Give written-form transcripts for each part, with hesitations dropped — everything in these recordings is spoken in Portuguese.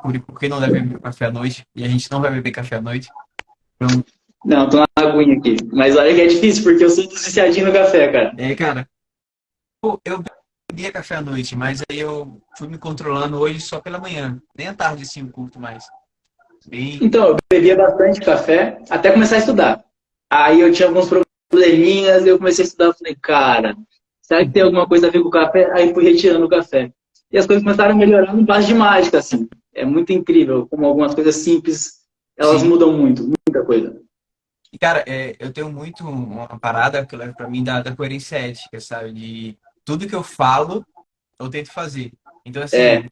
descobrir por que não deve beber café à noite. E a gente não vai beber café à noite. Então, Não, tô na aguinha aqui. Mas olha que é difícil, porque eu sou viciadinho no café, cara. cara, pô, eu bebia café à noite, mas aí eu fui me controlando hoje só pela manhã. Nem à tarde, assim, eu curto mais. Bem, Então, eu bebia bastante café até começar a estudar. Aí eu tinha alguns probleminhas, eu comecei a estudar, falei, cara, será que tem alguma coisa a ver com o café? Aí fui retirando o café. E as coisas começaram a melhorar no base de mágica, assim. É muito incrível como algumas coisas simples, elas sim. mudam muito, muita coisa. E, cara, eu tenho muito uma parada que eu levo pra mim da coerência ética, sabe? De tudo que eu falo, eu tento fazer. Então, É, assim,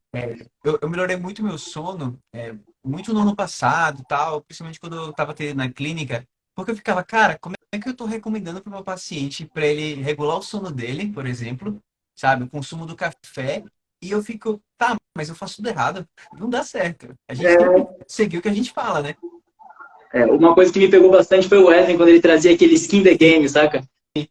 eu melhorei muito meu sono, muito no ano passado, tal, principalmente quando eu tava tendo na clínica, porque eu ficava, cara, como é que eu tô recomendando pro meu paciente para ele regular o sono dele, por exemplo, sabe? O consumo do café, e eu fico, tá, mas eu faço tudo errado, não dá certo. A gente tem que é, seguir o que a gente fala, né? uma coisa que me pegou bastante foi o Wesley, quando ele trazia aquele skin the Sim, game, saca?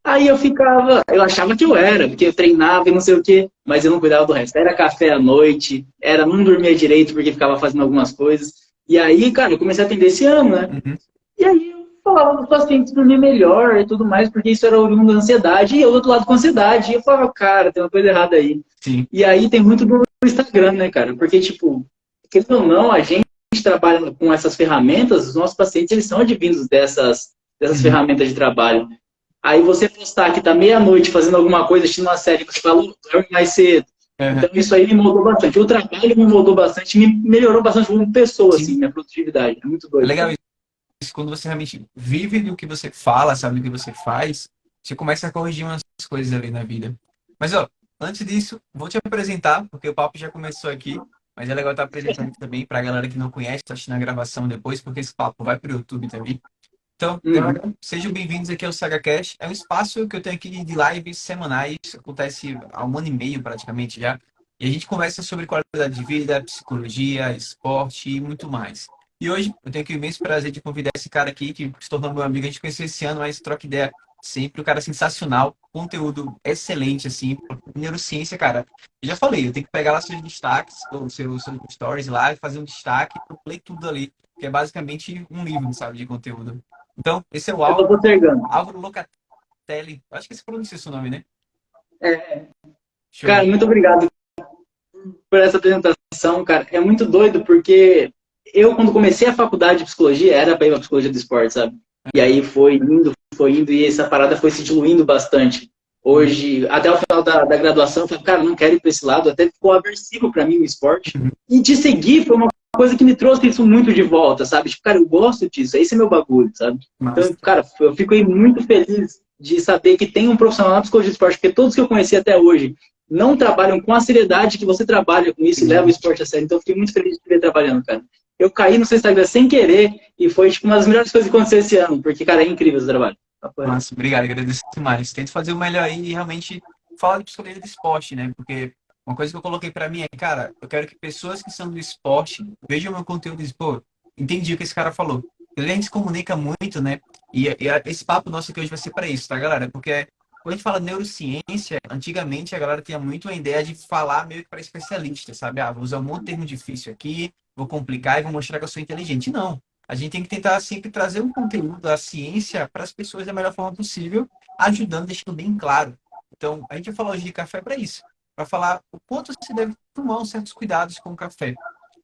Aí eu ficava, eu achava que eu era, porque eu treinava e não sei o quê, mas eu não cuidava do resto. Era café à noite, era não dormia direito porque ficava fazendo algumas coisas. E aí, cara, eu comecei a atender esse ano, né? uhum, E aí eu falava para os pacientes dormir melhor e tudo mais, porque isso era oriundo da ansiedade, e eu do outro lado com ansiedade. E eu falava, cara, tem uma coisa errada aí. sim. E aí tem muito do Instagram, né, cara? Porque, tipo, querendo ou não, a gente trabalha com essas ferramentas, os nossos pacientes, eles são advindos dessas Uhum, ferramentas de trabalho. Aí você postar que tá meia-noite fazendo alguma coisa, assistindo uma série, você fala, dorme mais cedo. uhum, Então isso aí me moldou bastante. O trabalho me moldou bastante, me melhorou bastante como pessoa, sim. assim, minha produtividade. É muito É doido, legal cara. isso, quando você realmente vive do que você fala, sabe do que você faz, você começa a corrigir umas coisas ali na vida. Mas, ó, antes disso, vou te apresentar, porque o papo já começou aqui, mas é legal estar apresentando também para a galera que não conhece, tá assistindo a gravação depois, porque esse papo vai para o YouTube também. Então, Uhum. galera, sejam bem-vindos aqui ao SagaCast. É um espaço que eu tenho aqui de lives semanais, acontece há um ano e meio praticamente já. E a gente conversa sobre qualidade de vida, psicologia, esporte e muito mais. E hoje eu tenho aqui o imenso prazer de convidar esse cara aqui, que se tornou meu amigo. A gente conheceu esse ano, mas troca ideia sempre. O cara é sensacional, conteúdo excelente, assim. Neurociência, cara. Eu já falei, eu tenho que pegar lá seus destaques, ou seus stories lá, e fazer um destaque, eu play tudo ali, que é basicamente um livro, sabe, de conteúdo. Então, esse é o Eu tô Álvaro, postergando. Álvaro Locatelli. Acho que esse pronuncia o seu nome, né? É, cara, Show. muito obrigado por essa apresentação, cara. É muito doido, porque eu, quando comecei a faculdade de psicologia, era para ir pra psicologia do esporte, sabe? E É. aí foi indo, e essa parada foi se diluindo bastante. Uhum. Hoje, até o final da graduação, eu falei, cara, não quero ir para esse lado, até ficou aversivo para mim o esporte. Uhum. E de seguir foi uma coisa que me trouxe isso muito de volta, sabe? Tipo, cara, eu gosto disso, esse é meu bagulho, sabe? Mas, Então, cara, eu fico aí muito feliz de saber que tem um profissional na psicologia do esporte, porque todos que eu conheci até hoje não trabalham com a seriedade que você trabalha com isso e leva o esporte a sério. Então, eu fiquei muito feliz de te ver trabalhando, cara. Eu caí no seu Instagram sem querer e foi tipo, uma das melhores coisas que aconteceu esse ano, porque, cara, é incrível esse trabalho. mas, obrigado, agradeço demais. Tento fazer o melhor aí e realmente falar de psicologia de esporte, né? Porque uma coisa que eu coloquei pra mim é, cara, eu quero que pessoas que são do esporte vejam meu conteúdo e dizem, pô, entendi o que esse cara falou. A gente se comunica muito, né? E esse papo nosso aqui hoje vai ser para isso, tá, galera? Porque quando a gente fala neurociência, antigamente a galera tinha muito a ideia de falar meio que para especialista, sabe? Ah, vou usar um monte de termo difícil aqui, vou complicar e vou mostrar que eu sou inteligente. Não. A gente tem que tentar sempre trazer um conteúdo da ciência para as pessoas da melhor forma possível, ajudando, deixando bem claro. Então, a gente vai falar hoje de café para isso, para falar o quanto você deve tomar uns certos cuidados com o café.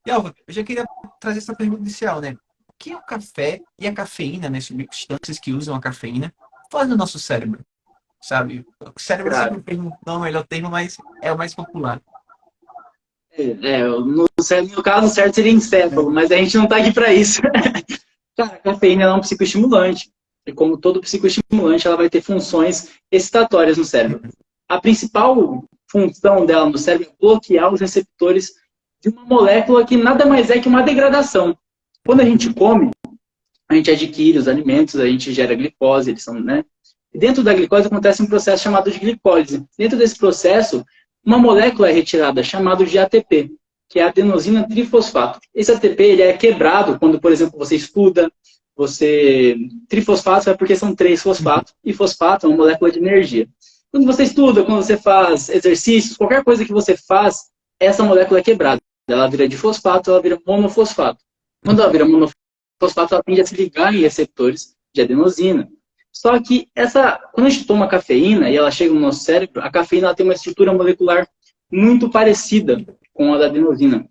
E, Alva, eu já queria trazer essa pergunta inicial, né? O que é o café e a cafeína, né? Substâncias que usam a cafeína, faz no nosso cérebro, sabe? O cérebro é sempre Cara, um termo, não é o melhor termo, mas é o mais popular. no caso certo seria encéfalo, É. mas a gente não tá aqui para isso. Cara, a cafeína é um psicoestimulante. E como todo psicoestimulante, ela vai ter funções excitatórias no cérebro. A principal função dela no cérebro é bloquear os receptores de uma molécula que nada mais é que uma degradação. Quando a gente come, a gente adquire os alimentos, a gente gera glicose, eles são, né? E dentro da glicose acontece um processo chamado de glicólise. Dentro desse processo, uma molécula é retirada chamada de ATP, que é a adenosina trifosfato. Esse ATP ele é quebrado quando, por exemplo, você estuda, você trifosfato é porque são três fosfatos e fosfato é uma molécula de energia. Quando você estuda, quando você faz exercícios, qualquer coisa que você faz, essa molécula é quebrada. Ela vira difosfato, ela vira monofosfato. Quando ela vira monofosfato, ela tende a se ligar em receptores de adenosina. Só que quando a gente toma cafeína e ela chega no nosso cérebro, a cafeína ela tem uma estrutura molecular muito parecida com a da adenosina.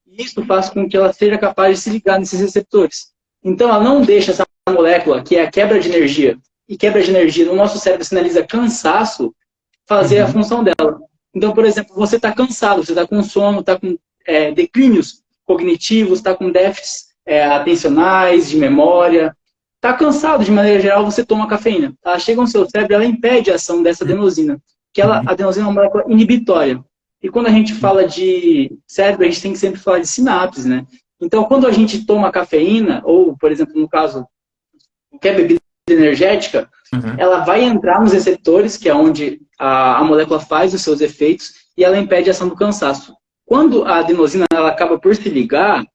E isso faz com que ela seja capaz de se ligar nesses receptores. Então, ela não deixa essa molécula, que é a quebra de energia, e quebra de energia no nosso cérebro sinaliza cansaço, fazer a função dela. Então, por exemplo, você está cansado, você está com sono, está com declínios cognitivos, está com déficits atencionais, de memória, está cansado, de maneira geral, você toma cafeína. Ela chega no seu cérebro, ela impede a ação dessa adenosina, que a adenosina é uma molécula inibitória. E quando a gente fala de cérebro, a gente tem que sempre falar de sinapses, né? Então, quando a gente toma cafeína, ou, por exemplo, no caso, qualquer bebida energética, ela vai entrar nos receptores, que é onde a molécula faz os seus efeitos, e ela impede a ação do cansaço. Quando a adenosina ela acaba por se ligar,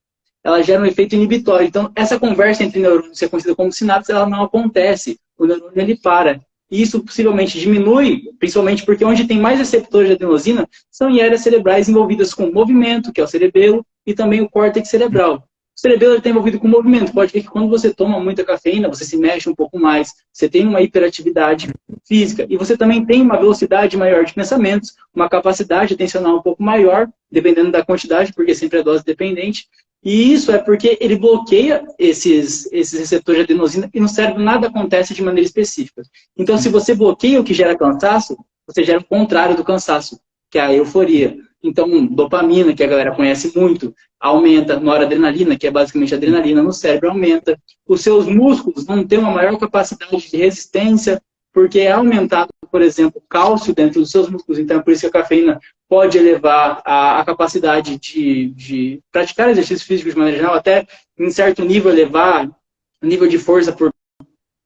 ela gera um efeito inibitório. Então, essa conversa entre neurônios, que é conhecida como sinapse, ela não acontece. O neurônio, ele para. E isso possivelmente diminui, principalmente porque onde tem mais receptores de adenosina são em áreas cerebrais envolvidas com movimento, que é o cerebelo, e também o córtex cerebral. O cerebelo está envolvido com movimento. Pode ver que quando você toma muita cafeína, você se mexe um pouco mais, você tem uma hiperatividade física, e você também tem uma velocidade maior de pensamentos, uma capacidade atencional um pouco maior, dependendo da quantidade, porque sempre é dose dependente. E isso é porque ele bloqueia esses receptores de adenosina e no cérebro nada acontece de maneira específica. Então, se você bloqueia o que gera cansaço, você gera o contrário do cansaço, que é a euforia. Então, dopamina, que a galera conhece muito, aumenta. Noradrenalina, que é basicamente adrenalina no cérebro, aumenta. Os seus músculos vão ter uma maior capacidade de resistência, porque é aumentado, por exemplo, cálcio dentro dos seus músculos. Então, é por isso que a cafeína pode elevar a capacidade de praticar exercícios físicos de maneira geral, até em certo nível elevar o nível de força por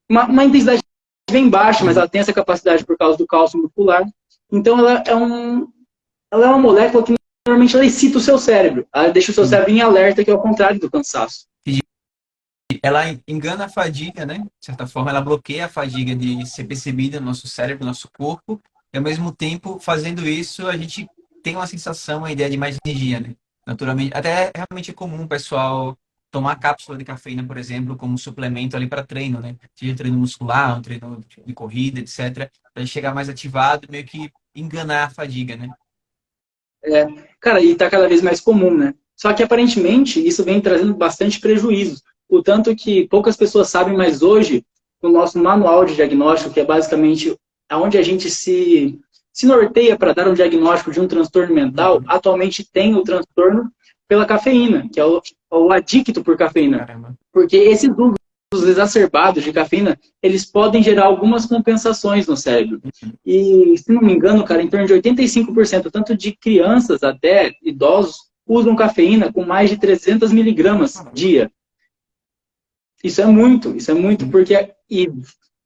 uma intensidade bem baixa, mas ela tem essa capacidade por causa do cálcio muscular. Então, ela é uma molécula que normalmente ela excita o seu cérebro. Ela deixa o seu cérebro em alerta, que é o contrário do cansaço. Ela engana a fadiga, né? De certa forma, ela bloqueia a fadiga de ser percebida no nosso cérebro, no nosso corpo. E, ao mesmo tempo, fazendo isso, a gente tem uma sensação, uma ideia de mais energia, né? Naturalmente, até realmente é comum o pessoal tomar cápsula de cafeína, por exemplo, como suplemento ali para treino, né? Seja treino muscular, um treino de corrida, etc. Para chegar mais ativado, meio que enganar a fadiga, né? Cara, e está cada vez mais comum, né? Só que, aparentemente, isso vem trazendo bastante prejuízo. O tanto que poucas pessoas sabem, mas hoje, no nosso manual de diagnóstico, que é basicamente onde a gente se norteia para dar um diagnóstico de um transtorno mental, atualmente tem o transtorno pela cafeína, que é o adicto por cafeína. Caramba. Porque esses usos exacerbados de cafeína, eles podem gerar algumas compensações no cérebro. E, se não me engano, cara, em torno de 85%, tanto de crianças até idosos, usam cafeína com mais de 300 miligramas dia. Isso é muito, porque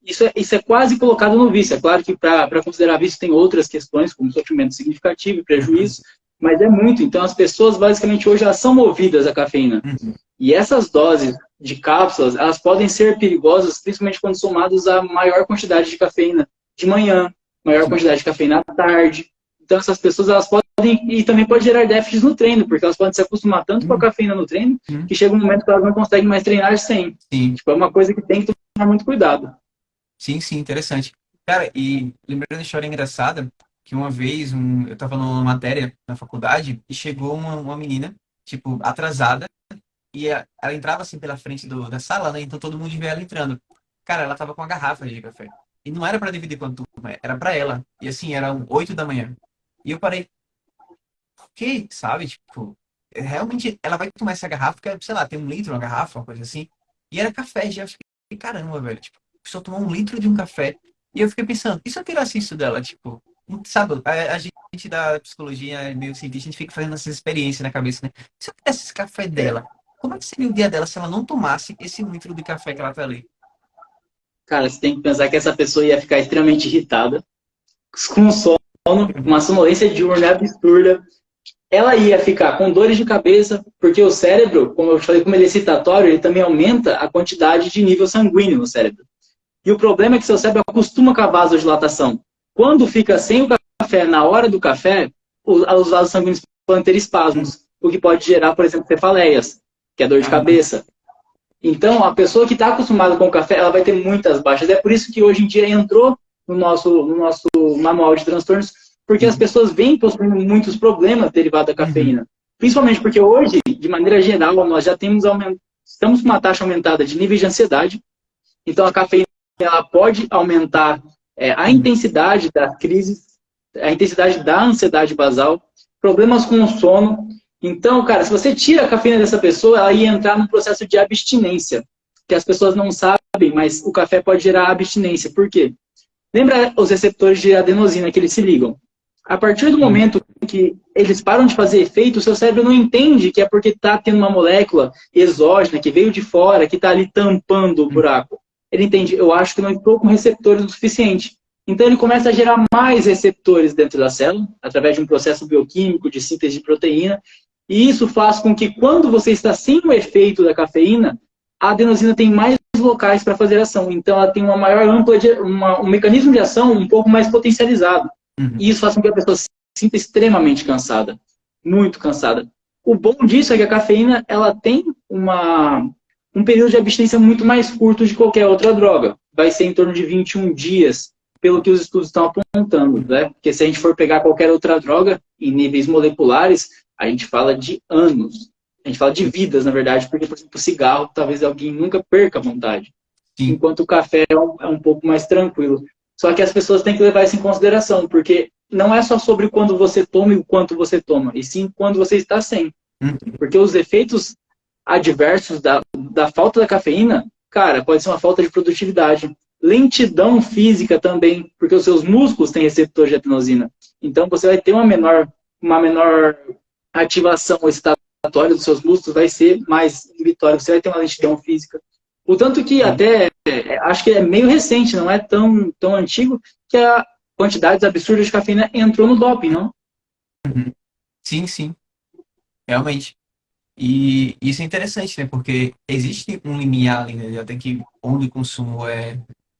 isso é quase colocado no vício. É claro que para considerar vício tem outras questões, como sofrimento significativo e prejuízo, mas é muito. Então, as pessoas, basicamente, hoje, elas são movidas à cafeína. E essas doses de cápsulas, elas podem ser perigosas, principalmente quando somadas a maior quantidade de cafeína de manhã, maior quantidade de cafeína à tarde. Então, essas pessoas, elas podem, e também pode gerar déficits no treino, porque elas podem se acostumar tanto com a cafeína no treino, que chega um momento que elas não conseguem mais treinar sem. Sim. Tipo, é uma coisa que tem que tomar muito cuidado. Sim, interessante. Cara, e lembrando uma história engraçada, que uma vez eu tava numa matéria na faculdade e chegou uma menina, tipo, atrasada, e ela entrava assim pela frente da sala, né? Então todo mundo via ela entrando. Cara, ela tava com uma garrafa de café. E não era pra dividir com a turma, era pra ela. E assim, eram 8 da manhã. E eu parei, que, sabe? Tipo, realmente ela vai tomar essa garrafa, que, sei lá, tem 1 litro uma garrafa, uma coisa assim. E era café, já fiquei, caramba, velho. Tipo, a pessoa tomou 1 litro de um café. E eu fiquei pensando, e se eu tirasse isso dela? Tipo, sabe, a gente da psicologia, meio cientista, a gente fica fazendo essas experiências na cabeça, né? Se eu tirasse esse café dela, como é que seria o dia dela se ela não tomasse esse 1 litro de café que ela tá ali? Cara, você tem que pensar que essa pessoa ia ficar extremamente irritada, com sono, uma sonolência diurna absurda. Ela ia ficar com dores de cabeça, porque o cérebro, como eu falei, como ele é excitatório, ele também aumenta a quantidade de nível sanguíneo no cérebro. E o problema é que seu cérebro acostuma com a vasodilatação. Quando fica sem o café na hora do café, os vasos sanguíneos podem ter espasmos. o que pode gerar, por exemplo, cefaleias, que é dor de Caramba. cabeça. Então, a pessoa que está acostumada com o café, ela vai ter muitas baixas. É por isso que hoje em dia entrou no nosso manual de transtornos, porque as Sim. pessoas vêm possuindo muitos problemas derivados da Uhum. cafeína. Principalmente porque hoje, de maneira geral, nós já estamos com uma taxa aumentada de níveis de ansiedade. Então, a cafeína ela pode aumentar a Uhum. intensidade das crises, a intensidade da ansiedade basal, problemas com o sono. Então, cara, se você tira a cafeína dessa pessoa, ela ia entrar num processo de abstinência, que as pessoas não sabem, mas o café pode gerar abstinência. Por quê? Lembra os receptores de adenosina que eles se ligam? A partir do Sim. momento que eles param de fazer efeito, o seu cérebro não entende que é porque está tendo uma molécula exógena que veio de fora, que está ali tampando o Uhum. buraco. Ele entende, eu acho que não estou com receptores o suficiente. Então ele começa a gerar mais receptores dentro da célula, através de um processo bioquímico de síntese de proteína, e isso faz com que quando você está sem o efeito da cafeína, a adenosina tem mais locais para fazer ação. Então ela tem uma maior um mecanismo de ação um pouco mais potencializado. Uhum. E isso faz com que a pessoa se sinta extremamente cansada, muito cansada. O bom disso é que a cafeína ela tem um período de abstinência muito mais curto de qualquer outra droga. Vai ser em torno de 21 dias, pelo que os estudos estão apontando, né? Porque se a gente for pegar qualquer outra droga em níveis moleculares, a gente fala de anos. A gente fala de vidas, na verdade, porque, por exemplo, o cigarro, talvez alguém nunca perca a vontade. Sim. Enquanto o café é um pouco mais tranquilo. Só que as pessoas têm que levar isso em consideração, porque não é só sobre quando você toma e o quanto você toma, e sim quando você está sem. Uhum. Porque os efeitos adversos da falta da cafeína, cara, pode ser uma falta de produtividade. Lentidão física também, porque os seus músculos têm receptor de adenosina. Então você vai ter uma menor ativação excitatória dos seus músculos, vai ser mais inibitória, você vai ter uma lentidão física. O tanto que Sim. até, acho que é meio recente, não é tão antigo, que a quantidade absurda de cafeína entrou no doping, não? Uhum. Sim, sim, realmente. E isso é interessante, né? Porque existe um limiar ali, né? Até que onde o consumo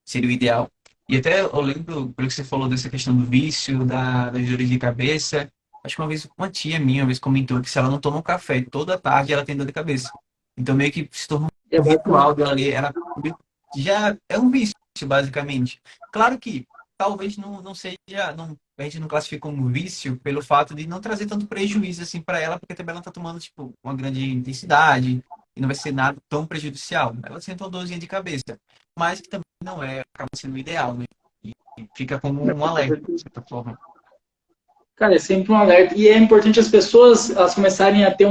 seria o ideal. E até eu lembro, pelo que você falou dessa questão do vício, das dores de cabeça. Acho que uma vez uma tia minha uma vez comentou que se ela não toma um café toda tarde, ela tem dor de cabeça. Então meio que se tornou É um bacana. ritual dela ali. Ela já é um vício, basicamente. Claro que talvez não seja. Não, a gente não classifica como vício pelo fato de não trazer tanto prejuízo assim para ela, porque também ela tá tomando tipo uma grande intensidade e não vai ser nada tão prejudicial. Ela sente uma dorzinha de cabeça, mas que também não é, acaba sendo o ideal, né? E fica como um alerta, de certa forma. Cara, é sempre um alerta. E é importante as pessoas elas começarem a ter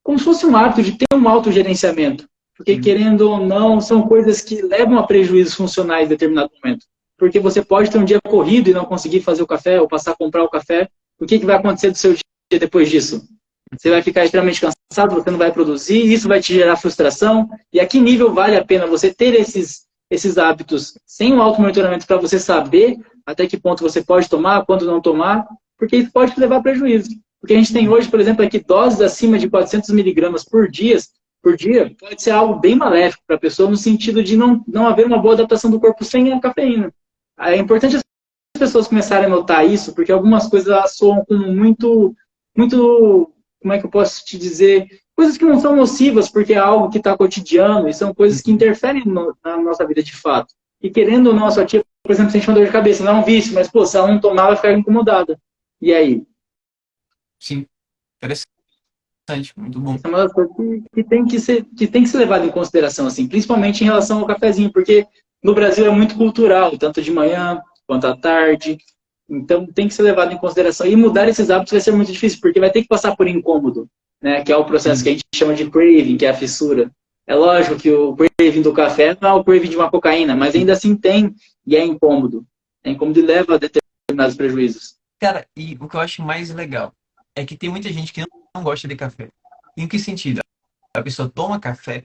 como se fosse um hábito de ter um autogerenciamento. Porque, Sim. querendo ou não, são coisas que levam a prejuízos funcionais em determinado momento. Porque você pode ter um dia corrido e não conseguir fazer o café ou passar a comprar o café. O que vai acontecer do seu dia depois disso? Você vai ficar extremamente cansado, você não vai produzir, isso vai te gerar frustração. E a que nível vale a pena você ter esses hábitos sem um automonitoramento para você saber até que ponto você pode tomar, quando não tomar, porque isso pode te levar a prejuízo. Porque a gente tem hoje, por exemplo, aqui doses acima de 400 miligramas por dia pode ser algo bem maléfico para a pessoa, no sentido de não haver uma boa adaptação do corpo sem a cafeína. É importante as pessoas começarem a notar isso, porque algumas coisas elas soam como muito, como é que eu posso te dizer? Coisas que não são nocivas, porque é algo que está cotidiano, e são coisas que interferem na nossa vida de fato. E querendo ou não, a sua tia, por exemplo, sente uma dor de cabeça, não é um vício, mas, pô, se ela não tomar, ela vai ficar incomodada. E aí? Sim, interessante, muito bom. Isso é uma das coisas que tem que ser levado em consideração, assim, principalmente em relação ao cafezinho, porque no Brasil é muito cultural, tanto de manhã quanto à tarde. Então tem que ser levado em consideração. E mudar esses hábitos vai ser muito difícil, porque vai ter que passar por incômodo, né? Que é o processo que Sim, a gente chama de craving, que é a fissura. É lógico que o craving do café não é o craving de uma cocaína, mas sim. ainda assim tem, e é incômodo. É incômodo e leva a determinados prejuízos. Cara, e o que eu acho mais legal é que tem muita gente que não gosta de café. Em que sentido? A pessoa toma café,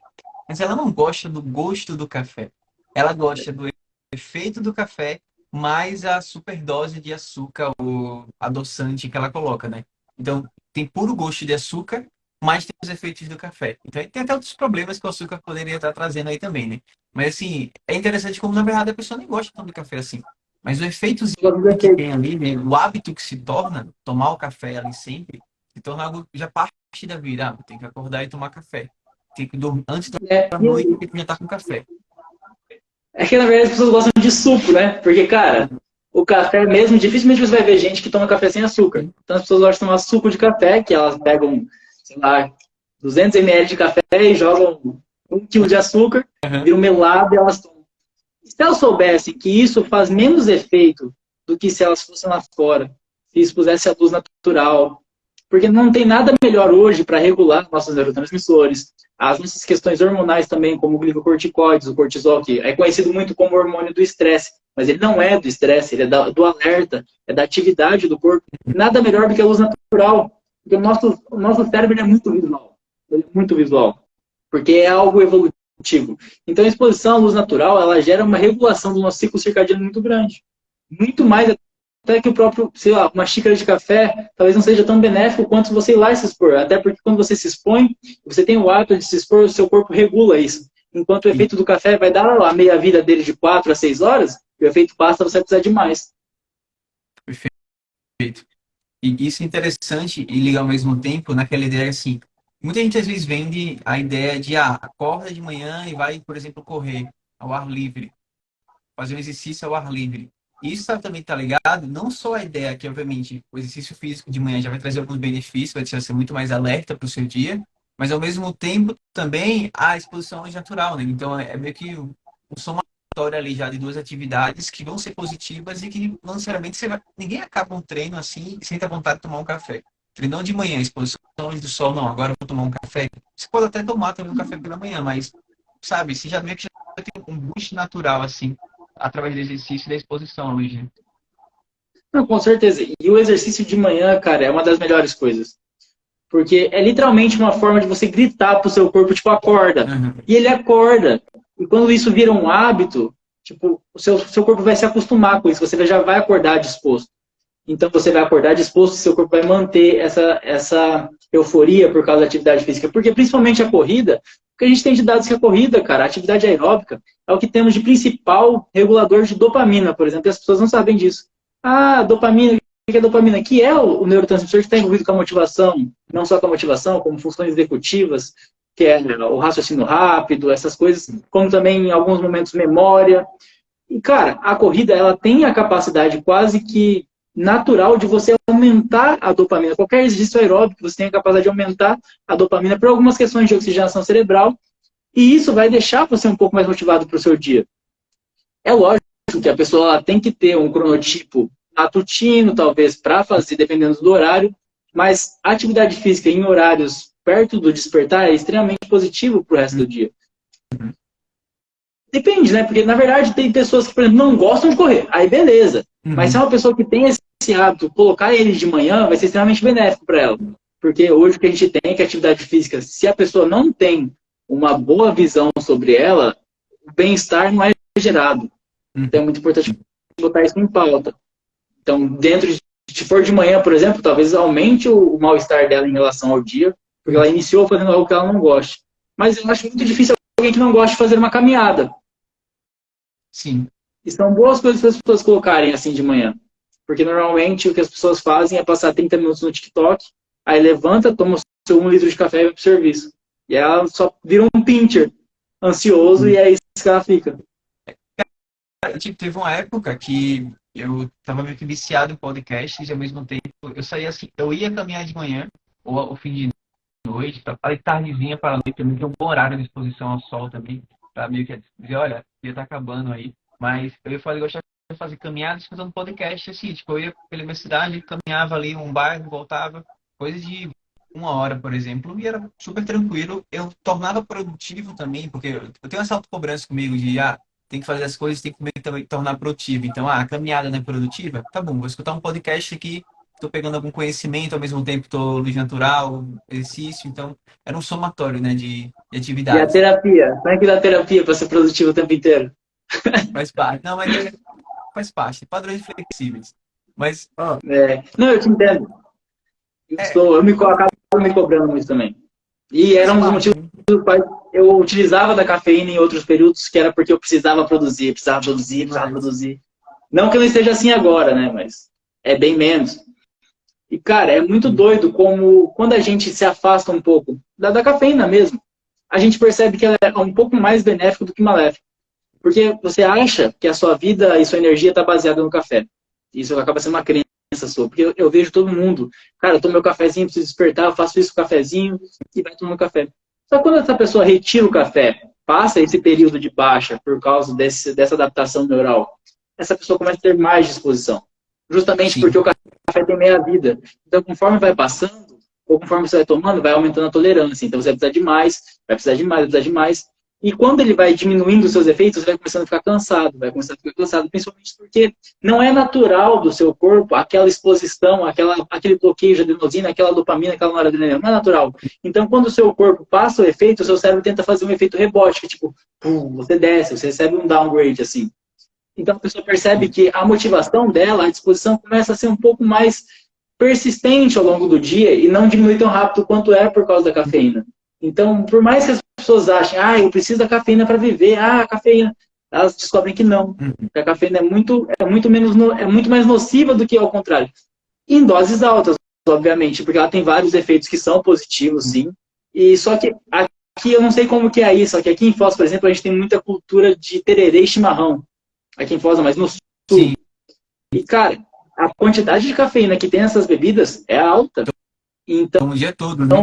mas ela não gosta do gosto do café. Ela gosta do efeito do café, mais a superdose de açúcar ou adoçante que ela coloca, né? Então, tem puro gosto de açúcar, mas tem os efeitos do café. Então, tem até outros problemas que o açúcar poderia estar trazendo aí também, né? Mas, assim, é interessante como, na verdade, a pessoa nem gosta tanto de café assim. Mas o efeitozinho que tem ali, né? O hábito que se torna tomar o café ali sempre, se torna algo já parte da vida. Ah, tem que acordar e tomar café. Tem que dormir antes da É, noite, tem que já estar com café. é que, na verdade, as pessoas gostam de suco, né? Porque, cara, o café mesmo, dificilmente você vai ver gente que toma café sem açúcar. Então, as pessoas gostam de tomar suco de café, que elas pegam, sei lá, 200 ml de café e jogam 1 quilo de açúcar, vira um melado e elas tomam. Se elas soubessem que isso faz menos efeito do que se elas fossem lá fora, se expusesse à luz natural, porque não tem nada melhor hoje para regular nossos neurotransmissores, as nossas questões hormonais também, como o glicocorticoides, o cortisol, que é conhecido muito como hormônio do estresse, mas ele não é do estresse, ele é do alerta, é da atividade do corpo. Nada melhor do que a luz natural, porque o nosso cérebro é muito visual, ele é muito visual, porque é algo evolutivo. Então, a exposição à luz natural, ela gera uma regulação do nosso ciclo circadiano muito grande, muito mais até que o próprio, sei lá, uma xícara de café talvez não seja tão benéfico quanto você ir lá e se expor. Até porque quando você se expõe, você tem o hábito de se expor, o seu corpo regula isso. Enquanto o efeito do café vai dar a meia-vida dele de 4 a 6 horas, e o efeito passa, você vai precisar de mais. Perfeito. E isso é interessante e liga ao mesmo tempo naquela ideia assim. Muita gente às vezes vende a ideia de acorda de manhã e vai, por exemplo, correr ao ar livre, fazer um exercício ao ar livre. Isso também está ligado, não só a ideia que, obviamente, o exercício físico de manhã já vai trazer alguns benefícios, vai te ser muito mais alerta para o seu dia, mas ao mesmo tempo também a exposição é natural, né? Então é meio que um somatório ali já de duas atividades que vão ser positivas e que não necessariamente ninguém acaba um treino assim sem ter vontade de tomar um café. Treinou de manhã, exposição do sol, não, agora eu vou tomar um café. Você pode até tomar também um café pela manhã, mas, sabe, você já meio que já tem um boost natural, assim, através do exercício e da exposição, Luiz. Não, com certeza. E o exercício de manhã, cara, é uma das melhores coisas. Porque é literalmente uma forma de você gritar pro seu corpo, tipo, acorda. Uhum. E ele acorda. E quando isso vira um hábito, tipo, o seu corpo vai se acostumar com isso. Você já vai acordar disposto. Então você vai acordar disposto, seu corpo vai manter essa euforia por causa da atividade física. Porque principalmente a corrida, porque a gente tem de dados que a corrida, cara, a atividade aeróbica, é o que temos de principal regulador de dopamina, por exemplo, e as pessoas não sabem disso. Ah, dopamina, o que é dopamina? Que é o neurotransmissor que está envolvido com a motivação, não só com a motivação, como funções executivas, que é o raciocínio rápido, essas coisas, como também em alguns momentos memória. E, cara, a corrida, ela tem a capacidade quase que natural de você aumentar a dopamina. Qualquer exercício aeróbico, você tem a capacidade de aumentar a dopamina por algumas questões de oxigenação cerebral, e isso vai deixar você um pouco mais motivado para o seu dia. É lógico que a pessoa tem que ter um cronotipo matutino, talvez, para fazer, dependendo do horário, mas a atividade física em horários perto do despertar é extremamente positivo para o resto do dia. Depende, né? Porque, na verdade, tem pessoas que, por exemplo, não gostam de correr. Aí, beleza. Mas se é uma pessoa que tem esse hábito, colocar ele de manhã vai ser extremamente benéfico para ela. Porque hoje o que a gente tem é que a atividade física, se a pessoa não tem uma boa visão sobre ela, o bem-estar não é gerado. Então é muito importante botar isso em pauta. Então, se for de manhã, por exemplo, talvez aumente o mal-estar dela em relação ao dia, porque ela iniciou fazendo algo que ela não gosta. Mas eu acho muito difícil alguém que não gosta de fazer uma caminhada. Sim. E são boas coisas para as pessoas colocarem assim de manhã. Porque normalmente o que as pessoas fazem é passar 30 minutos no TikTok, aí levanta, toma o seu 1 litro de café e vai pro serviço. E ela só vira um pincher ansioso e é isso que ela fica. Tipo, teve uma época que eu tava meio que viciado em podcasts e ao mesmo tempo eu saía assim, eu ia caminhar de manhã ou ao fim de noite, para tardezinha para ler, também tem um bom horário de exposição ao sol também, para meio que dizer, olha, o dia tá acabando aí. Mas eu gostava de fazer caminhadas escutando podcast, assim, tipo, eu ia pela minha cidade, caminhava ali um bairro, voltava, coisa de 1 hora, por exemplo, e era super tranquilo. Eu tornava produtivo também, porque eu tenho essa autocobrança comigo de, tem que fazer as coisas, tem que também tornar produtivo. Então, a caminhada não é produtiva? Tá bom, vou escutar um podcast aqui, estou pegando algum conhecimento, ao mesmo tempo estou luz natural, exercício, então era um somatório, né, de E a atividades. terapia? Como é que dá terapia para ser produtivo o tempo inteiro? Faz parte. Não, mas faz parte, padrões flexíveis. Mas, Não, eu te entendo. Acabo me cobrando muito também. E faz era um dos parte. motivos pelos quais eu utilizava da cafeína em outros períodos, que era porque eu precisava produzir, precisava produzir, precisava Mas, produzir. Não que eu não esteja assim agora, né? Mas é bem menos. E, cara, é muito doido como quando a gente se afasta um pouco da cafeína mesmo, a gente percebe que ela é um pouco mais benéfica do que maléfica. Porque você acha que a sua vida e sua energia está baseada no café. Isso acaba sendo uma crença sua. Porque eu vejo todo mundo, cara, eu tomo meu cafezinho, preciso despertar, eu faço isso com o cafezinho e vai tomando café. Só que quando essa pessoa retira o café, passa esse período de baixa por causa dessa adaptação neural, essa pessoa começa a ter mais disposição. Justamente porque Sim. o café tem meia vida. Então, conforme vai passando, ou conforme você vai tomando, vai aumentando a tolerância. Então, você vai precisar de mais, vai precisar de mais, vai precisar de mais. E quando ele vai diminuindo os seus efeitos, você vai começando a ficar cansado, principalmente porque não é natural do seu corpo aquela exposição, aquele bloqueio de adenosina, aquela dopamina, aquela noradrenalina, não é natural. Então, quando o seu corpo passa o efeito, o seu cérebro tenta fazer um efeito rebote, que tipo, pum, você desce, você recebe um downgrade, assim. Então, a pessoa percebe que a motivação dela, a disposição, começa a ser um pouco mais persistente ao longo do dia e não diminui tão rápido quanto é por causa da cafeína. Então, por mais que as pessoas achem, eu preciso da cafeína para viver, a cafeína, elas descobrem que não. Que a cafeína é muito mais nociva do que ao contrário. E em doses altas, obviamente, porque ela tem vários efeitos que são positivos, sim. E só que aqui eu não sei como que é aí, só que aqui em Foz, por exemplo, a gente tem muita cultura de tererê e chimarrão. Aqui em Foz, mas no sul. Sim. E, cara, a quantidade de cafeína que tem nessas bebidas é alta. Então, O dia todo, né?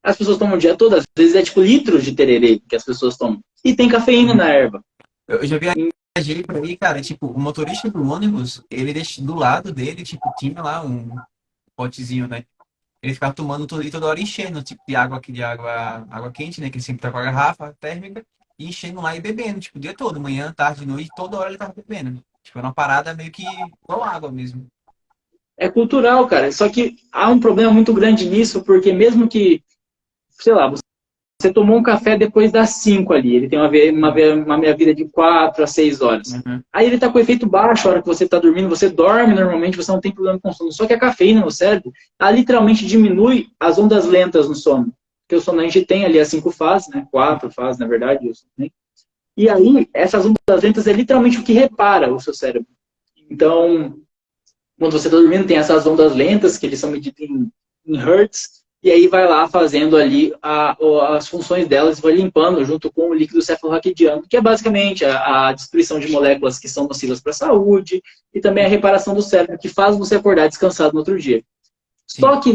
as pessoas tomam o dia todo, às vezes é tipo litros de tererê que as pessoas tomam. E tem cafeína na erva. Eu já viajei por aí, cara, tipo, o motorista do ônibus, ele deixa do lado dele, tipo, tinha lá um potezinho, né? Ele ficava tomando e toda hora enchendo, tipo, água quente, né? Que ele sempre tá com a garrafa térmica, e enchendo lá e bebendo, tipo, o dia todo, manhã, tarde, noite, toda hora ele tava bebendo. Tipo, era uma parada meio que igual água mesmo. É cultural, cara. Só que há um problema muito grande nisso, porque mesmo que, sei lá, você tomou um café depois das 5 ali, ele tem uma meia-vida de 4 a 6 horas. Uhum. Aí ele está com efeito baixo a hora que você está dormindo, você dorme normalmente, você não tem problema com sono. Só que a cafeína no cérebro, ela literalmente diminui as ondas lentas no sono. Porque o sono a gente tem ali as 5 fases, né? 4 fases, na verdade. E aí, essas ondas lentas é literalmente o que repara o seu cérebro. Então, quando você está dormindo, tem essas ondas lentas, que eles são medidas em hertz, e aí vai lá fazendo ali as funções delas, vai limpando junto com o líquido cefalorraquidiano, que é basicamente a destruição de moléculas que são nocivas para a saúde, e também a reparação do cérebro, que faz você acordar descansado no outro dia. Sim. Só que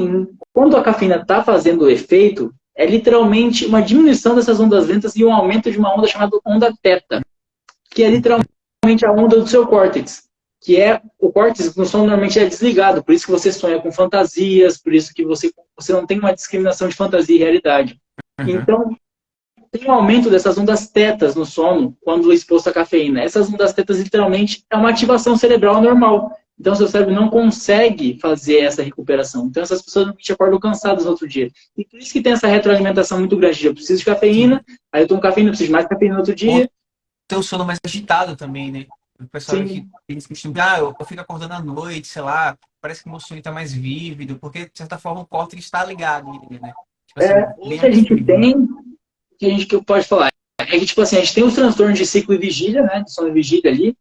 quando a cafeína está fazendo o efeito, é literalmente uma diminuição dessas ondas lentas e um aumento de uma onda chamada onda teta, que é literalmente a onda do seu córtex, que é o córtex no sono normalmente é desligado, por isso que você sonha com fantasias, por isso que você não tem uma discriminação de fantasia e realidade. Uhum. Então, tem um aumento dessas ondas tetas no sono quando exposto à cafeína. Essas ondas tetas, literalmente, é uma ativação cerebral normal. Então, seu cérebro não consegue fazer essa recuperação. Então, essas pessoas normalmente acordam cansadas no outro dia. E por isso que tem essa retroalimentação muito grande. Eu preciso de cafeína, aí eu tomo cafeína, eu preciso de mais cafeína no outro dia. Ter o sono mais agitado também, né? O pessoal que eles costumam, eu fico acordando à noite, sei lá, parece que o meu sonho tá mais vívido, porque, de certa forma, o córtex está ligado, né? Tipo assim, O bem que a gente ativo, né? tem, que a gente pode falar, é que, tipo assim, a gente tem os transtornos de ciclo e vigília, né? De sono e vigília ali,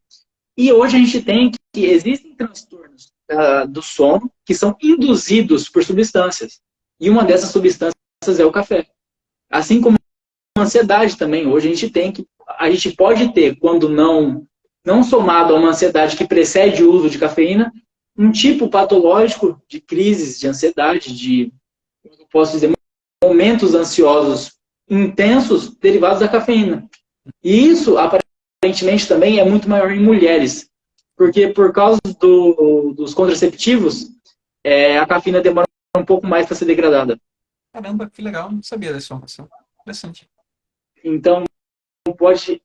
e hoje a gente tem que existem transtornos do sono que são induzidos por substâncias. E uma dessas substâncias é o café. Assim como a ansiedade também. Hoje a gente pode ter, quando não somado a uma ansiedade que precede o uso de cafeína, um tipo patológico de crises de ansiedade, de, eu posso dizer, momentos ansiosos intensos derivados da cafeína. E isso, aparentemente, também é muito maior em mulheres. Porque por causa dos contraceptivos, a cafeína demora um pouco mais para ser degradada. Caramba, que legal, não sabia dessa informação. Interessante. Então,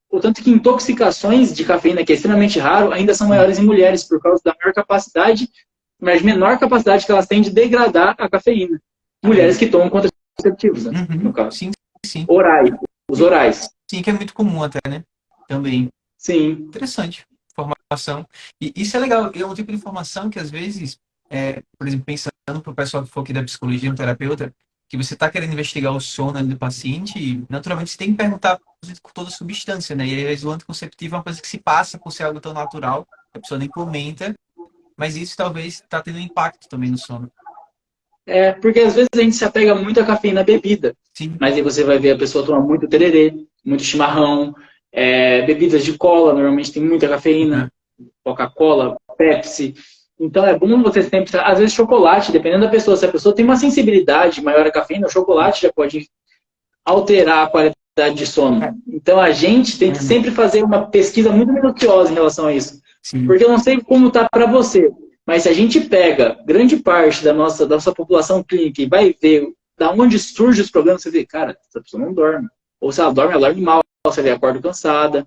o tanto que intoxicações de cafeína, que é extremamente raro, ainda são maiores em mulheres, por causa da menor capacidade que elas têm de degradar a cafeína. Mulheres que tomam contraceptivos, né, no caso. Sim, sim. Os orais. Sim, que é muito comum até, né? Também. Sim. Interessante. Informação. E isso é legal. É um tipo de informação que, às vezes, por exemplo, pensando para o pessoal que for aqui da psicologia, um terapeuta, que você está querendo investigar o sono do paciente, e, naturalmente você tem que perguntar por toda substância, né? E aí, o anticonceptivo é uma coisa que se passa por ser algo tão natural, a pessoa nem comenta, mas isso talvez está tendo impacto também no sono. Porque às vezes a gente se apega muito à cafeína na bebida. Sim. Mas aí você vai ver a pessoa tomar muito tererê, muito chimarrão, bebidas de cola, normalmente tem muita cafeína, Uhum. Coca-Cola, Pepsi. Então é bom você sempre. Às vezes chocolate, dependendo da pessoa. Se a pessoa tem uma sensibilidade maior à cafeína, o chocolate já pode alterar a qualidade de sono. Então a gente tem que Uhum. sempre fazer uma pesquisa muito minuciosa em relação a isso. Sim. Porque eu não sei como está para você, mas se a gente pega grande parte da nossa população clínica e vai ver da onde surgem os problemas, você vê, cara, essa pessoa não dorme. Ou se ela dorme, ela dorme mal, você vê, acorda cansada.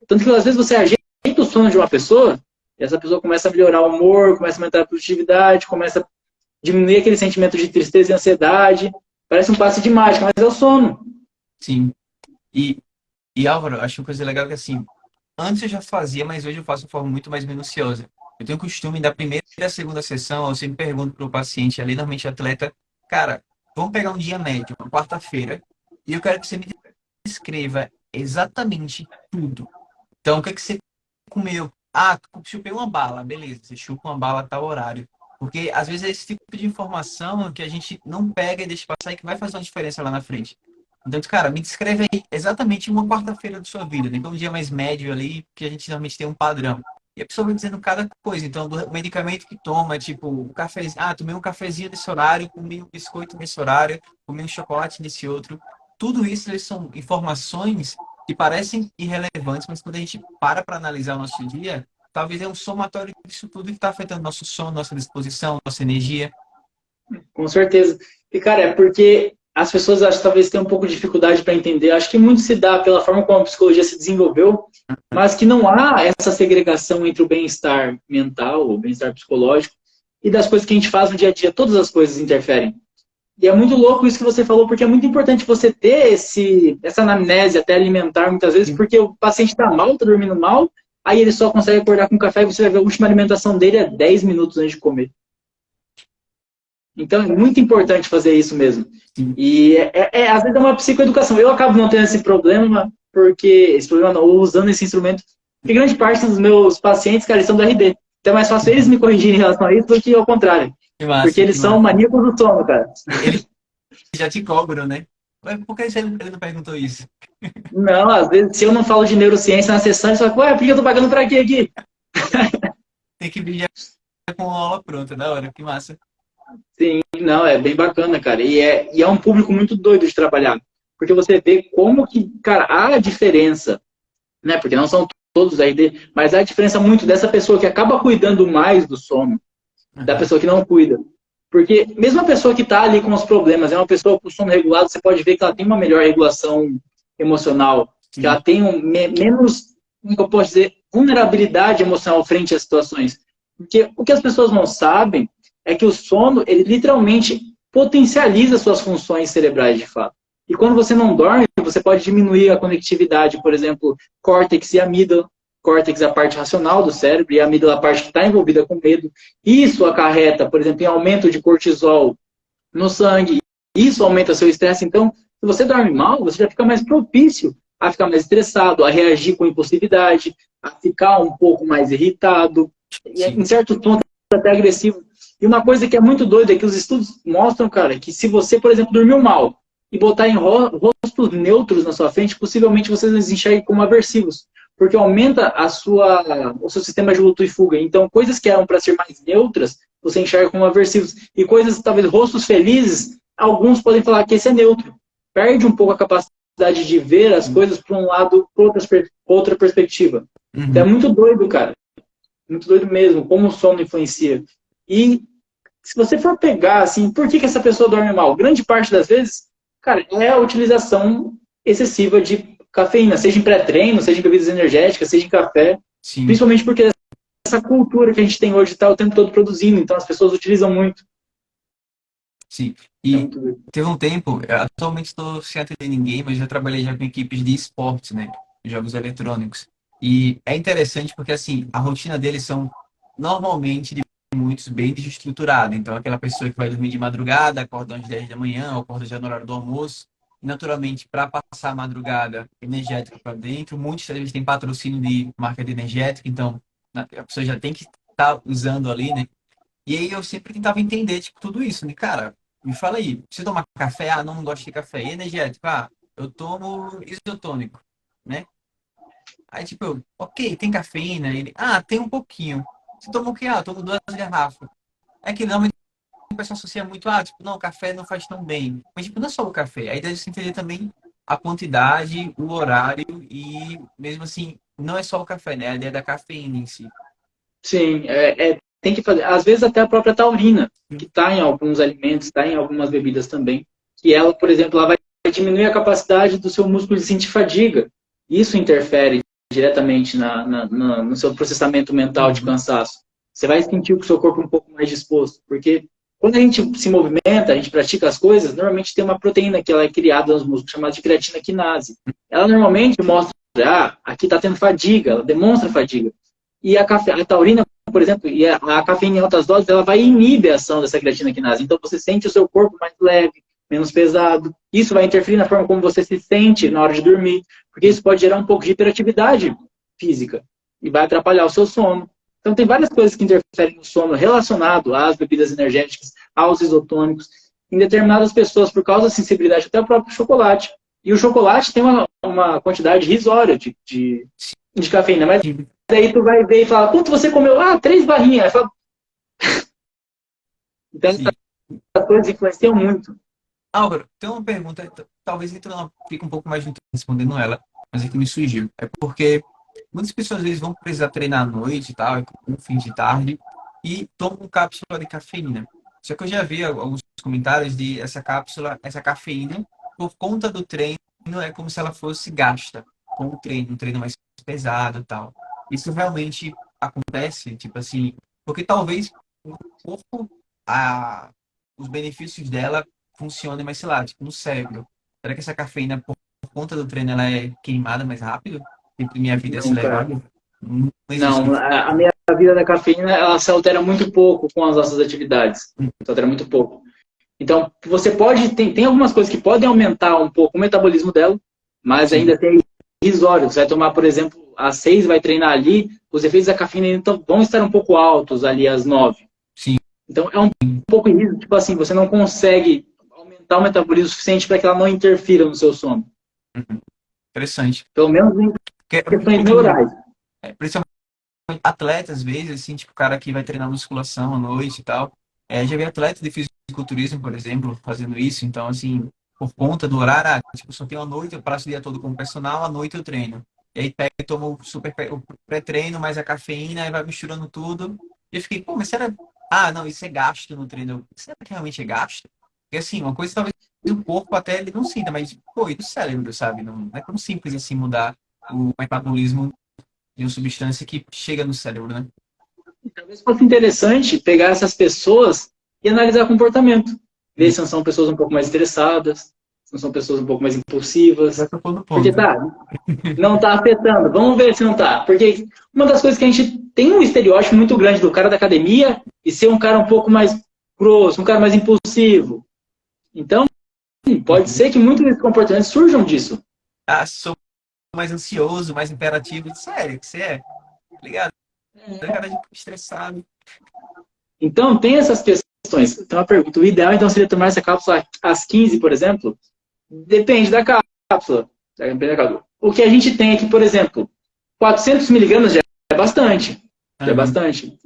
Tanto que às vezes você ajeita o sono de uma pessoa, e essa pessoa começa a melhorar o humor, começa a aumentar a produtividade, começa a diminuir aquele sentimento de tristeza e ansiedade. Parece um passe de mágica, mas é o sono. Sim. E, Álvaro, acho uma coisa legal que assim, antes eu já fazia, mas hoje eu faço de forma muito mais minuciosa. Eu tenho o costume da primeira e da segunda sessão, eu sempre pergunto para o paciente ali, normalmente atleta, cara, vamos pegar um dia médio, uma quarta-feira, e eu quero que você me descreva exatamente tudo. Então, o que é que você comeu? Ah, chupei uma bala, beleza, você chupa uma bala a tal horário. Porque às vezes é esse tipo de informação que a gente não pega e deixa passar e que vai fazer uma diferença lá na frente. Então, cara, me descreve aí exatamente uma quarta-feira da sua vida, né? Então, um dia mais médio ali, que a gente normalmente tem um padrão. E a pessoa vai dizendo cada coisa. Então, do medicamento que toma, tipo, o cafezinho. Ah, tomei um cafezinho nesse horário, comi um biscoito nesse horário, comi um chocolate nesse outro. Tudo isso eles são informações que parecem irrelevantes, mas quando a gente para analisar o nosso dia, talvez é um somatório disso tudo que está afetando nosso sono, nossa disposição, nossa energia. Com certeza. E, cara, é porque as pessoas acho que talvez tenham um pouco de dificuldade para entender. Acho que muito se dá pela forma como a psicologia se desenvolveu, mas que não há essa segregação entre o bem-estar mental, o bem-estar psicológico, e das coisas que a gente faz no dia a dia. Todas as coisas interferem. E é muito louco isso que você falou, porque é muito importante você ter essa anamnese até alimentar, muitas vezes, porque o paciente está mal, está dormindo mal, aí ele só consegue acordar com café e você vai ver a última alimentação dele é 10 minutos antes de comer. Então é muito importante fazer isso mesmo. E às vezes é uma psicoeducação. Eu acabo não tendo esse problema, não, usando esse instrumento, porque grande parte dos meus pacientes, cara, eles são do RD. Então é mais fácil eles me corrigirem em relação a isso do que ao contrário. Que Porque massa, eles que são massa. maníacos do sono, cara. Eles já te cobram, né? Ué, por que ele não perguntou isso? Não, às vezes, se eu não falo de neurociência na sessão, eles falam, ué, por que eu tô pagando pra quê aqui? Tem que vir já com a aula pronta, da hora, que massa. Sim, não, é bem bacana, cara. E é um público muito doido de trabalhar. Porque você vê como que, cara, há a diferença, né? Porque não são todos RD, mas há a diferença muito dessa pessoa que acaba cuidando mais do sono, da Uhum. pessoa que não cuida. Porque mesmo a pessoa que está ali com os problemas, é uma pessoa com sono regulado, você pode ver que ela tem uma melhor regulação emocional, que Sim, ela tem menos, como que eu posso dizer, vulnerabilidade emocional frente às situações. Porque o que as pessoas não sabem é que o sono, ele literalmente potencializa suas funções cerebrais de fato. E quando você não dorme, você pode diminuir a conectividade, por exemplo, córtex e amígdala. Córtex é a parte racional do cérebro e a amígdala é a parte que está envolvida com medo. Isso acarreta, por exemplo, em aumento de cortisol no sangue. Isso aumenta seu estresse. Então, se você dorme mal, você já fica mais propício a ficar mais estressado, a reagir com impulsividade, a ficar um pouco mais irritado, em sim. certo ponto até agressivo. E uma coisa que é muito doida é que os estudos mostram, cara, que se você, por exemplo, dormiu mal e botar em rostos neutros na sua frente, possivelmente vocês os enxerguem como aversivos, porque aumenta o seu sistema de luta e fuga. Então, coisas que eram para ser mais neutras, você enxerga como aversivos. E coisas, talvez, rostos felizes, alguns podem falar que esse é neutro. Perde um pouco a capacidade de ver as coisas por um lado, por outra perspectiva. Então, é Uhum. muito doido, cara. Muito doido mesmo, como o sono influencia. E se você for pegar, assim, por que essa pessoa dorme mal? Grande parte das vezes, cara, é a utilização excessiva de cafeína, seja em pré-treino, seja em bebidas energéticas, seja em café. Sim, Principalmente porque essa cultura que a gente tem hoje está o tempo todo produzindo, então as pessoas utilizam muito. sim. É E muito doido. teve um tempo, atualmente estou sem atender ninguém, mas já trabalhei já com equipes de esportes, né? Jogos eletrônicos. E é interessante porque, assim, a rotina deles são normalmente de muitos bem desestruturada. Então, aquela pessoa que vai dormir de madrugada, acorda às 10 da manhã, acorda já no horário do almoço. E, naturalmente, para passar a madrugada energética para dentro, muitos deles têm patrocínio de marca de energética, então a pessoa já tem que tá usando ali, né? E aí eu sempre tentava entender, tipo, tudo isso, né? Cara, me fala aí, você toma café? Ah, não gosto de café. E energético? Ah, eu tomo isotônico, né? Aí, tipo, ok, tem cafeína? Ele, ah, tem um pouquinho. Você toma o quê? Ah, eu tomo 2 garrafas. É que normalmente o pessoal associa muito, ah, tipo, não, o café não faz tão bem. Mas, tipo, não é só o café. A ideia é você entender também a quantidade, o horário e, mesmo assim, não é só o café, né? A ideia da cafeína em si. Sim, tem que fazer. Às vezes até a própria taurina, que está em alguns alimentos, está em algumas bebidas também, que ela, por exemplo, ela vai diminuir a capacidade do seu músculo de sentir fadiga. Isso interfere diretamente no seu processamento mental de Uhum. cansaço. Você vai sentir o seu corpo um pouco mais disposto, porque quando a gente se movimenta, a gente pratica as coisas, normalmente tem uma proteína que ela é criada nos músculos, chamada de creatina quinase. Ela normalmente mostra, ah, aqui está tendo fadiga, ela demonstra fadiga. E a taurina, por exemplo, e a cafeína em altas doses, ela vai inibir a ação dessa creatina quinase. Então você sente o seu corpo mais leve, menos pesado. Isso vai interferir na forma como você se sente na hora de dormir, porque isso pode gerar um pouco de hiperatividade física e vai atrapalhar o seu sono. Então tem várias coisas que interferem no sono relacionado às bebidas energéticas, aos isotônicos. Em determinadas pessoas, por causa da sensibilidade até o próprio chocolate. E o chocolate tem uma quantidade irrisória de cafeína, mas daí tu vai ver e fala, quanto você comeu? Ah, 3 barrinhas. Fala... Então Sim. essas coisas influenciam muito. Álvaro, tem uma pergunta, talvez então ela fique um pouco mais difícil respondendo ela, mas é que me surgiu. É porque muitas pessoas às vezes vão precisar treinar à noite e tal, no fim de tarde, e tomam cápsula de cafeína. Só que eu já vi alguns comentários de essa cápsula, essa cafeína, por conta do treino, é como se ela fosse gasta com o treino, um treino mais pesado e tal. Isso realmente acontece, tipo assim, porque talvez o corpo, os benefícios dela funcionem, mas sei lá, tipo no cérebro. Será que essa cafeína, por conta do treino, ela é queimada mais rápido? Tipo, minha vida é Não, cara. acelerada? Não existe Não, isso. a minha vida da cafeína, ela se altera muito pouco com as nossas atividades. Se altera muito pouco. Então, você pode, tem algumas coisas que podem aumentar um pouco o metabolismo dela, mas Sim, ainda tem irrisório. Você vai tomar, por exemplo, às 6, vai treinar ali, os efeitos da cafeína então, vão estar um pouco altos ali às 9. sim. Então, é um pouco irrisório, tipo assim, você não consegue aumentar o metabolismo suficiente para que ela não interfira no seu sono. Uhum. Interessante. Pelo menos em Porque é muito questões comum, neurais. principalmente atletas, às vezes, assim, tipo, o cara que vai treinar musculação à noite e tal. Já vi atleta de fisiculturismo, por exemplo, fazendo isso. Então, assim, por conta do horário, tipo, só tenho a noite, eu passo o dia todo como personal, à noite eu treino. E aí pega e toma o pré-treino, mais a cafeína, e vai misturando tudo. E eu fiquei, pô, mas será... Ah, não, isso é gasto no treino. Será que realmente é gasto? Porque, assim, uma coisa talvez o corpo até ele não sinta, mas, pô, e do cérebro, sabe? Não é tão simples assim mudar o metabolismo de uma substância que chega no cérebro, né? Talvez fosse interessante pegar essas pessoas e analisar o comportamento. Ver se não são pessoas um pouco mais estressadas, se não são pessoas um pouco mais Já impulsivas. tocou no Porque ponto. tá, não tá afetando. Vamos ver se não tá. Porque uma das coisas que a gente tem um estereótipo muito grande do cara da academia e ser um cara um pouco mais grosso, um cara mais impulsivo. Então, pode Uhum. ser que muitos desses comportamentos surjam disso. Ah, sou mais ansioso, mais imperativo. Sério, que você é? Ligado? Tem cara de estressado. Então, tem essas questões. Então, a pergunta, o ideal então seria tomar essa cápsula às 15, por exemplo? Depende da cápsula. O que a gente tem aqui, por exemplo, 400 miligramas já é bastante. Já é Uhum. bastante.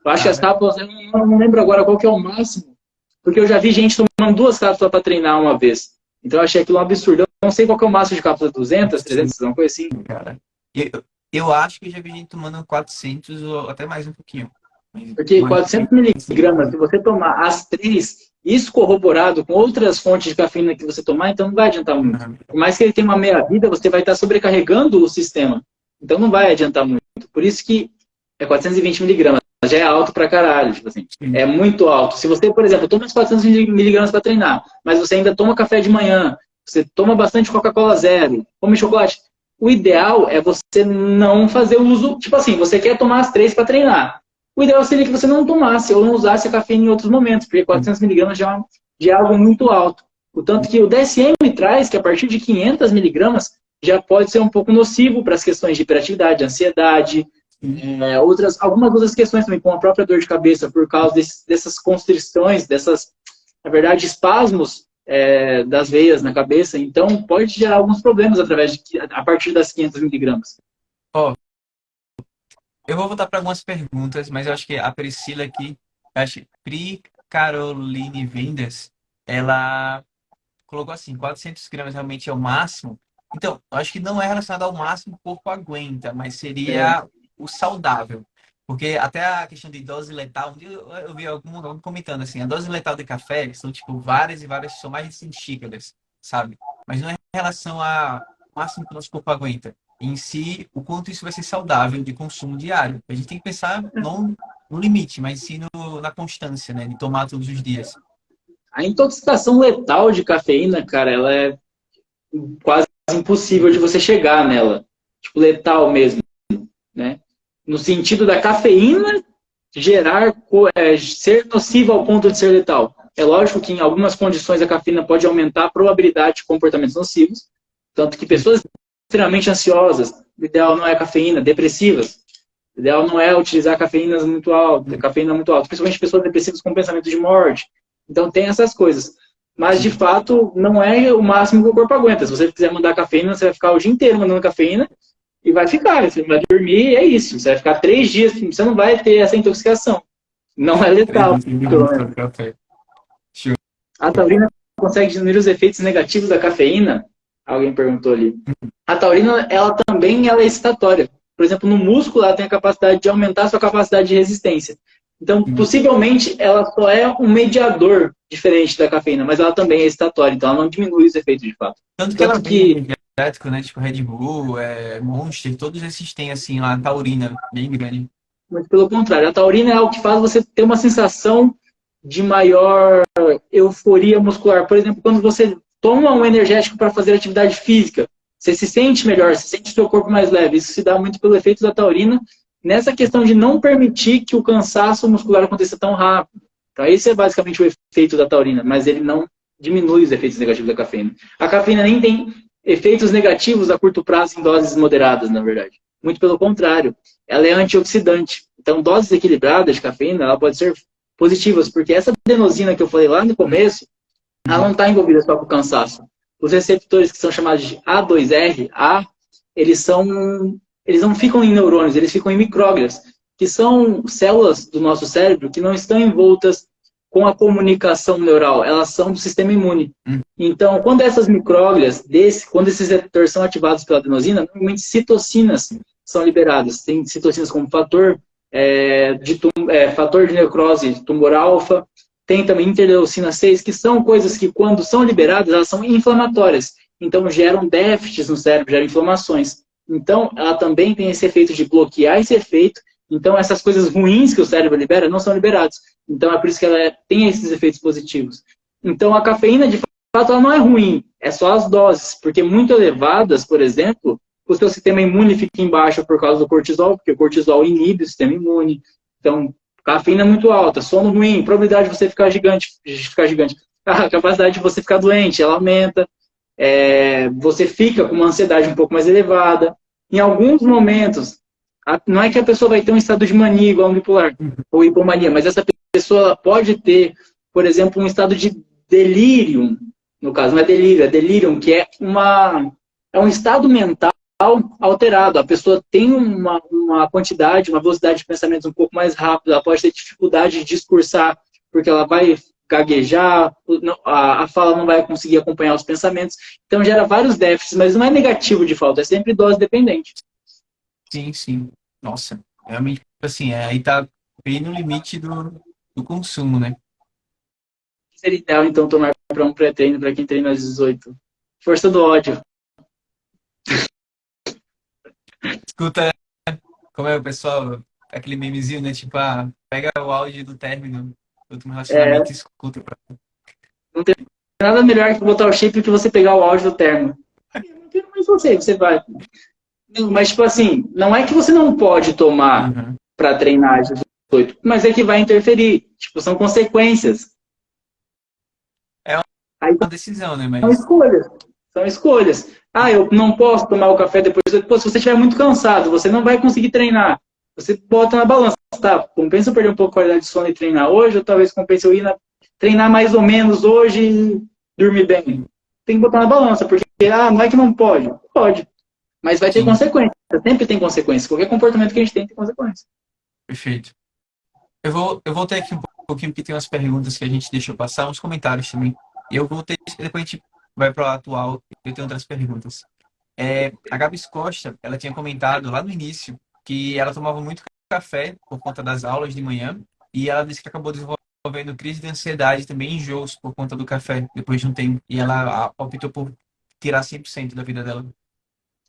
Eu acho que as Cara, cápsulas, eu não lembro agora qual que é o máximo, porque eu já vi gente tomando 2 cápsulas para treinar uma vez. Então eu achei aquilo um absurdo. Eu não sei qual que é o máximo de cápsula, 200, sim, 300, uma coisa assim. cara. Eu acho que eu já vi gente tomando 400 ou até mais um pouquinho. Porque Mas 400 assim, miligramas, se você tomar as 3, isso corroborado com outras fontes de cafeína que você tomar, então não vai adiantar muito. uhum. Por mais que ele tenha uma meia-vida, você vai estar sobrecarregando o sistema. Então não vai adiantar muito. Por isso que é 420 miligramas. Já é alto pra caralho, tipo assim. Sim. É muito alto. Se você, por exemplo, toma os 400 miligramas para treinar, mas você ainda toma café de manhã, você toma bastante Coca-Cola zero, come chocolate, o ideal é você não fazer uso, tipo assim, você quer tomar as 3 para treinar. O ideal seria que você não tomasse ou não usasse a cafeína em outros momentos, porque 400 miligramas já é algo muito alto. O tanto que o DSM traz que a partir de 500 miligramas já pode ser um pouco nocivo para as questões de hiperatividade, ansiedade, Algumas outras questões também, como a própria dor de cabeça, por causa dessas constrições, na verdade, espasmos das veias na cabeça. Então, pode gerar alguns problemas a partir das 500 miligramas. Ó, eu vou voltar para algumas perguntas, mas eu acho que a Priscila aqui, acho que Pri Caroline Vendas, ela colocou assim, 400 gramas realmente é o máximo. Então, eu acho que não é relacionado ao máximo que o corpo aguenta, mas seria o saudável. Porque até a questão de dose letal, um dia eu vi algum comentando assim, a dose letal de café são tipo várias e várias, são mais de 100 xícaras, sabe? Mas não é em relação ao máximo que o nosso corpo aguenta. Em si, o quanto isso vai ser saudável de consumo diário. A gente tem que pensar não no limite, mas sim na constância, né? De tomar todos os dias. A intoxicação letal de cafeína, cara, ela é quase impossível de você chegar nela. Tipo, letal mesmo, né? No sentido da cafeína ser nociva ao ponto de ser letal. É lógico que em algumas condições a cafeína pode aumentar a probabilidade de comportamentos nocivos, tanto que pessoas extremamente ansiosas, o ideal não é cafeína, depressivas, o ideal não é utilizar cafeína muito alta, principalmente pessoas depressivas com pensamento de morte. Então tem essas coisas. Mas, de fato, não é o máximo que o corpo aguenta. Se você quiser mandar cafeína, você vai ficar o dia inteiro mandando cafeína e vai ficar. Você vai dormir e é isso. Você vai ficar 3 dias, você não vai ter essa intoxicação. Não é letal. A taurina consegue diminuir os efeitos negativos da cafeína? Alguém perguntou ali. A taurina, ela também é excitatória. Por exemplo, no músculo, ela tem a capacidade de aumentar a sua capacidade de resistência. Então, possivelmente, ela só é um mediador diferente da cafeína, mas ela também é excitatória, então ela não diminui os efeitos de fato. Tanto que ela vem energético, né? Tipo Red Bull, Monster, todos esses têm, assim, lá, taurina, bem grande. Mas pelo contrário, a taurina é o que faz você ter uma sensação de maior euforia muscular. Por exemplo, quando você toma um energético para fazer atividade física, você se sente melhor, você sente o seu corpo mais leve. Isso se dá muito pelo efeito da taurina, nessa questão de não permitir que o cansaço muscular aconteça tão rápido. Então, esse é basicamente o efeito da taurina, mas ele não diminui os efeitos negativos da cafeína. A cafeína nem tem efeitos negativos a curto prazo em doses moderadas, na verdade. Muito pelo contrário, ela é antioxidante. Então, doses equilibradas de cafeína, ela pode ser positivas, porque essa adenosina que eu falei lá no começo, ela não está envolvida só com o cansaço. Os receptores que são chamados de A2R, eles não ficam em neurônios, eles ficam em micróglias, que são células do nosso cérebro que não estão envoltas com a comunicação neural, elas são do sistema imune. Então, quando essas micróglias, quando esses receptores são ativados pela adenosina, normalmente citocinas são liberadas. Tem citocinas como fator de necrose tumoral alfa, tem também interleucina 6, que são coisas que, quando são liberadas, elas são inflamatórias. Então, geram déficits no cérebro, geram inflamações. Então, ela também tem esse efeito de bloquear esse efeito. Então, essas coisas ruins que o cérebro libera não são liberadas. Então, é por isso que ela tem esses efeitos positivos. Então, a cafeína, de fato, ela não é ruim. É só as doses. Porque muito elevadas, por exemplo, o seu sistema imune fica embaixo por causa do cortisol, porque o cortisol inibe o sistema imune. Então, cafeína muito alta, sono ruim, probabilidade de você ficar gigante. A capacidade de você ficar doente, ela aumenta. Você fica com uma ansiedade um pouco mais elevada. Em alguns momentos, não é que a pessoa vai ter um estado de mania igual um bipolar ou hipomania, mas essa pessoa pode ter, por exemplo, um estado de delírio. No caso, não é delírio, é delírio, que é um estado mental alterado. A pessoa tem uma quantidade, uma velocidade de pensamentos um pouco mais rápida, ela pode ter dificuldade de discursar, porque ela vai gaguejar, a fala não vai conseguir acompanhar os pensamentos. Então gera vários déficits, mas não é negativo de falta, é sempre dose dependente. Sim, sim. Nossa, realmente, assim, aí tá bem no limite do consumo, né? Seria ideal, então, tomar para um pré-treino para quem treina às 18. Força do ódio. Escuta, como é o pessoal, aquele memezinho, né? Tipo, pega o áudio do término do último relacionamento e escuta. Não tem nada melhor que botar o chip que você pegar o áudio do término. Mas você vai. Mas, tipo assim, não é que você não pode tomar para treinar às 18, mas é que vai interferir. Tipo, são consequências. É uma decisão, né? Mas... São escolhas. Eu não posso tomar o café depois. Pô, se você estiver muito cansado, você não vai conseguir treinar. Você bota na balança, tá? Compensa eu perder um pouco a qualidade de sono e treinar hoje, ou talvez compense eu ir treinar mais ou menos hoje e dormir bem. Tem que botar na balança, porque não é que não pode. Pode. Mas vai ter Sim, consequência. Sempre tem consequência. Qualquer comportamento que a gente tem consequência. perfeito. Eu voltei aqui um pouquinho, porque tem umas perguntas que a gente deixou passar, uns comentários também. E eu voltei, depois a gente vai para o atual, eu tenho outras perguntas. A Gabs Costa, ela tinha comentado lá no início que ela tomava muito café por conta das aulas de manhã, e ela disse que acabou desenvolvendo crise de ansiedade também, enjoos por conta do café, depois de um tempo. E ela optou por tirar 100% da vida dela.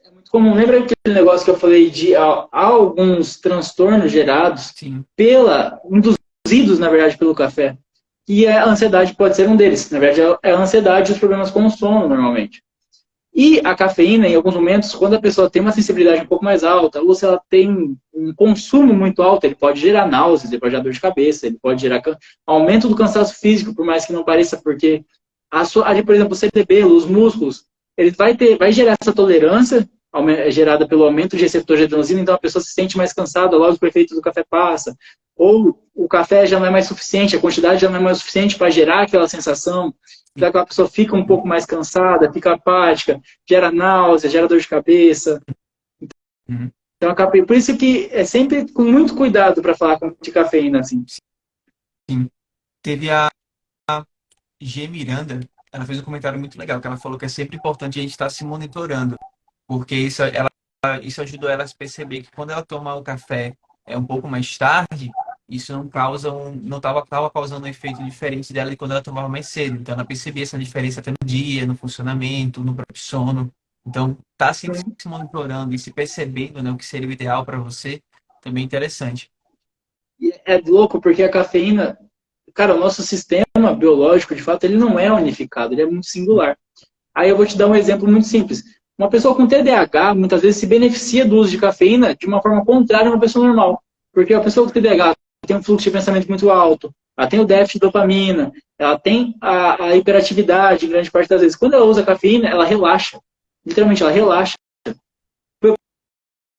É muito comum. Lembra aquele negócio que eu falei de alguns transtornos gerados Sim. induzidos, na verdade, pelo café? E a ansiedade pode ser um deles. Na verdade, é a ansiedade e os problemas com o sono, normalmente. E a cafeína, em alguns momentos, quando a pessoa tem uma sensibilidade um pouco mais alta, ou se ela tem um consumo muito alto, ele pode gerar náuseas, ele pode gerar dor de cabeça, ele pode gerar aumento do cansaço físico, por mais que não pareça, porque ali, por exemplo, o cerebelo, os músculos, ele vai gerar essa tolerância gerada pelo aumento de receptor de adenosina, então a pessoa se sente mais cansada logo que o efeito do café passa. Ou o café já não é mais suficiente, a quantidade já não é mais suficiente para gerar aquela sensação. Então a pessoa fica um pouco mais cansada, fica apática, gera náusea, gera dor de cabeça. Uhum. Então, por isso que é sempre com muito cuidado para falar de cafeína, assim. Sim. Teve a G. Miranda, ela fez um comentário muito legal, que ela falou que é sempre importante a gente estar se monitorando, porque isso ajudou ela a perceber que quando ela toma o café um pouco mais tarde, isso não estava causando um efeito diferente dela de quando ela tomava mais cedo. Então ela percebia essa diferença até no dia, no funcionamento, no próprio sono. Então, tá sempre se monitorando e se percebendo, né, o que seria o ideal para você, também é interessante. E é louco porque a cafeína, cara, o nosso sistema biológico, de fato, ele não é unificado, ele é muito singular. Aí eu vou te dar um exemplo muito simples. Uma pessoa com TDAH, muitas vezes, se beneficia do uso de cafeína de uma forma contrária a uma pessoa normal. Porque a pessoa com TDAH tem um fluxo de pensamento muito alto, ela tem o déficit de dopamina, ela tem a hiperatividade, em grande parte das vezes. Quando ela usa cafeína, ela relaxa. Literalmente, ela relaxa.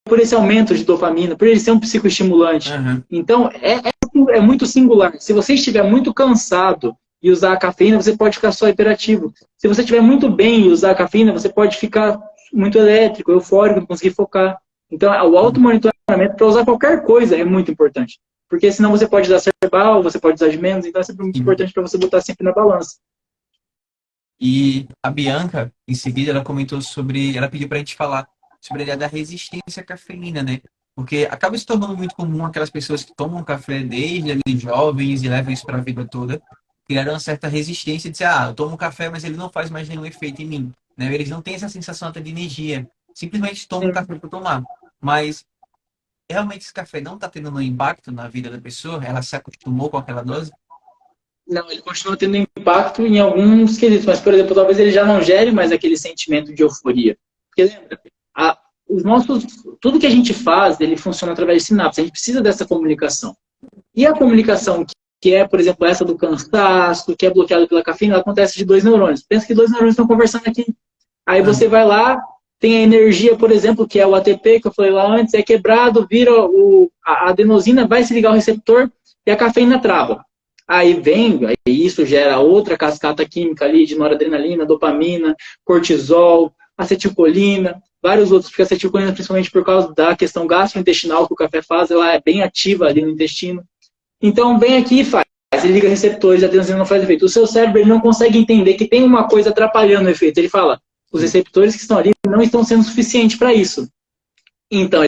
Por esse aumento de dopamina, por ele ser um psicoestimulante. Uhum. Então, é muito singular. Se você estiver muito cansado e usar a cafeína, você pode ficar só hiperativo. Se você estiver muito bem e usar a cafeína, você pode ficar muito elétrico, eufórico, não conseguir focar. Então, o automonitoramento para usar qualquer coisa é muito importante. Porque senão você pode usar cerebral, você pode usar de menos, então é sempre muito importante para você botar sempre na balança. E a Bianca, em seguida, ela comentou ela pediu para a gente falar sobre a ideia da resistência à cafeína, né? Porque acaba se tornando muito comum aquelas pessoas que tomam café desde ali jovens e levam isso para a vida toda, criaram uma certa resistência de dizer, eu tomo café, mas ele não faz mais nenhum efeito em mim, né? Eles não têm essa sensação até de energia, simplesmente tomam café para tomar. Mas realmente esse café não está tendo um impacto na vida da pessoa? Ela se acostumou com aquela dose? Não, ele continua tendo impacto em alguns quesitos, mas, por exemplo, talvez ele já não gere mais aquele sentimento de euforia. Porque lembra, tudo que a gente faz, ele funciona através de sinapses. A gente precisa dessa comunicação. E a comunicação que é, por exemplo, essa do cansaço, que é bloqueada pela cafeína, ela acontece de dois neurônios. Pensa que dois neurônios estão conversando aqui. Aí você vai lá, tem a energia, por exemplo, que é o ATP, que eu falei lá antes, é quebrado, vira a adenosina, vai se ligar ao receptor e a cafeína trava. Aí isso gera outra cascata química ali de noradrenalina, dopamina, cortisol, acetilcolina, vários outros, porque a acetilcolina, principalmente por causa da questão gastrointestinal que o café faz, ela é bem ativa ali no intestino. Então, vem aqui e faz. Ele liga receptores, a adenosina não faz efeito. O seu cérebro ele não consegue entender que tem uma coisa atrapalhando o efeito. Ele fala, os receptores que estão ali não estão sendo suficientes para isso. Então,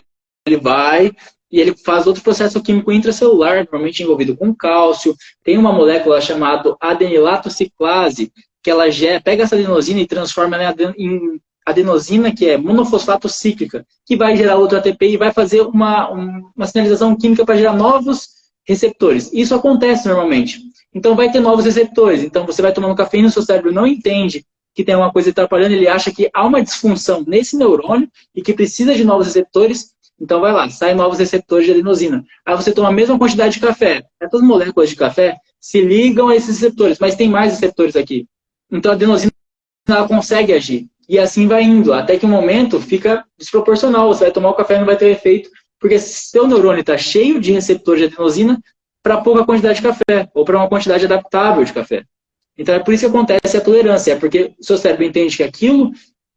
ele vai e ele faz outro processo químico intracelular, normalmente envolvido com cálcio. Tem uma molécula chamada adenilatociclase, que ela pega essa adenosina e transforma ela em adenosina, que é monofosfato cíclica, que vai gerar outro ATP e vai fazer uma sinalização química para gerar novos receptores. Isso acontece normalmente. Então, vai ter novos receptores. Então, você vai tomando cafeína, o seu cérebro não entende que tem uma coisa atrapalhando, ele acha que há uma disfunção nesse neurônio e que precisa de novos receptores. Então, vai lá, saem novos receptores de adenosina. Aí você toma a mesma quantidade de café. Essas moléculas de café se ligam a esses receptores, mas tem mais receptores aqui. Então, a adenosina ela consegue agir. E assim vai indo, até que um momento fica desproporcional. Você vai tomar o café e não vai ter efeito, Porque seu neurônio está cheio de receptores de adenosina para pouca quantidade de café, ou para uma quantidade adaptável de café. Então é por isso que acontece a tolerância, é porque o seu cérebro entende que aquilo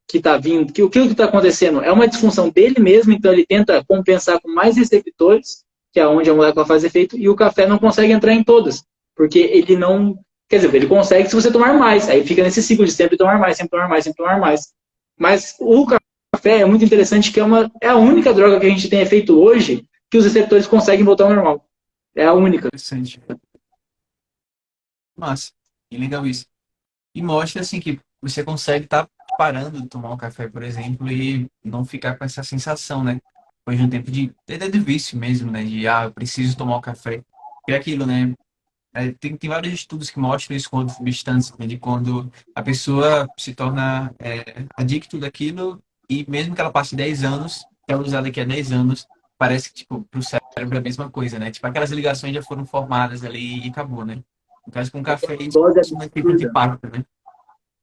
que está vindo, que aquilo que está acontecendo é uma disfunção dele mesmo, então ele tenta compensar com mais receptores, que é onde a molécula faz efeito, e o café não consegue entrar em todas, porque ele não... Quer dizer, ele consegue se você tomar mais, aí fica nesse ciclo de sempre tomar mais, sempre tomar mais, sempre tomar mais. Mas o café é muito interessante, que é a única droga que a gente tem efeito hoje que os receptores conseguem voltar ao normal. É a única. Interessante. Massa. E legal isso. E mostra, assim, que você consegue estar parando de tomar um café, por exemplo, e não ficar com essa sensação, né? Depois de um tempo até de vício mesmo, né? De, eu preciso tomar um café. E é aquilo, né? Tem vários estudos que mostram isso quando substância, né? De quando a pessoa se torna adicto daquilo e mesmo que ela passe 10 anos, se ela usar daqui a 10 anos, parece que, tipo, pro cérebro é a mesma coisa, né? Tipo, aquelas ligações já foram formadas ali e acabou, né? No caso, com o café, Dose isso não tem tanto absurda. impacto, né?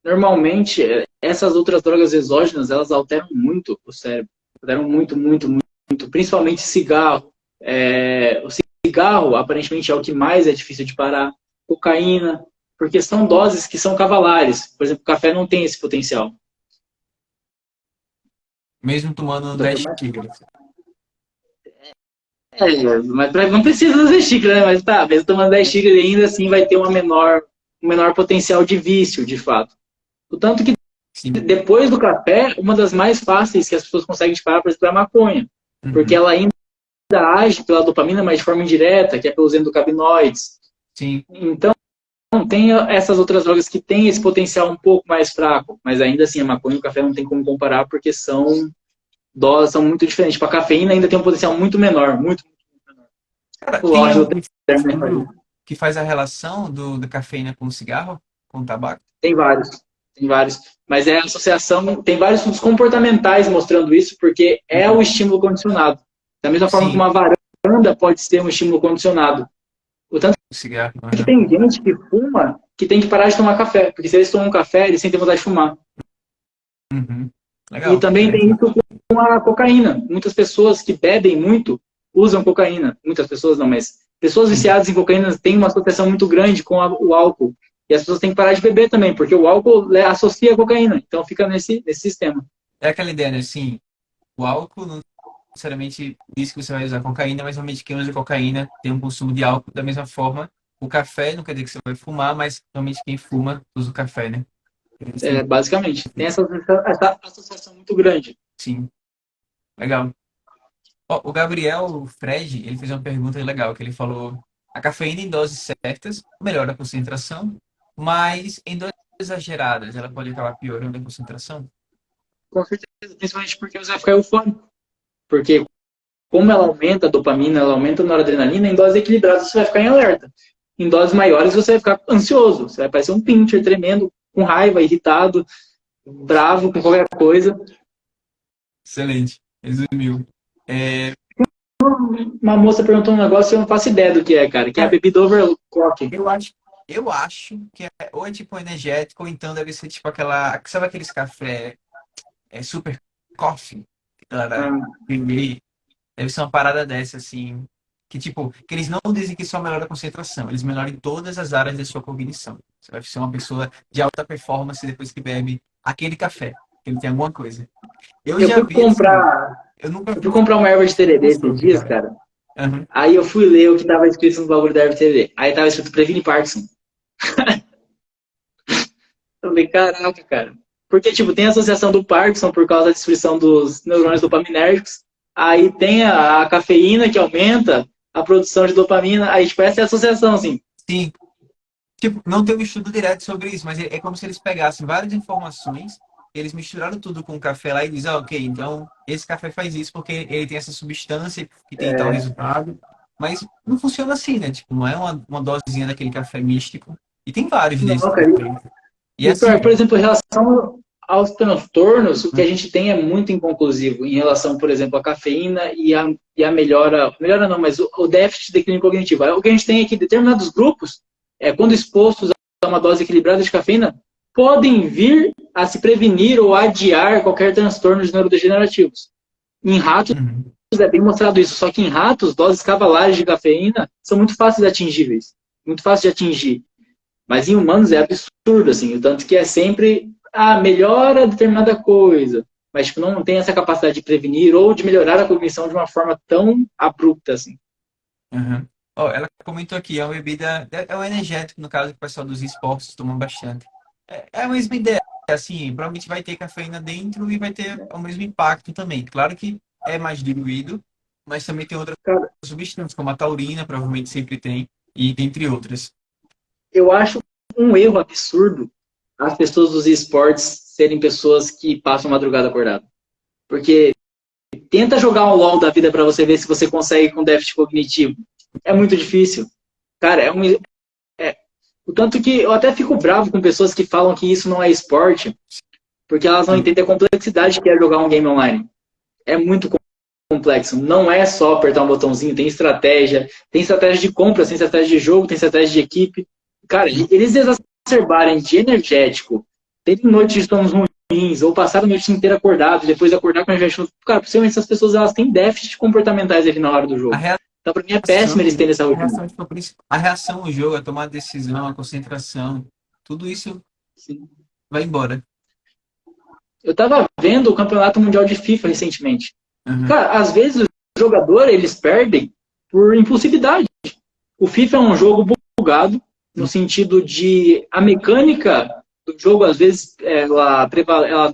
Normalmente, essas outras drogas exógenas, elas alteram muito o cérebro. Alteram muito, muito, muito. Principalmente cigarro. O cigarro, aparentemente, é o que mais é difícil de parar. Cocaína, porque são doses que são cavalares. Por exemplo, o café não tem esse potencial. Mesmo tomando Então, 10 xícaras. mas não precisa das xícaras, né? Mas tá, mesmo tomando 10 xícaras, ainda assim vai ter um menor potencial de vício, de fato. O tanto que Sim. depois do café, uma das mais fáceis que as pessoas conseguem parar, por exemplo, é a maconha. Porque ela ainda age pela dopamina, mas de forma indireta, que é pelos endocabinoides. Sim. Então, tem essas outras drogas que têm esse potencial um pouco mais fraco, mas ainda assim a maconha e o café não tem como comparar, porque são doses são muito diferentes. Para a cafeína ainda tem um potencial muito menor, muito menor. Cara, tem Lógico, algum estudo que faz a relação da cafeína com o cigarro, com o tabaco? tem vários. Tem vários. Mas é a associação, tem vários estudos comportamentais mostrando isso, porque é o estímulo condicionado. Da mesma forma que Sim, uma varanda pode ser um estímulo condicionado. O tanto o cigarro. que tem gente que fuma que tem que parar de tomar café, porque se eles tomam café, eles sentem vontade de fumar. Uhum. E Legal. também tem isso com a cocaína. Muitas pessoas que bebem muito usam cocaína. Muitas pessoas não, mas pessoas viciadas em cocaína têm uma associação muito grande com o álcool. E as pessoas têm que parar de beber também, porque o álcool associa a cocaína. Então fica nesse sistema. É aquela ideia, né? Assim, o álcool não necessariamente diz que você vai usar cocaína, mas realmente quem usa cocaína tem um consumo de álcool da mesma forma. O café não quer dizer que você vai fumar, mas realmente quem fuma usa o café, né? Basicamente, tem essa associação muito grande. Sim, legal. Ó, o Gabriel o Fred, ele fez uma pergunta legal, que ele falou: a cafeína em doses certas melhora a concentração, mas em doses exageradas ela pode acabar piorando a concentração? Com certeza, principalmente porque você vai ficar eufórico. Porque como ela aumenta a dopamina, ela aumenta a noradrenalina, em doses equilibradas você vai ficar em alerta. Em doses maiores você vai ficar ansioso, você vai parecer um pincher tremendo, com raiva, irritado, bravo com qualquer coisa. Excelente, resumiu. Uma moça perguntou um negócio e eu não faço ideia do que é, cara, que é a Cara, bebida overclock. eu acho que ou é tipo energético, ou então deve ser tipo aquela. Sabe aqueles café super coffee? Galera, Ah, deve ser uma parada dessa, assim. Que tipo, que eles não dizem que só melhora a concentração, eles melhoram em todas as áreas da sua cognição. Você vai ser uma pessoa de alta performance depois que bebe aquele café, que ele tem alguma coisa. Eu eu já fui vi assim, comprar, eu nunca eu vi fui comprar uma erva de tererê esses sobre, dias, cara. cara. Aham. Aí eu fui ler o que tava escrito no bagulho da erva de tererê. Aí tava escrito previne Parkinson. Eu falei, caraca, cara. Porque, tipo, tem a associação do Parkinson por causa da destruição dos neurônios dopaminérgicos. Aí tem a cafeína que aumenta a produção de dopamina. Aí, tipo, essa é a associação, assim. Sim, tipo, não tem um estudo direto sobre isso, mas é como se eles pegassem várias informações, eles misturaram tudo com o café lá e dizem, ok, então esse café faz isso porque ele tem essa substância que tem tal resultado. Mas não funciona assim, né? Tipo, não é uma dosezinha daquele café místico. E tem vários Não, desses cara. cafés. E E assim, pior, por exemplo, em relação aos transtornos, o que a gente tem é muito inconclusivo em relação, por exemplo, à cafeína e a melhora, melhora não, mas o déficit de declínio cognitivo. O que a gente tem é que determinados grupos, quando expostos a uma dose equilibrada de cafeína, podem vir a se prevenir ou adiar qualquer transtorno de neurodegenerativos. Em ratos, uhum. é bem mostrado isso, só que em ratos, doses cavalares de cafeína são muito fáceis de atingíveis, muito fácil de atingir. Mas em humanos é absurdo, assim, o tanto que é sempre, melhora determinada coisa, mas tipo, não tem essa capacidade de prevenir ou de melhorar a cognição de uma forma tão abrupta, assim. Uhum. Ó, ela comentou aqui, é uma bebida, é um energético, no caso, que o pessoal dos esportes toma bastante. É a mesma ideia, assim, provavelmente vai ter cafeína dentro e vai ter o mesmo impacto também. Claro que é mais diluído, mas também tem outras Cara, substâncias, como a taurina, provavelmente sempre tem, e dentre outras. eu acho um erro absurdo as pessoas dos esportes serem pessoas que passam a madrugada acordada. Porque tenta jogar um LoL da vida para você ver se você consegue com déficit cognitivo. É muito difícil. Cara, o tanto que eu até fico bravo com pessoas que falam que isso não é esporte, porque elas não Sim. entendem a complexidade que é jogar um game online. É muito complexo. Não é só apertar um botãozinho, tem estratégia de compra, tem estratégia de jogo, tem estratégia de equipe. Cara, Sim. eles exacerbarem de energético, terem noites de sonos ruins, ou passar a noite inteira acordado, depois acordar com energético. Cara, possivelmente essas pessoas elas têm déficit comportamentais ali na hora do A jogo. Então, pra mim, é péssimo eles terem essa rotina. a reação ao jogo, a tomar decisão, a concentração, tudo isso Sim. vai embora. Eu tava vendo o Campeonato Mundial de FIFA recentemente. Uhum. Cara, às vezes os jogadores eles perdem por impulsividade. O FIFA é um jogo bugado, no sentido de a mecânica do jogo, às vezes, ela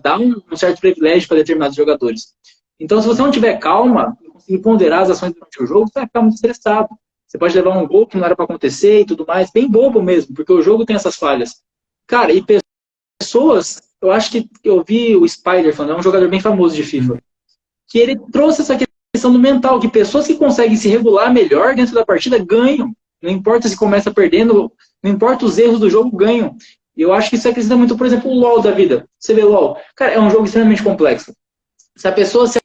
dá um certo privilégio para determinados jogadores. Então, se você não tiver calma e conseguir ponderar as ações durante o jogo, você vai ficar muito estressado. Você pode levar um gol que não era para acontecer e tudo mais, bem bobo mesmo, porque o jogo tem essas falhas. Cara, e pessoas, eu acho que eu vi o Spider falando, é um jogador bem famoso de FIFA, que ele trouxe essa questão do mental, que pessoas que conseguem se regular melhor dentro da partida ganham. Não importa se começa perdendo, não importa os erros do jogo, ganham. E eu acho que isso acrescenta muito, por exemplo, o LoL da vida. Você vê LoL, cara, é um jogo extremamente complexo. Se a pessoa se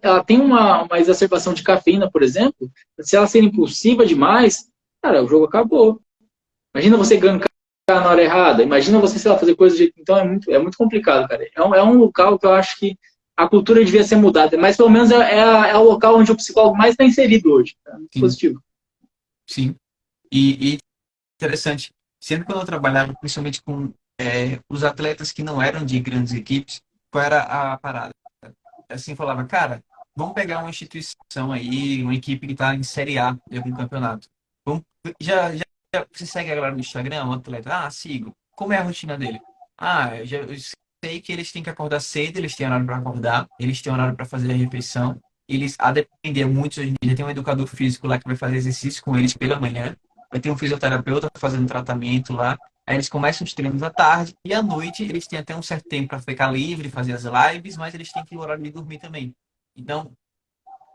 ela tem uma exacerbação de cafeína, por exemplo, se ela ser impulsiva demais, cara, o jogo acabou. Imagina você gankar na hora errada, imagina você, sei lá, fazer coisas de... Então é muito complicado, cara. É um local que eu acho que a cultura devia ser mudada, mas pelo menos é o local onde o psicólogo mais está inserido hoje. É muito Sim, positivo. sim. E interessante, sempre quando eu trabalhava, principalmente com os atletas que não eram de grandes equipes, qual era a parada? Assim, eu falava, cara, vamos pegar uma instituição aí, uma equipe que está em Série A de algum campeonato. Vamos, você segue a galera no Instagram, um atleta? Ah, sigo. Como é a rotina dele? Ah, eu sei que eles têm que acordar cedo, eles têm horário para acordar, eles têm horário para fazer a refeição. Eles, a depender muito, hoje em dia tem um educador físico lá que vai fazer exercício com eles pela manhã. Vai ter um fisioterapeuta fazendo tratamento lá. Aí eles começam os treinos à tarde e à noite eles têm até um certo tempo para ficar livre, fazer as lives, mas eles têm que ir no horário de dormir também. Então,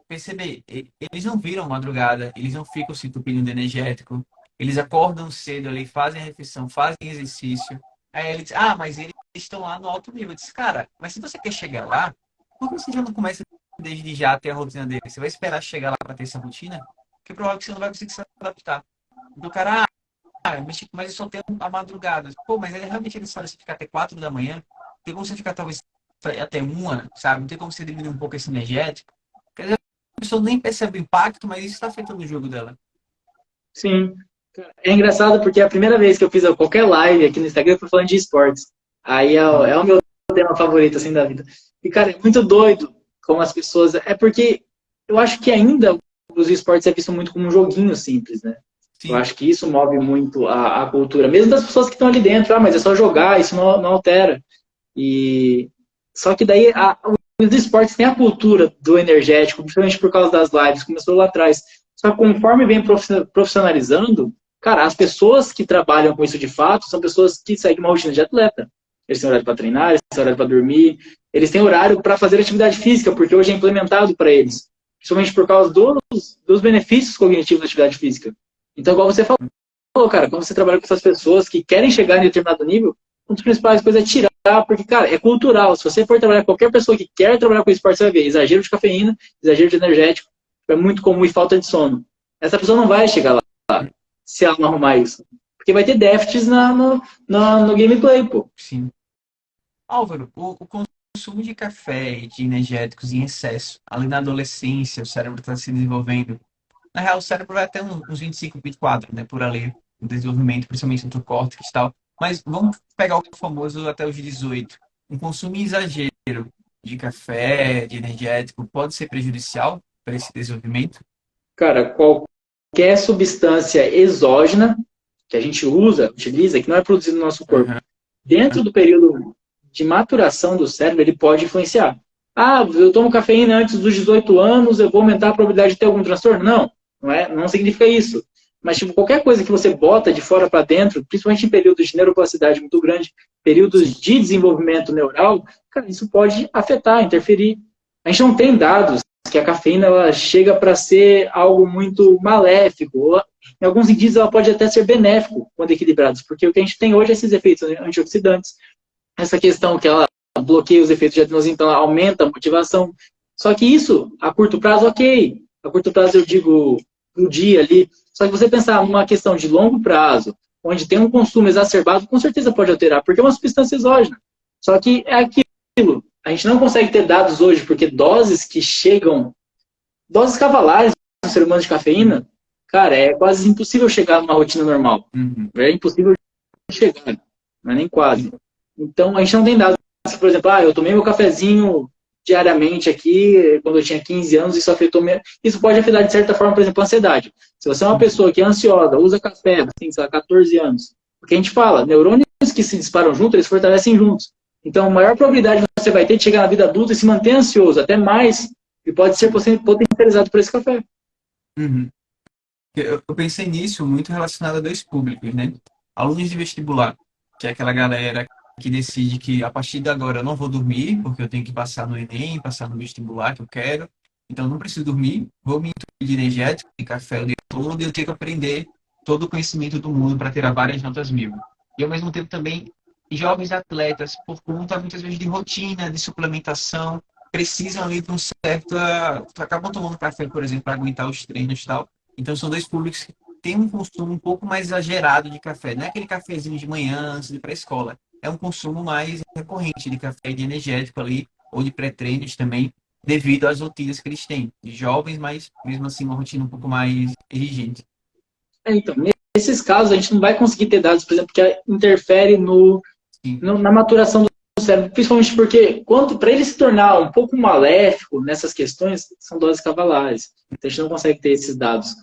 perceber, eles não viram madrugada, eles não ficam se entupindo de energético, eles acordam cedo ali, fazem a refeição, fazem exercício. Aí ele diz, mas eles estão lá no alto nível. Eu disse, cara, mas se você quer chegar lá, por que você já não começa desde já a ter a rotina dele? Você vai esperar chegar lá para ter essa rotina? Porque provavelmente você não vai conseguir se adaptar. Do cara, mas eu só tenho a madrugada. Pô, mas ele realmente ele sabe se ficar até 4 da manhã. Tem como você ficar talvez até uma, sabe? Não tem como você diminuir um pouco esse energético. Quer dizer, a pessoa nem percebe o impacto, mas isso está afetando o jogo dela. Sim. É engraçado porque a primeira vez que eu fiz qualquer live aqui no Instagram foi falando de esportes. Aí é o meu tema favorito, assim, da vida. E, cara, é muito doido como as pessoas... É porque eu acho que ainda os esportes é visto muito como um joguinho simples, né? Eu Sim, acho que isso move muito a cultura. Mesmo das pessoas que estão ali dentro. Mas é só jogar, isso não altera. E... Só que daí os esportes têm a cultura do energético, principalmente por causa das lives. Começou lá atrás. Só que conforme vem profissionalizando, cara, as pessoas que trabalham com isso de fato são pessoas que seguem uma rotina de atleta. Eles têm horário para treinar, eles têm horário para dormir, eles têm horário para fazer atividade física, porque hoje é implementado para eles. Principalmente por causa dos benefícios cognitivos da atividade física. Então, igual você falou, cara, quando você trabalha com essas pessoas que querem chegar em determinado nível, uma das principais coisas é tirar, porque, cara, é cultural. Se você for trabalhar com qualquer pessoa que quer trabalhar com esporte, você vai ver exagero de cafeína, exagero de energético, é muito comum e falta de sono. Essa pessoa não vai chegar lá se ela não arrumar isso. Porque vai ter déficits no gameplay, pô. sim. Álvaro, o consumo de café e de energéticos em excesso, ali na adolescência, o cérebro está se desenvolvendo. Na real, o cérebro vai até uns 25, 24, né, por ali, o desenvolvimento, principalmente do córtex e tal. Mas vamos pegar o famoso até os 18. Um consumo exagero de café, de energético, pode ser prejudicial para esse desenvolvimento? Cara, qualquer substância exógena que a gente utiliza, que não é produzida no nosso corpo, Aham. dentro do período de maturação do cérebro, ele pode influenciar. Ah, eu tomo cafeína antes dos 18 anos, eu vou aumentar a probabilidade de ter algum transtorno? Não, não significa isso. Mas, tipo, qualquer coisa que você bota de fora para dentro, principalmente em períodos de neuroplasticidade muito grande, períodos de desenvolvimento neural, cara, isso pode afetar, interferir. A gente não tem dados que a cafeína ela chega para ser algo muito maléfico. Em alguns indícios, ela pode até ser benéfico quando equilibrados, porque o que a gente tem hoje é esses efeitos antioxidantes, essa questão que ela bloqueia os efeitos de adenosina, então ela aumenta a motivação. Só que isso, a curto prazo, ok. A curto prazo, eu digo, no dia ali. Só que você pensar numa questão de longo prazo, onde tem um consumo exacerbado, com certeza pode alterar, porque é uma substância exógena. Só que é aquilo. A gente não consegue ter dados hoje, porque doses que chegam, doses cavalares no ser humano de cafeína, cara, é quase impossível chegar numa rotina normal. Uhum. É impossível chegar, não é nem quase. Então, a gente não tem dados. Por exemplo, eu tomei meu cafezinho diariamente aqui, quando eu tinha 15 anos, isso afetou minha... Isso pode afetar, de certa forma, por exemplo, a ansiedade. Se você é uma pessoa que é ansiosa, usa café, tem, sei lá, 14 anos, o que a gente fala, neurônios que se disparam juntos, eles fortalecem juntos. Então, a maior probabilidade que você vai ter de chegar na vida adulta e se manter ansioso, até mais, e pode ser potencializado por esse café. Uhum. Eu pensei nisso muito relacionado a dois públicos, né? Alunos de vestibular, que é aquela galera que decide que a partir de agora eu não vou dormir, porque eu tenho que passar no Enem, passar no vestibular que eu quero, então eu não preciso dormir, vou me entupir de energético, de café o dia todo, e eu tenho que aprender todo o conhecimento do mundo para tirar várias notas mil. E ao mesmo tempo também, jovens atletas, por conta muitas vezes de rotina, de suplementação, precisam ali de um certo... acabam tomando café, por exemplo, para aguentar os treinos e tal. Então são dois públicos que têm um consumo um pouco mais exagerado de café. Não é aquele cafezinho de manhã antes de ir para a escola. É um consumo mais recorrente de café e de energético ali, ou de pré-treinos também, devido às rotinas que eles têm. De jovens, mas mesmo assim uma rotina um pouco mais exigente. Então, nesses casos, a gente não vai conseguir ter dados, por exemplo, que interfere na maturação do cérebro, principalmente porque, para ele se tornar um pouco maléfico nessas questões, são doses cavalares. Então, a gente não consegue ter esses dados.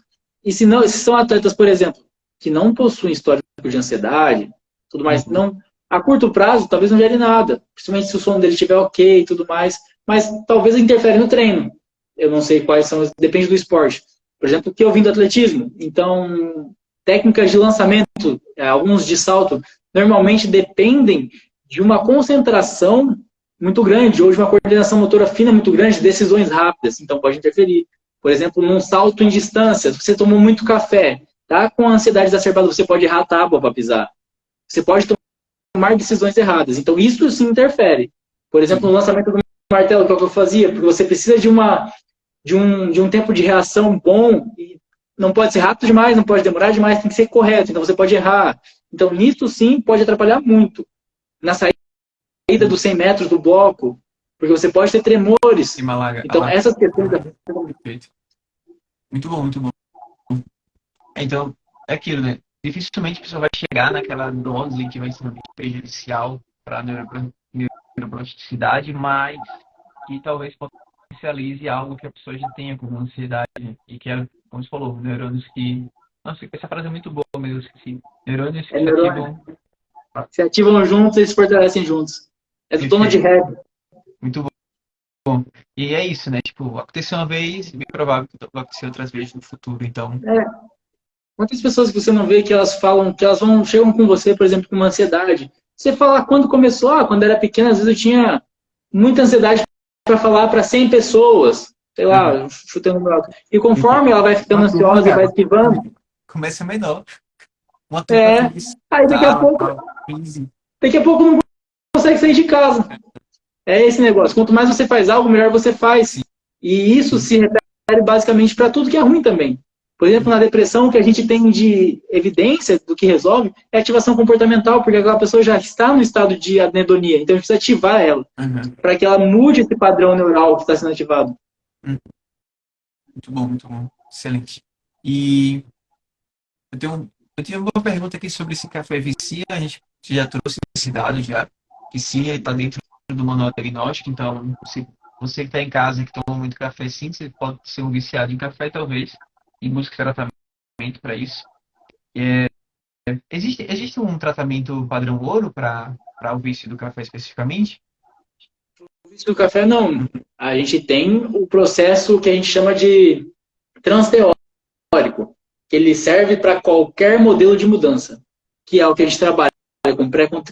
E se são atletas, por exemplo, que não possuem histórico de ansiedade, tudo mais, não, a curto prazo, talvez não gere nada, principalmente se o sono dele estiver ok e tudo mais, mas talvez interfere no treino. Eu não sei quais são, depende do esporte. Por exemplo, o que eu vim do atletismo. Então, técnicas de lançamento, alguns de salto, normalmente dependem de uma concentração muito grande, ou de uma coordenação motora fina muito grande, decisões rápidas, então pode interferir. Por exemplo, num salto em distância, se você tomou muito café, tá com a ansiedade exacerbada, você pode errar a tábua para pisar. Você pode tomar decisões erradas. Então, isso sim interfere. Por exemplo, no lançamento do martelo, que é o que eu fazia, porque você precisa de um tempo de reação bom, e não pode ser rápido demais, não pode demorar demais, tem que ser correto, então você pode errar. Então, nisso sim pode atrapalhar muito. Na saída dos 100 metros do bloco, porque você pode ter tremores. Então, essas questões... Perfeito. Muito bom, muito bom. Então, é aquilo, né? Dificilmente a pessoa vai chegar naquela dose que vai ser prejudicial para a neuroplasticidade, mas que talvez potencialize algo que a pessoa já tenha como ansiedade, e que é, como você falou, neurônios que... Nossa, essa frase é muito boa, mas eu esqueci. Neurônios que se ativam juntos e se fortalecem juntos. É do Donald Hebb. Muito bom. E é isso, né? Tipo, aconteceu uma vez, bem provável que vai acontecer outras vezes no futuro, então... Quantas pessoas que você não vê que elas falam, que elas chegam com você, por exemplo, com uma ansiedade. Você fala quando começou, quando era pequena, às vezes eu tinha muita ansiedade para falar para 100 pessoas, sei lá, chutando meu alto. E conforme ela vai ficando ansiosa e vai esquivando... Começa menor. Aí daqui a pouco não consegue sair de casa. É esse negócio. Quanto mais você faz algo, melhor você faz. E isso se refere basicamente para tudo que é ruim também. Por exemplo, na depressão, o que a gente tem de evidência do que resolve é ativação comportamental, porque aquela pessoa já está no estado de anedonia, então a gente precisa ativar ela, para que ela mude esse padrão neural que está sendo ativado. Muito bom. Excelente. E eu tenho uma pergunta aqui sobre esse café vicia. A gente já trouxe esse dado já, que sim, ele está dentro do manual diagnóstico, então se você que está em casa e que toma muito café, sim, você pode ser um viciado em café, talvez, e busque tratamento para isso. Existe um tratamento padrão ouro para o vício do café especificamente? O vício do café, não. A gente tem o processo que a gente chama de transteórico, que ele serve para qualquer modelo de mudança, que é o que a gente trabalha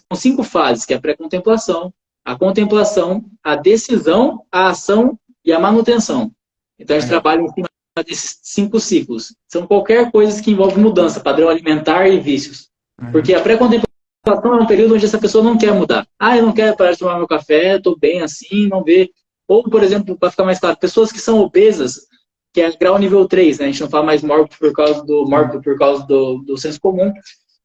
com 5 fases, que é a pré-contemplação, a contemplação, a decisão, a ação e a manutenção. Então, a gente trabalha em cima desses 5 ciclos. São qualquer coisa que envolve mudança, padrão alimentar e vícios. Porque a pré-contemplação é um período onde essa pessoa não quer mudar. Eu não quero parar de tomar meu café, estou bem assim, não vê. Ou, por exemplo, para ficar mais claro, pessoas que são obesas, que é grau nível 3, né? A gente não fala mais mórbido por causa do senso comum.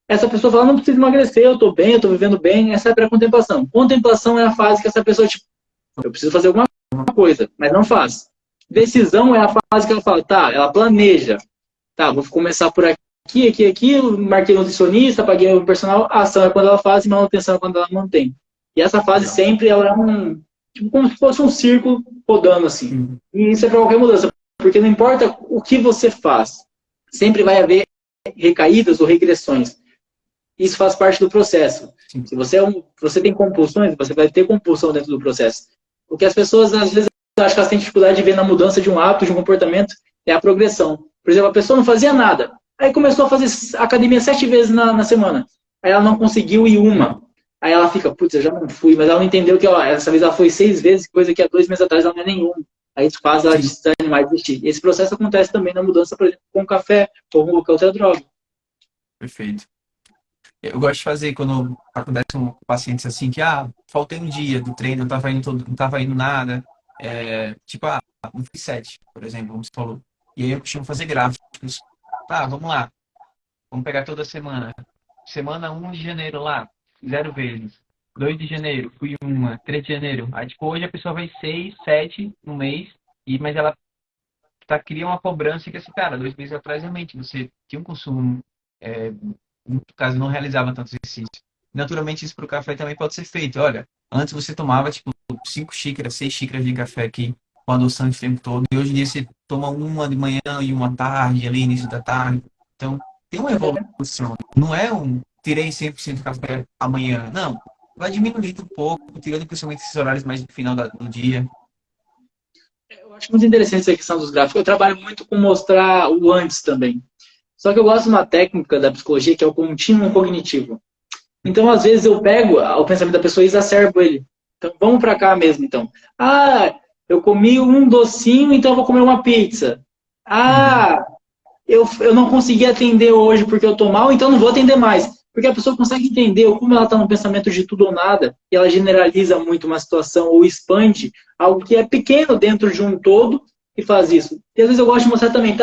Essa pessoa fala, não preciso emagrecer, eu estou bem, eu estou vivendo bem. Essa é a pré-contemplação. Contemplação é a fase que essa pessoa, tipo, eu preciso fazer alguma coisa, mas não faz. Decisão é a fase que ela fala, ela planeja. Vou começar por aqui, marquei nutricionista, paguei o personal. A ação é quando ela faz e manutenção é quando ela mantém. E essa fase sempre ela é tipo, como se fosse um círculo rodando assim. E isso é para qualquer mudança, porque não importa o que você faz, sempre vai haver recaídas ou regressões. Isso faz parte do processo. Se você tem compulsões, você vai ter compulsão dentro do processo. O que as pessoas, às vezes, acham que elas têm dificuldade de ver na mudança de um hábito, de um comportamento, é a progressão. Por exemplo, a pessoa não fazia nada. Aí começou a fazer academia 7 vezes na semana. Aí ela não conseguiu ir uma. Aí ela fica, putz, eu já não fui. Mas ela não entendeu que essa vez ela foi 6 vezes, coisa que há 2 meses atrás ela não é nenhuma. Aí isso faz ela desanimar e desistir. Esse processo acontece também na mudança, por exemplo, com café ou com qualquer outra droga. Perfeito. Eu gosto de fazer quando acontece com pacientes assim que, faltei um dia do treino, não tava indo nada. Tipo, não fiz 7, por exemplo, como você falou. E aí eu costumo fazer gráficos. Vamos lá. Vamos pegar toda semana. Semana 1 de janeiro lá, 0 vezes. 2 de janeiro, fui 1. 3 de janeiro. Aí, tipo, hoje a pessoa vai 6, 7 no mês, mas ela cria uma cobrança que, assim, cara, 2 meses atrás, realmente, você tinha um consumo, no caso, não realizava tanto exercício. Naturalmente, isso para o café também pode ser feito. Olha, antes você tomava, tipo, 5 xícaras, 6 xícaras de café aqui, com adoçante o tempo todo, e hoje em dia você toma uma de manhã e uma tarde, ali, início da tarde. Então, tem uma evolução. Não é tirei 100% do café amanhã. Não. Vai diminuindo um pouco, tirando principalmente esses horários mais no final do dia. Eu acho muito interessante essa questão dos gráficos. Eu trabalho muito com mostrar o antes também. Só que eu gosto de uma técnica da psicologia que é o contínuo cognitivo. Então, às vezes, eu pego o pensamento da pessoa e exacerbo ele. Então, vamos para cá mesmo, então. Eu comi um docinho, então eu vou comer uma pizza. Eu não consegui atender hoje porque eu tô mal, então não vou atender mais. Porque a pessoa consegue entender como ela está no pensamento de tudo ou nada, e ela generaliza muito uma situação ou expande algo que é pequeno dentro de um todo e faz isso. E às vezes eu gosto de mostrar também,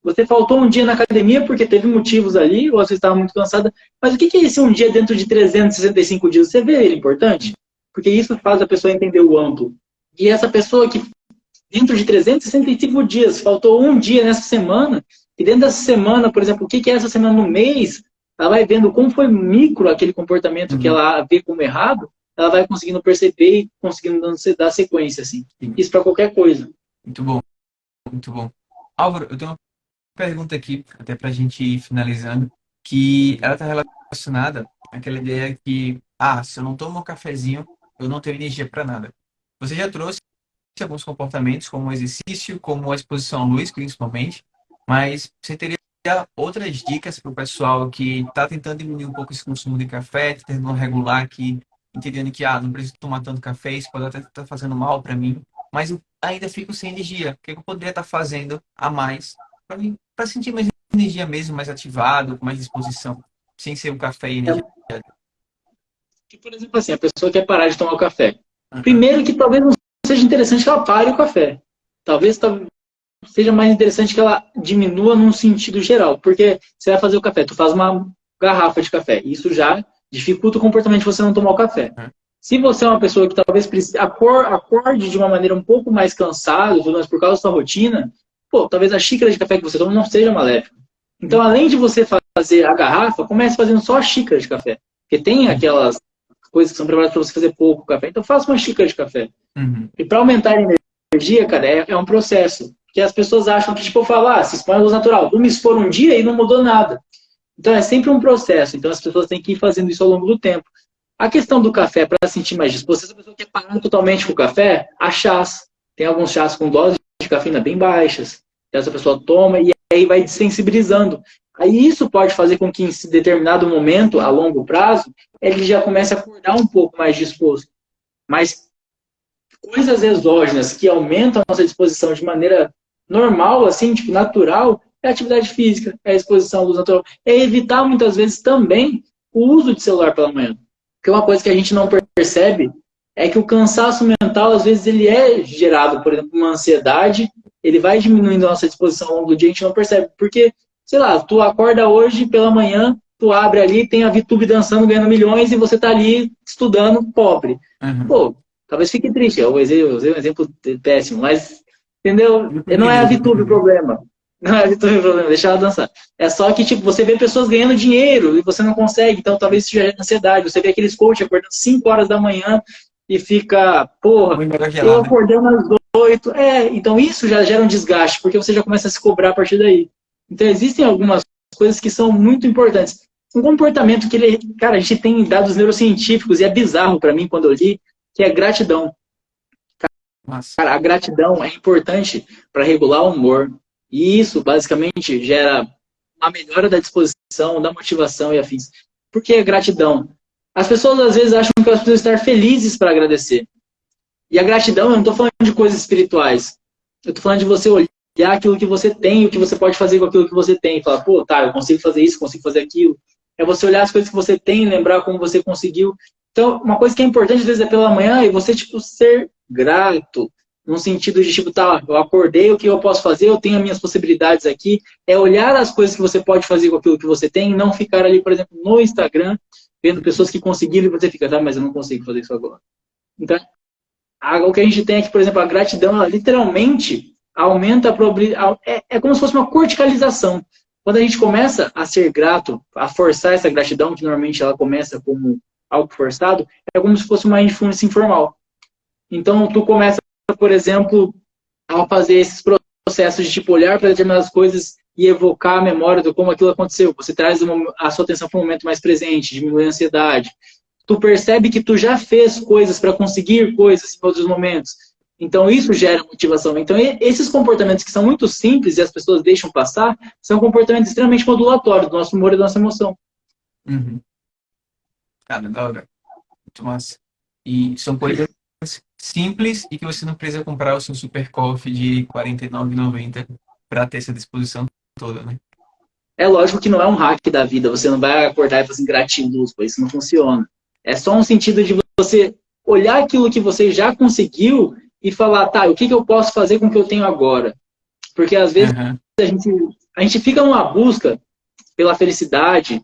você faltou um dia na academia porque teve motivos ali, ou você estava muito cansada, mas o que é esse um dia dentro de 365 dias? Você vê ele importante? Porque isso faz a pessoa entender o amplo. E essa pessoa que dentro de 365 dias, faltou um dia nessa semana, e dentro dessa semana, por exemplo, o que é essa semana no mês, ela vai vendo como foi micro aquele comportamento que ela vê como errado, ela vai conseguindo perceber e conseguindo dar sequência, assim. Isso para qualquer coisa. Muito bom, muito bom. Álvaro, eu tenho uma pergunta aqui, até para a gente ir finalizando, que ela está relacionada àquela ideia que, se eu não tomo um cafezinho, eu não tenho energia para nada. Você já trouxe alguns comportamentos, como o exercício, como a exposição à luz, principalmente, mas você teria outras dicas para o pessoal que está tentando diminuir um pouco esse consumo de café, tá tentando regular aqui, entendendo que não preciso tomar tanto café, isso pode até estar fazendo mal para mim, mas eu ainda fico sem energia. O que eu poderia estar fazendo a mais para sentir mais energia mesmo, mais ativado, com mais disposição, sem ser um café e energia? Por exemplo, assim, a pessoa quer parar de tomar o café. Primeiro que talvez não seja interessante que ela pare o café. Talvez seja mais interessante que ela diminua num sentido geral. Porque você vai fazer o café, tu faz uma garrafa de café. Isso já dificulta o comportamento de você não tomar o café. Se você é uma pessoa que talvez acorde de uma maneira um pouco mais cansado, mas por causa da sua rotina, pô, talvez a xícara de café que você toma não seja maléfica. Então, além de você fazer a garrafa, comece fazendo só a xícara de café. Porque tem aquelas coisas que são preparadas para você fazer pouco café. Então, faça uma xícara de café. E para aumentar a energia, cara, é um processo. Porque as pessoas acham que, tipo, eu falo, se expõe a luz natural. Vou me expor um dia e não mudou nada. Então, é sempre um processo. Então, as pessoas têm que ir fazendo isso ao longo do tempo. A questão do café, para sentir mais disposto, se a pessoa quer parar totalmente com o café, há chás. Tem alguns chás com doses de cafeína bem baixas. Essa pessoa toma e aí vai desensibilizando. Aí isso pode fazer com que em determinado momento, a longo prazo, ele já comece a acordar um pouco mais disposto. Mas coisas exógenas que aumentam a nossa disposição de maneira normal, assim, tipo, natural, é a atividade física, é a exposição à luz natural. É evitar, muitas vezes, também o uso de celular pela manhã. Porque uma coisa que a gente não percebe é que o cansaço mental, às vezes, ele é gerado, por exemplo, uma ansiedade, ele vai diminuindo a nossa disposição ao longo do dia, a gente não percebe. Porque, sei lá, tu acorda hoje pela manhã, tu abre ali, tem a VTube dançando, ganhando milhões, e você tá ali estudando pobre. Pô, talvez fique triste, eu usei um exemplo péssimo, mas, entendeu? Não é a VTube o problema. Não é a VTube o problema, deixa ela dançar. É só que, tipo, você vê pessoas ganhando dinheiro e você não consegue, então talvez isso gere ansiedade. Você vê aqueles coaches acordando 5 horas da manhã e fica, porra, eu acordando às 8. Então isso já gera um desgaste, porque você já começa a se cobrar a partir daí. Então existem algumas coisas que são muito importantes. Um comportamento que ele, cara, a gente tem dados neurocientíficos e é bizarro para mim quando eu li, que é gratidão. Cara, a gratidão é importante para regular o humor. E isso, basicamente, gera a melhora da disposição, da motivação e afins. Por que gratidão? As pessoas, às vezes, acham que elas precisam estar felizes para agradecer. E a gratidão, eu não estou falando de coisas espirituais. Eu estou falando de você olhar aquilo que você tem, o que você pode fazer com aquilo que você tem. E falar, pô, tá, eu consigo fazer isso, consigo fazer aquilo. É você olhar as coisas que você tem, lembrar como você conseguiu. Então, uma coisa que é importante, às vezes, é pela manhã, e você, tipo, ser grato. Num sentido de, tipo, tá, eu acordei, o que eu posso fazer, eu tenho as minhas possibilidades aqui. É olhar as coisas que você pode fazer com aquilo que você tem e não ficar ali, por exemplo, no Instagram, vendo pessoas que conseguiram e você fica, tá, mas eu não consigo fazer isso agora. Então, o que a gente tem aqui, por exemplo, a gratidão, ela literalmente aumenta a probabilidade. É como se fosse uma corticalização. Quando a gente começa a ser grato, a forçar essa gratidão, que normalmente ela começa como algo forçado, é como se fosse uma mindfulness informal. Então, tu começa, por exemplo, ao fazer esses processos de tipo, olhar para determinadas coisas e evocar a memória de como aquilo aconteceu. Você traz a sua atenção para um momento mais presente, diminui a ansiedade. Tu percebe que tu já fez coisas para conseguir coisas em outros momentos. Então, isso gera motivação. Então, esses comportamentos que são muito simples e as pessoas deixam passar, são comportamentos extremamente modulatórios do nosso humor e da nossa emoção. Cara, da hora. Muito massa. E são coisas simples e que você não precisa comprar o seu super coffee de R$ 49,90 para ter essa disposição toda, né? É lógico que não é um hack da vida. Você não vai acordar e fazer assim, gratiluz, pois isso não funciona. É só um sentido de você olhar aquilo que você já conseguiu e falar, tá, o que eu posso fazer com o que eu tenho agora? Porque às vezes a gente fica numa busca pela felicidade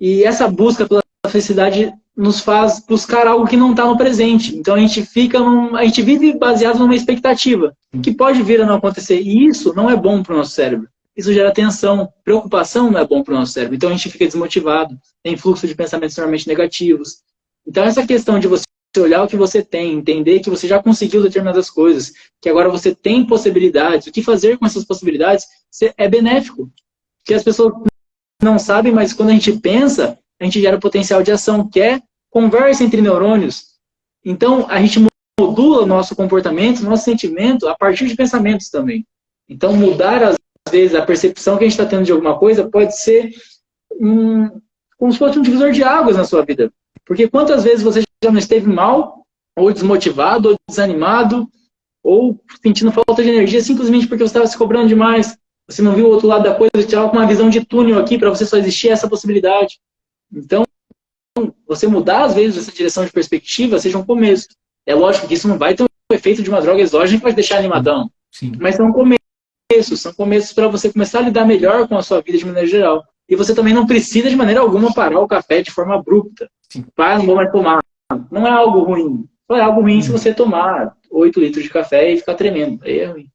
e essa busca pela felicidade nos faz buscar algo que não está no presente. Então a gente vive baseado numa expectativa que pode vir a não acontecer. E isso não é bom para o nosso cérebro. Isso gera tensão. Preocupação não é bom para o nosso cérebro. Então a gente fica desmotivado. Tem fluxo de pensamentos extremamente negativos. Então essa questão de você olhar o que você tem, entender que você já conseguiu determinadas coisas, que agora você tem possibilidades, o que fazer com essas possibilidades é benéfico. Porque as pessoas não sabem, mas quando a gente pensa, a gente gera potencial de ação, que é conversa entre neurônios. Então, a gente modula o nosso comportamento, o nosso sentimento, a partir de pensamentos também. Então, mudar, às vezes, a percepção que a gente está tendo de alguma coisa pode ser como se fosse um divisor de águas na sua vida. Porque quantas vezes você já não esteve mal, ou desmotivado, ou desanimado, ou sentindo falta de energia, simplesmente porque você estava se cobrando demais. Você não viu o outro lado da coisa, você estava com uma visão de túnel aqui, para você só existir essa possibilidade. Então, você mudar, às vezes, essa direção de perspectiva seja um começo. É lógico que isso não vai ter o efeito de uma droga exógena que vai te deixar animadão. Sim. Mas é um começo. são começos para você começar a lidar melhor com a sua vida de maneira geral. E você também não precisa de maneira alguma parar o café de forma abrupta. Sim. Ah, não vou mais tomar. Não é algo ruim. Só é algo ruim se você tomar 8 litros de café e ficar tremendo. Aí é ruim.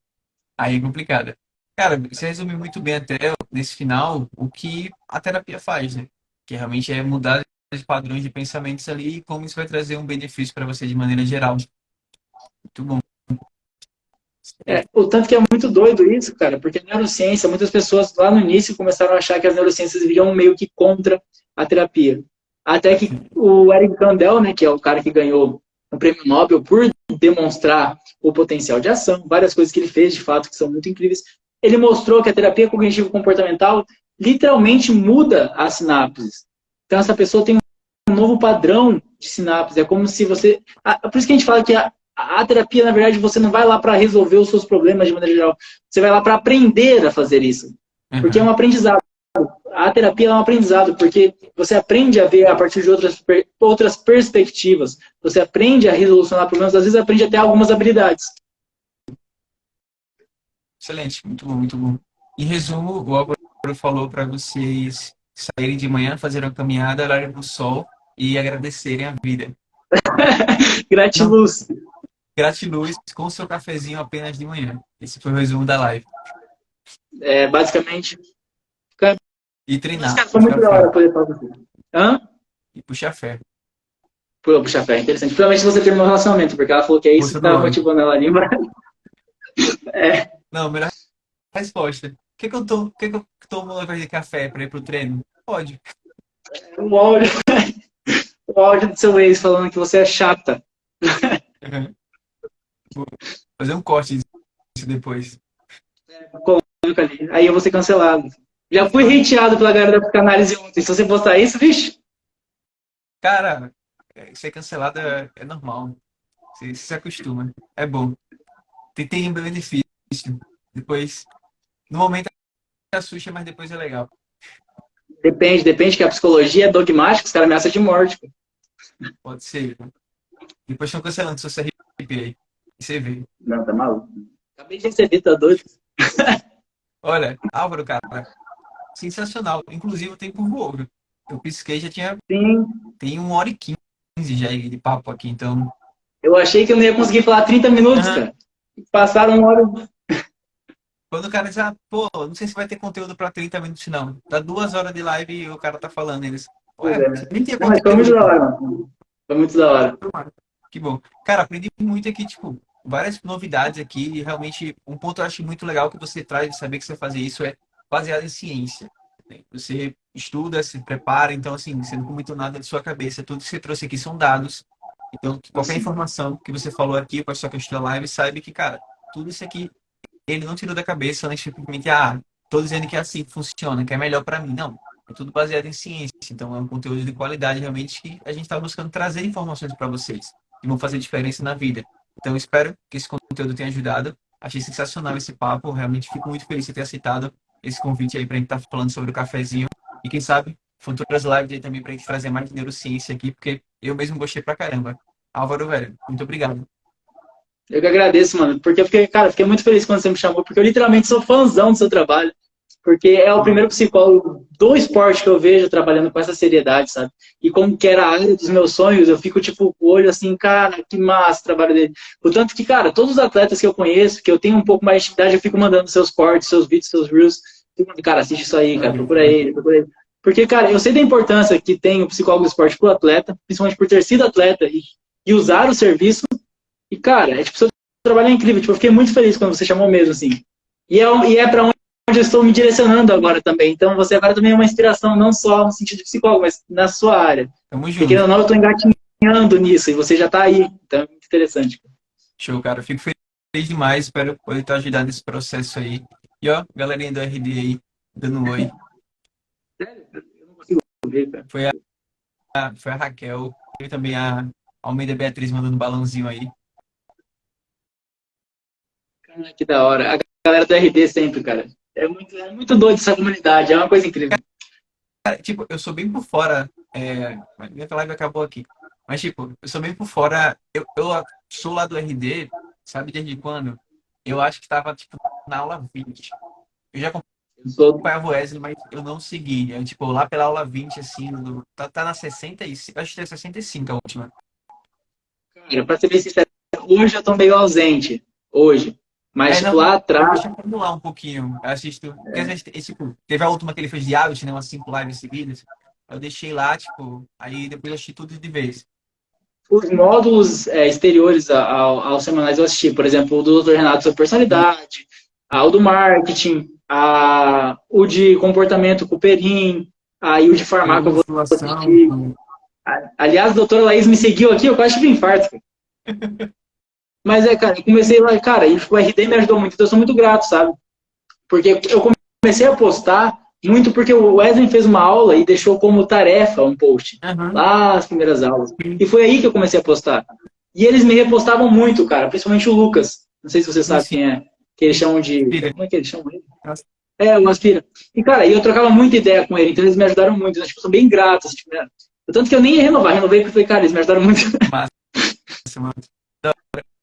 Aí é complicado. Cara, você resume muito bem até nesse final o que a terapia faz, né? Que realmente é mudar os padrões de pensamentos ali e como isso vai trazer um benefício para você de maneira geral. Muito bom. O tanto que é muito doido isso, cara, porque a neurociência, muitas pessoas lá no início começaram a achar que as neurociências viriam meio que contra a terapia. Até que o Eric Kandel, né, que é o cara que ganhou o prêmio Nobel por demonstrar o potencial de ação, várias coisas que ele fez, de fato, que são muito incríveis, ele mostrou que a terapia cognitivo-comportamental literalmente muda as sinapses. Então, essa pessoa tem um novo padrão de sinapses. É como se você... Por isso que a gente fala que a terapia, na verdade, você não vai lá para resolver os seus problemas de maneira geral. Você vai lá para aprender a fazer isso. Porque é um aprendizado. A terapia é um aprendizado, porque você aprende a ver a partir de outras perspectivas. Você aprende a resolucionar problemas, às vezes aprende até algumas habilidades. Excelente, muito bom, muito bom. Em resumo, o Álvaro falou para vocês saírem de manhã, fazer uma caminhada, olharem para o sol e agradecerem a vida. Não, Gratiluz. gratiluz com o seu cafezinho apenas de manhã. Esse foi o resumo da live. Basicamente. E Mas, treinar, cara, foi muito puxar da ferro. hora poder falar com você. Hã? E puxar ferro. Pô, puxa ferro, interessante. Principalmente se você terminou um relacionamento, porque ela falou que é isso Força que do tá ódio. motivando ela ali. Não, melhor resposta. O que que eu tomo ao invés de café para ir pro treino? Ódio. O áudio, o áudio do seu ex falando que você é chata. Vou fazer um corte disso depois. Coloca ali. Aí eu vou ser cancelado. Já fui hateado pela galera da psicanálise ontem. Se você postar isso, vixe. Cara, ser cancelado é normal. Você se acostuma. É bom. Tem um benefício. Depois, no momento assusta, mas depois é legal. Depende que a psicologia é dogmática, os caras ameaçam de morte. Pô. Pode ser. Depois estão cancelando seu CRP aí. E você vê. Não, tá maluco. Acabei de receber, tá doido? Olha, Álvaro, cara, sensacional. Inclusive o tempo voou, viu? Eu pisquei, já Sim. tem 1h15 já de papo aqui, então. Eu achei que eu não ia conseguir falar 30 minutos, Aham. cara. Passaram uma hora. Quando o cara diz, pô, não sei se vai ter conteúdo pra 30 minutos, não. Tá 2 horas de live e o cara tá falando. Eles, Pois ué, é. você nem tinha Não, mas foi muito conteúdo, da pô. hora, mano. Foi muito da hora. Que bom. Cara, aprendi muito aqui, tipo, várias novidades aqui. E realmente, um ponto eu acho muito legal que você traz de saber que você fazer isso é baseado em ciência, né? Você estuda, se prepara, então, assim, você não comentou nada de sua cabeça. Tudo que você trouxe aqui são dados. Então, qualquer Assim, informação que você falou aqui com a sua questão da live, saiba que, cara, tudo isso aqui ele não tirou da cabeça, né? Simplesmente, tô dizendo que é assim que funciona, que é melhor para mim. Não. É tudo baseado em ciência. Então, é um conteúdo de qualidade realmente que a gente está buscando trazer informações para vocês que vão fazer diferença na vida. Então, espero que esse conteúdo tenha ajudado. Achei sensacional esse papo. Realmente fico muito feliz de ter aceitado esse convite aí para a gente estar falando sobre o cafezinho. E quem sabe, futuras lives aí também para a gente trazer mais neurociência aqui, porque eu mesmo gostei pra caramba. Álvaro, velho, muito obrigado. eu que agradeço, mano. Porque eu fiquei, cara, fiquei muito feliz quando você me chamou, porque eu literalmente sou fãzão do seu trabalho. Porque é o primeiro psicólogo do esporte que eu vejo trabalhando com essa seriedade, sabe? E como que era a área dos meus sonhos, eu fico, tipo, com o olho assim, cara, que massa o trabalho dele. Portanto que, cara, todos os atletas que eu conheço, que eu tenho um pouco mais de intimidade, eu fico mandando seus cortes, seus vídeos, seus reels. Cara, assiste isso aí, cara, procura ele, procura ele. Porque, cara, eu sei da importância que tem o psicólogo do esporte pro atleta, principalmente por ter sido atleta e usar o serviço. E, cara, tipo, seu trabalho é incrível. Tipo, eu fiquei muito feliz quando você chamou mesmo, assim. E é pra onde eu estou me direcionando agora também. Então, você agora também é uma inspiração, não só no sentido de psicólogo, mas na sua área. Tamo Porque, querendo junto. ou não, eu estou engatinhando nisso, e você já está aí. Então, é muito interessante. Show, cara. Fico feliz demais. Espero poder estar ajudando nesse processo aí. E ó, galerinha do RD aí, dando um oi. Sério, eu não consigo ver, cara. Foi a Raquel. E também a Almeida Beatriz mandando balãozinho aí. Cara, que da hora. A galera do RD sempre, cara. É muito doido essa comunidade, é uma coisa incrível. Cara, tipo, eu sou bem por fora. Minha live acabou aqui. Mas, tipo, eu sou bem por fora. Eu sou lá do RD, sabe desde quando? Eu acho que tava, tipo, na aula 20. Eu já Eu sou, acompanhava o Wesley, mas eu não segui. Eu, tipo, lá pela aula 20, assim, tá na 65, acho que é 65 a última. cara, pra ser bem sincero, hoje eu tô meio ausente. Hoje. Mas, É, tipo, não, lá eu atrás, deixo acumular um pouquinho. Eu assisto. Porque às vezes, tipo, teve a última que ele fez de hábito, né? Umas 5 lives seguidas. Eu deixei lá, tipo, aí depois eu assisti tudo de vez. os módulos exteriores aos semanais eu assisti. Por exemplo, o do Dr. Renato sobre E personalidade, o do marketing, o de comportamento com o Perim, aí o de farmácia eu vou musculação. assistir. Aliás, a doutora Laís me seguiu aqui, eu quase tive um infarto. Mas cara, eu comecei lá, cara, e o RD me ajudou muito, então eu sou muito grato, sabe? Porque eu comecei a postar muito porque o Wesley fez uma aula e deixou como tarefa um post, Aham. lá as primeiras aulas. E foi aí que eu comecei a postar. E eles me repostavam muito, cara, principalmente o Lucas. Não sei se você Sim, sabe sim. quem é. Que eles chamam de. Filha. Como é que eles chamam ele? O Aspira. E, cara, eu trocava muita ideia com ele, então eles me ajudaram muito. Né? Tipo, são bem gratos. Tipo, né? Tanto que eu nem ia renovar, renovei porque eu falei, cara, eles me ajudaram muito. Massa, mano.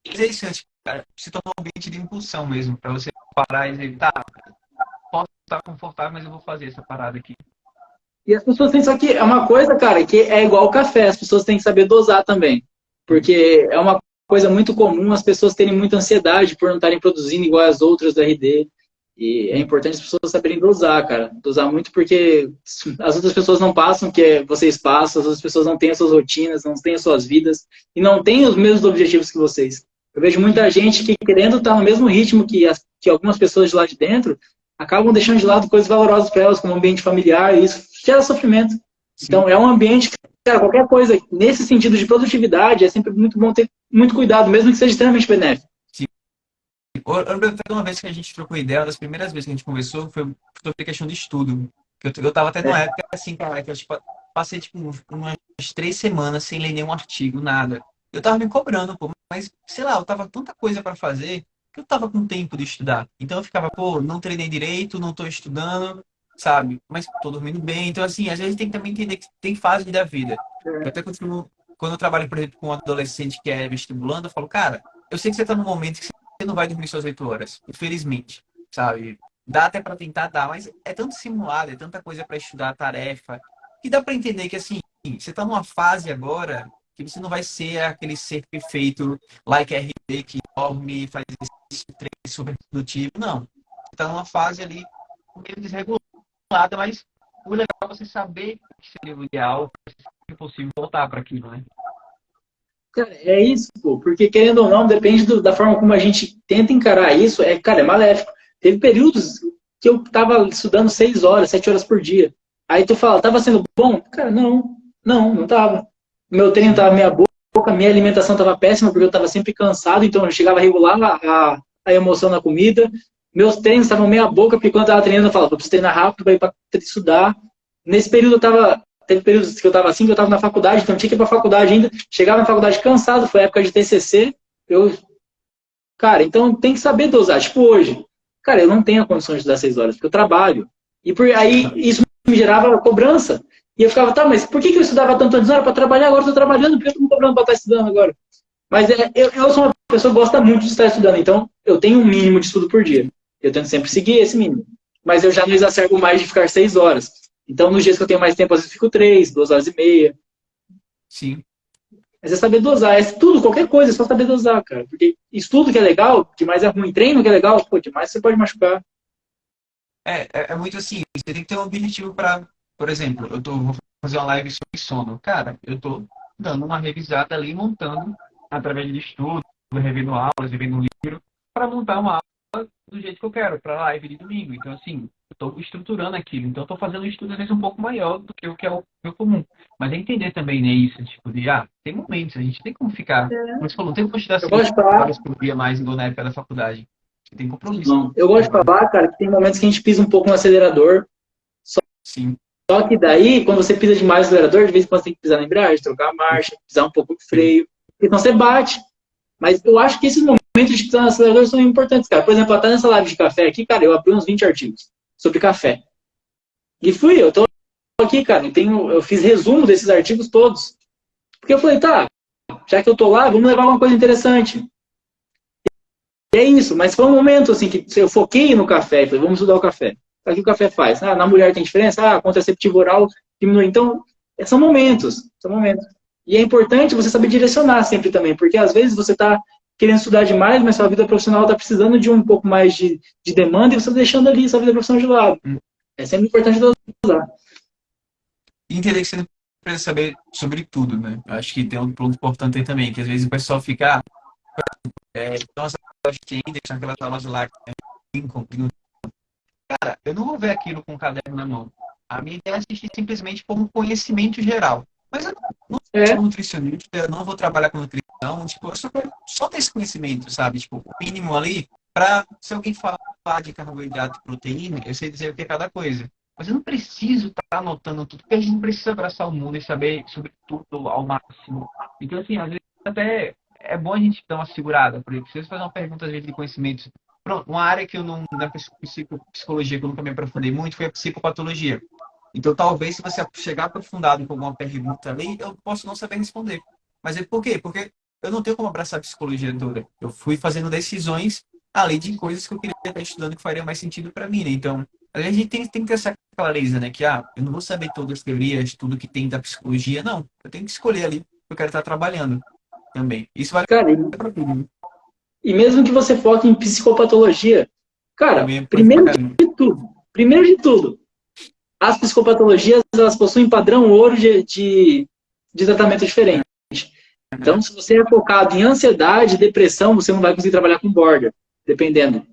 Mas é isso, né, tipo, cara, se torna um ambiente de impulsão mesmo, pra você parar e dizer, tá, posso estar confortável, mas eu vou fazer essa parada aqui. E as pessoas têm, só que é uma coisa, cara, que é igual o café, as pessoas têm que saber dosar também. Porque é uma coisa muito comum as pessoas terem muita ansiedade por não estarem produzindo igual as outras do RD. E é importante as pessoas saberem dosar, cara. Dosar muito porque as outras pessoas não passam o que vocês passam, as outras pessoas não têm as suas rotinas, não têm as suas vidas e não têm os mesmos objetivos que vocês. Eu vejo muita gente que, querendo estar no mesmo ritmo que algumas pessoas de lá de dentro, acabam deixando de lado coisas valorosas para elas, como o ambiente familiar, e isso gera sofrimento. Sim. Então, é um ambiente que, cara, qualquer coisa nesse sentido de produtividade é sempre muito bom ter muito cuidado, mesmo que seja extremamente benéfico. Eu lembro uma vez que a gente trocou ideia, uma das primeiras vezes que a gente conversou foi sobre questão de estudo. Eu tava até numa época assim, cara, que eu tipo, passei tipo, umas 3 semanas sem ler nenhum artigo, nada. Eu tava me cobrando, pô, mas sei lá, eu tava tanta coisa para fazer que eu tava com tempo de estudar. Então eu ficava, pô, não treinei direito, não tô estudando, sabe? Mas tô dormindo bem. Então, assim, às vezes tem que também entender que tem fase da vida. Eu até continuo, quando eu trabalho, por exemplo, com um adolescente que é vestibulando, eu falo, cara, eu sei que você tá num momento que você não vai dormir suas 8 horas, infelizmente, sabe? Dá até para tentar dar, mas é tanto simulado, é tanta coisa para estudar, tarefa, que dá para entender que assim, você tá numa fase agora que você não vai ser aquele ser perfeito, like RD, que dorme, faz esse treino super produtivo, não. Você tá numa fase ali meio desregulada, mas o legal é você saber o que seria o ideal, se possível, voltar para aquilo, né? Cara, é isso, pô, porque querendo ou não, depende da forma como a gente tenta encarar isso, cara, é maléfico. Teve períodos que eu tava estudando 6 horas, 7 horas por dia. Aí tu fala, tava sendo bom? Cara, não tava. Meu treino tava meia boca, minha alimentação tava péssima, porque eu tava sempre cansado, então eu chegava a regular a emoção na comida. Meus treinos estavam meia boca, porque quando eu tava treinando, eu falava, eu preciso treinar rápido para ir pra estudar. Nesse período eu tava teve períodos que eu estava assim, que eu estava na faculdade, então eu tinha que ir para a faculdade ainda. Chegava na faculdade cansado, foi época de TCC. Cara, então tem que saber dosar. Tipo hoje, cara, eu não tenho a condição de estudar 6 horas, porque eu trabalho. E aí isso me gerava cobrança. E eu ficava, tá, mas por que eu estudava tanto antes? Não era para trabalhar, agora eu estou trabalhando, por que eu estou me cobrando para estar estudando agora? Mas eu sou uma pessoa que gosta muito de estar estudando, então eu tenho um mínimo de estudo por dia. Eu tento sempre seguir esse mínimo. Mas eu já não exacerbo mais de ficar 6 horas. Então, nos dias que eu tenho mais tempo, às vezes fico 3, 2 horas e meia. Sim. Mas é saber dosar. É tudo, qualquer coisa, é só saber dosar, cara. Porque estudo que é legal, demais é ruim. Treino que é legal, pô, demais você pode machucar. É muito assim, você tem que ter um objetivo para, por exemplo, vou fazer uma live sobre sono. Cara, eu tô dando uma revisada ali, montando, através de estudo, revendo aulas, revendo um livro, para montar uma aula do jeito que eu quero, para live de domingo. Então, assim, eu tô estruturando aquilo. Então, eu tô fazendo um estudo, às vezes, um pouco maior do que o que é o meu comum. Mas é entender também, né, isso, tipo, tem momentos, a gente tem como ficar, como você falou, não tem como estudar Eu 5 gosto de falar, horas por dia mais, igual na época da faculdade. Você tem compromisso. não. Eu gosto de falar, cara, que tem momentos que a gente pisa um pouco no acelerador. Sim. Só que daí, quando você pisa demais no acelerador, de vez em quando você tem que pisar na embreagem, trocar a marcha, pisar um pouco no freio. Então você bate. Mas eu acho que esses momentos de pisar no acelerador são importantes, cara. Por exemplo, até nessa live de café aqui, cara, eu abri uns 20 artigos sobre café. E eu tô aqui, cara, eu fiz resumo desses artigos todos. Porque eu falei, tá, já que eu tô lá, vamos levar uma coisa interessante. é isso, mas foi um momento assim que eu foquei no café, falei, vamos estudar o café. O que o café faz? Na mulher tem diferença? Contraceptivo oral diminui. Então, são momentos, são momentos. E é importante você saber direcionar sempre também, porque às vezes você está querendo estudar demais, mas sua vida profissional está precisando de um pouco mais de demanda e você está deixando ali sua vida profissional de lado. É sempre importante dosar. E entender que você não precisa saber sobre tudo, né? Acho que tem um ponto importante aí também, que às vezes o pessoal fica, nossa, tem aquelas aulas lá, cara, eu não vou ver aquilo com o caderno na mão. A minha ideia é assistir simplesmente como conhecimento geral. Mas eu não sou nutricionista, eu não vou trabalhar com nutrição, tipo, eu só quero só ter esse conhecimento, sabe? Tipo, o mínimo ali, para se alguém falar de carboidrato e proteína, eu sei dizer o que é cada coisa. Mas eu não preciso estar anotando tudo, porque a gente não precisa abraçar o mundo e saber sobre tudo ao máximo. Então, assim, às vezes até é bom a gente dar uma segurada, porque se você fazer uma pergunta, às vezes, de conhecimento. Pronto, uma área que eu não, na psicologia, que eu nunca me aprofundei muito, foi a psicopatologia. Então, talvez, se você chegar aprofundado com alguma pergunta ali, eu posso não saber responder. Mas é por quê? Porque eu não tenho como abraçar a psicologia toda. Eu fui fazendo decisões além de coisas que eu queria estar estudando que faria mais sentido para mim, né? Então, a gente tem que ter essa clareza, né? Que, eu não vou saber todas as teorias, tudo que tem da psicologia, não. Eu tenho que escolher ali que eu quero estar trabalhando também. Isso vale Cara, para tudo, né? e mesmo que você foque em psicopatologia, cara, Também é coisa pra caramba. primeiro de tudo, as psicopatologias, elas possuem padrão ouro de tratamento diferente. Então, se você é focado em ansiedade, depressão, você não vai conseguir trabalhar com border, dependendo.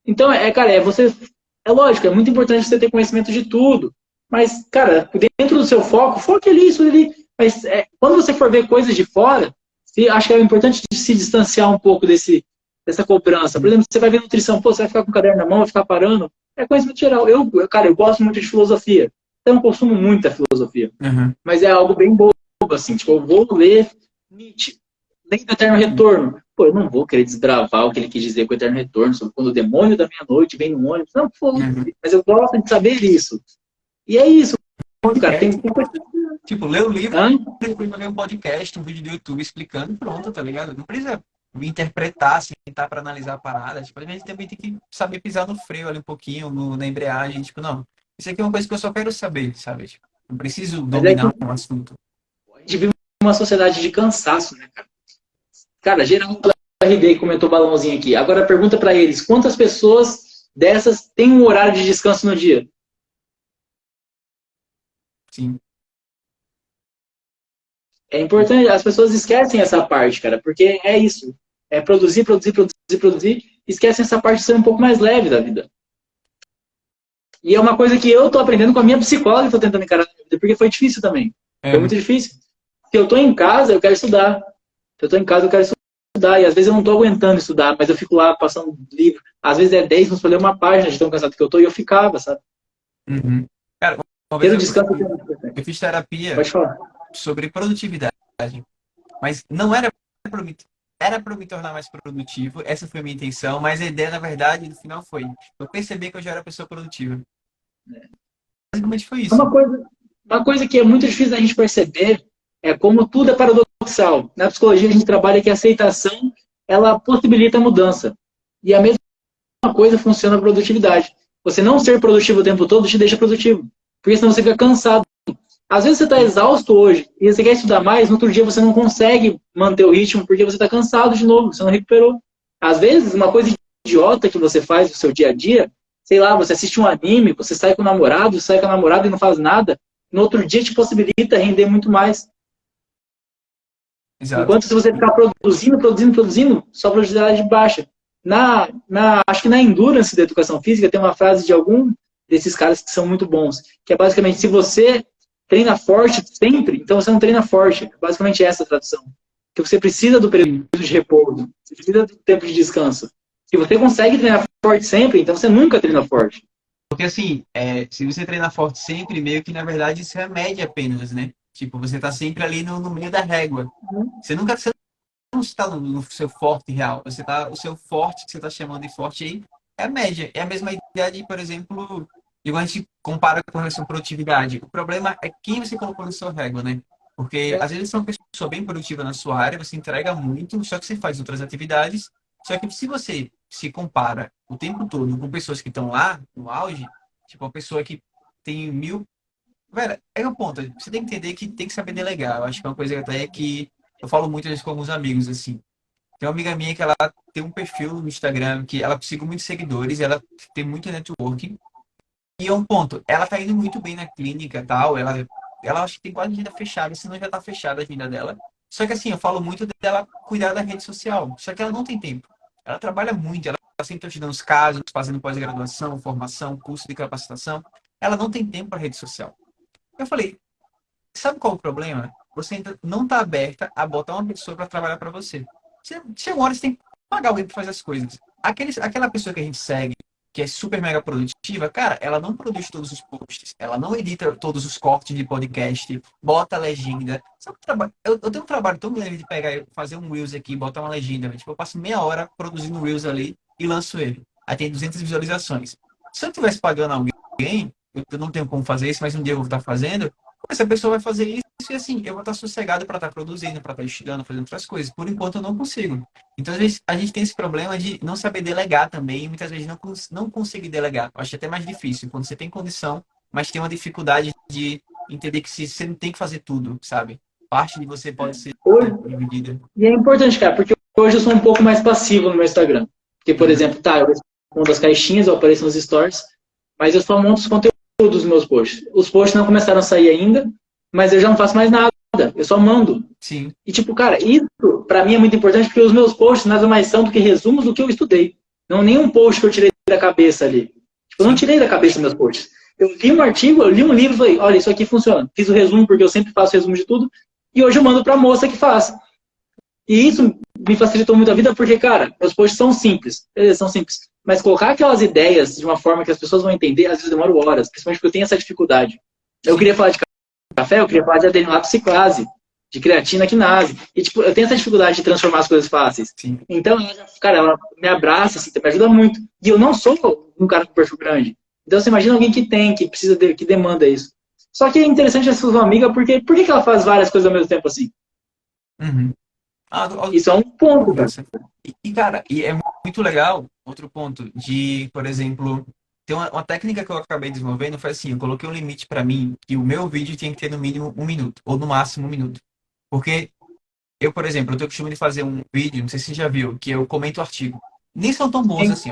Então, cara, é lógico, é muito importante você ter conhecimento de tudo. Mas, cara, dentro do seu foco, foque ali, isso ali. Mas quando você for ver coisas de fora, acho que é importante se distanciar um pouco dessa cobrança. Por exemplo, você vai ver nutrição, pô, você vai ficar com o caderno na mão, vai ficar parando. É conhecimento geral. Cara, eu gosto muito de filosofia. Então, eu consumo muita filosofia. Uhum. Mas é algo bem bobo, assim. Tipo, eu vou ler Nietzsche, Lei do Eterno Retorno. Pô, eu não vou querer desbravar o que ele quis dizer com o Eterno Retorno, sobre quando o demônio da meia-noite vem no ônibus. Não, pô, mas eu gosto de saber isso. E é isso, cara. Tipo, ler o livro, depois ver um podcast, um vídeo do YouTube explicando, pronto, tá ligado? Não precisa interpretar, sentar para analisar a parada. Tipo, a gente também tem que saber pisar no freio ali um pouquinho, na embreagem. Tipo, não, isso aqui é uma coisa que eu só quero saber, sabe? Tipo, não preciso dominar um assunto. A gente vive uma sociedade de cansaço, né, cara? Cara, geral do RD comentou balãozinho aqui. Agora pergunta para eles, quantas pessoas dessas têm um horário de descanso no dia? Sim. É importante, as pessoas esquecem essa parte, cara, porque é isso. É produzir, esquecem essa parte de ser um pouco mais leve da vida. E é uma coisa que eu tô aprendendo com a minha psicóloga e tô tentando encarar na vida, porque foi difícil também. Foi muito difícil. Se eu tô em casa, eu quero estudar. Se eu tô em casa, eu quero estudar. E às vezes eu não tô aguentando estudar, mas eu fico lá passando livro. Às vezes é 10 minutos pra ler uma página de tão cansado que eu tô e eu ficava, sabe? Uhum. Cara, uma Ter vez o descanso eu fiz terapia Pode falar. sobre produtividade, mas não era para me, era para me tornar mais produtivo, essa foi a minha intenção, mas a ideia, na verdade, no final foi, eu percebi que eu já era pessoa produtiva. Basicamente foi isso. Uma coisa que é muito difícil da gente perceber é como tudo é paradoxal. Na psicologia a gente trabalha que a aceitação, ela possibilita a mudança. E a mesma coisa funciona na produtividade. Você não ser produtivo o tempo todo te deixa produtivo. Porque senão você fica cansado. Às vezes você está exausto hoje e você quer estudar mais, no outro dia você não consegue manter o ritmo porque você está cansado de novo, você não recuperou. Às vezes, uma coisa idiota que você faz no seu dia a dia, sei lá, você assiste um anime, você sai com o namorado, sai com a namorada e não faz nada, no outro dia te possibilita render muito mais. Exato. Enquanto se você ficar produzindo, sua produtividade baixa. Acho que na Endurance da educação física tem uma frase de algum desses caras que são muito bons, que é basicamente, se você treina forte sempre, então você não treina forte. É basicamente essa a tradução. Que você precisa do período de repouso, você precisa do tempo de descanso. Se você consegue treinar forte sempre, então você nunca treina forte. Porque assim, se você treinar forte sempre, meio que na verdade isso é média apenas, né? Tipo, você tá sempre ali no meio da régua. Você não está no seu forte real. O seu forte, que você está chamando de forte aí, é a média. É a mesma ideia de, por exemplo, igual a gente compara com relação à produtividade. O problema é quem você colocou na sua régua, né? Porque às vezes você é uma pessoa bem produtiva na sua área, você entrega muito, só que você faz outras atividades Só que se você se compara o tempo todo com pessoas que estão lá, no auge, tipo, uma pessoa que tem 1.000. Velho, é o ponto. Você tem que entender que tem que saber delegar. Eu acho que é uma coisa até que eu falo muitas vezes com alguns amigos, assim. Tem uma amiga minha que ela tem um perfil no Instagram que ela consegue muitos seguidores, ela tem muito networking. E é um ponto. Ela tá indo muito bem na clínica e tal. Ela acho que tem quase agenda fechada, senão já tá fechada a agenda dela. Só que assim, eu falo muito dela cuidar da rede social. Só que ela não tem tempo. Ela trabalha muito, ela tá sempre estudando os casos, fazendo pós-graduação, formação, curso de capacitação. Ela não tem tempo para rede social. Eu falei, sabe qual é o problema? Você ainda não está aberta a botar uma pessoa para trabalhar para você. Chega uma hora você tem que pagar alguém para fazer as coisas. Aquela pessoa que a gente segue, que é super mega produtiva, cara, ela não produz todos os posts, ela não edita todos os cortes de podcast, bota a legenda. Sabe o trabalho? Eu tenho um trabalho tão grande de pegar e fazer um Reels aqui, botar uma legenda. Tipo, eu passo meia hora produzindo um Reels ali e lanço ele. Aí tem 200 visualizações. Se eu estivesse pagando alguém, eu não tenho como fazer isso, mas um dia eu vou estar fazendo, essa pessoa vai fazer isso e assim, eu vou estar sossegado para estar produzindo, para estar estudando, fazendo outras coisas. Por enquanto eu não consigo. Então, às vezes, a gente tem esse problema de não saber delegar também, e muitas vezes não conseguir delegar. Eu acho até mais difícil, quando você tem condição, mas tem uma dificuldade de entender que você não tem que fazer tudo, sabe? Parte de você pode ser Hoje, dividida. e é importante, cara, porque hoje eu sou um pouco mais passivo no meu Instagram. Porque, por Uhum. exemplo, tá, eu respondo as caixinhas, eu apareço nos stories, mas eu só monto os conteúdos dos meus posts. Os posts não começaram a sair ainda, mas eu já não faço mais nada. Eu só mando. Sim. E, tipo, cara, isso pra mim é muito importante porque os meus posts nada mais são do que resumos do que eu estudei. Não nenhum post que eu tirei da cabeça ali. Tipo, eu não Sim. tirei da cabeça meus posts. Eu li um artigo, eu li um livro e falei, olha, isso aqui funciona. Fiz o resumo porque eu sempre faço resumo de tudo. E hoje eu mando pra moça que faz. E isso me facilitou muito a vida porque, cara, meus posts são simples. Eles são simples. Mas colocar aquelas ideias de uma forma que as pessoas vão entender, às vezes demora horas. Principalmente porque eu tenho essa dificuldade. Eu Sim. queria falar de café, eu queria falar de adenilato ciclase, de creatina quinase. E, tipo, eu tenho essa dificuldade de transformar as coisas fáceis. Sim. Então, cara, ela me abraça, assim, me ajuda muito. E eu não sou um cara com perfil grande. Então, você imagina alguém que tem, que precisa, que demanda isso. Só que é interessante essa sua amiga, porque por que ela faz várias coisas ao mesmo tempo assim? Uhum. Ah, Isso é um ponto, cara. Nossa. Cara, e é muito legal, outro ponto, de, por exemplo, tem uma técnica que eu acabei desenvolvendo, foi assim, eu coloquei um limite para mim, que o meu vídeo tinha que ter no mínimo 1 minuto, ou no máximo 1 minuto. Porque eu, por exemplo, eu tenho o costume de fazer um vídeo, não sei se você já viu, que eu comento o artigo. Nem são tão bons assim.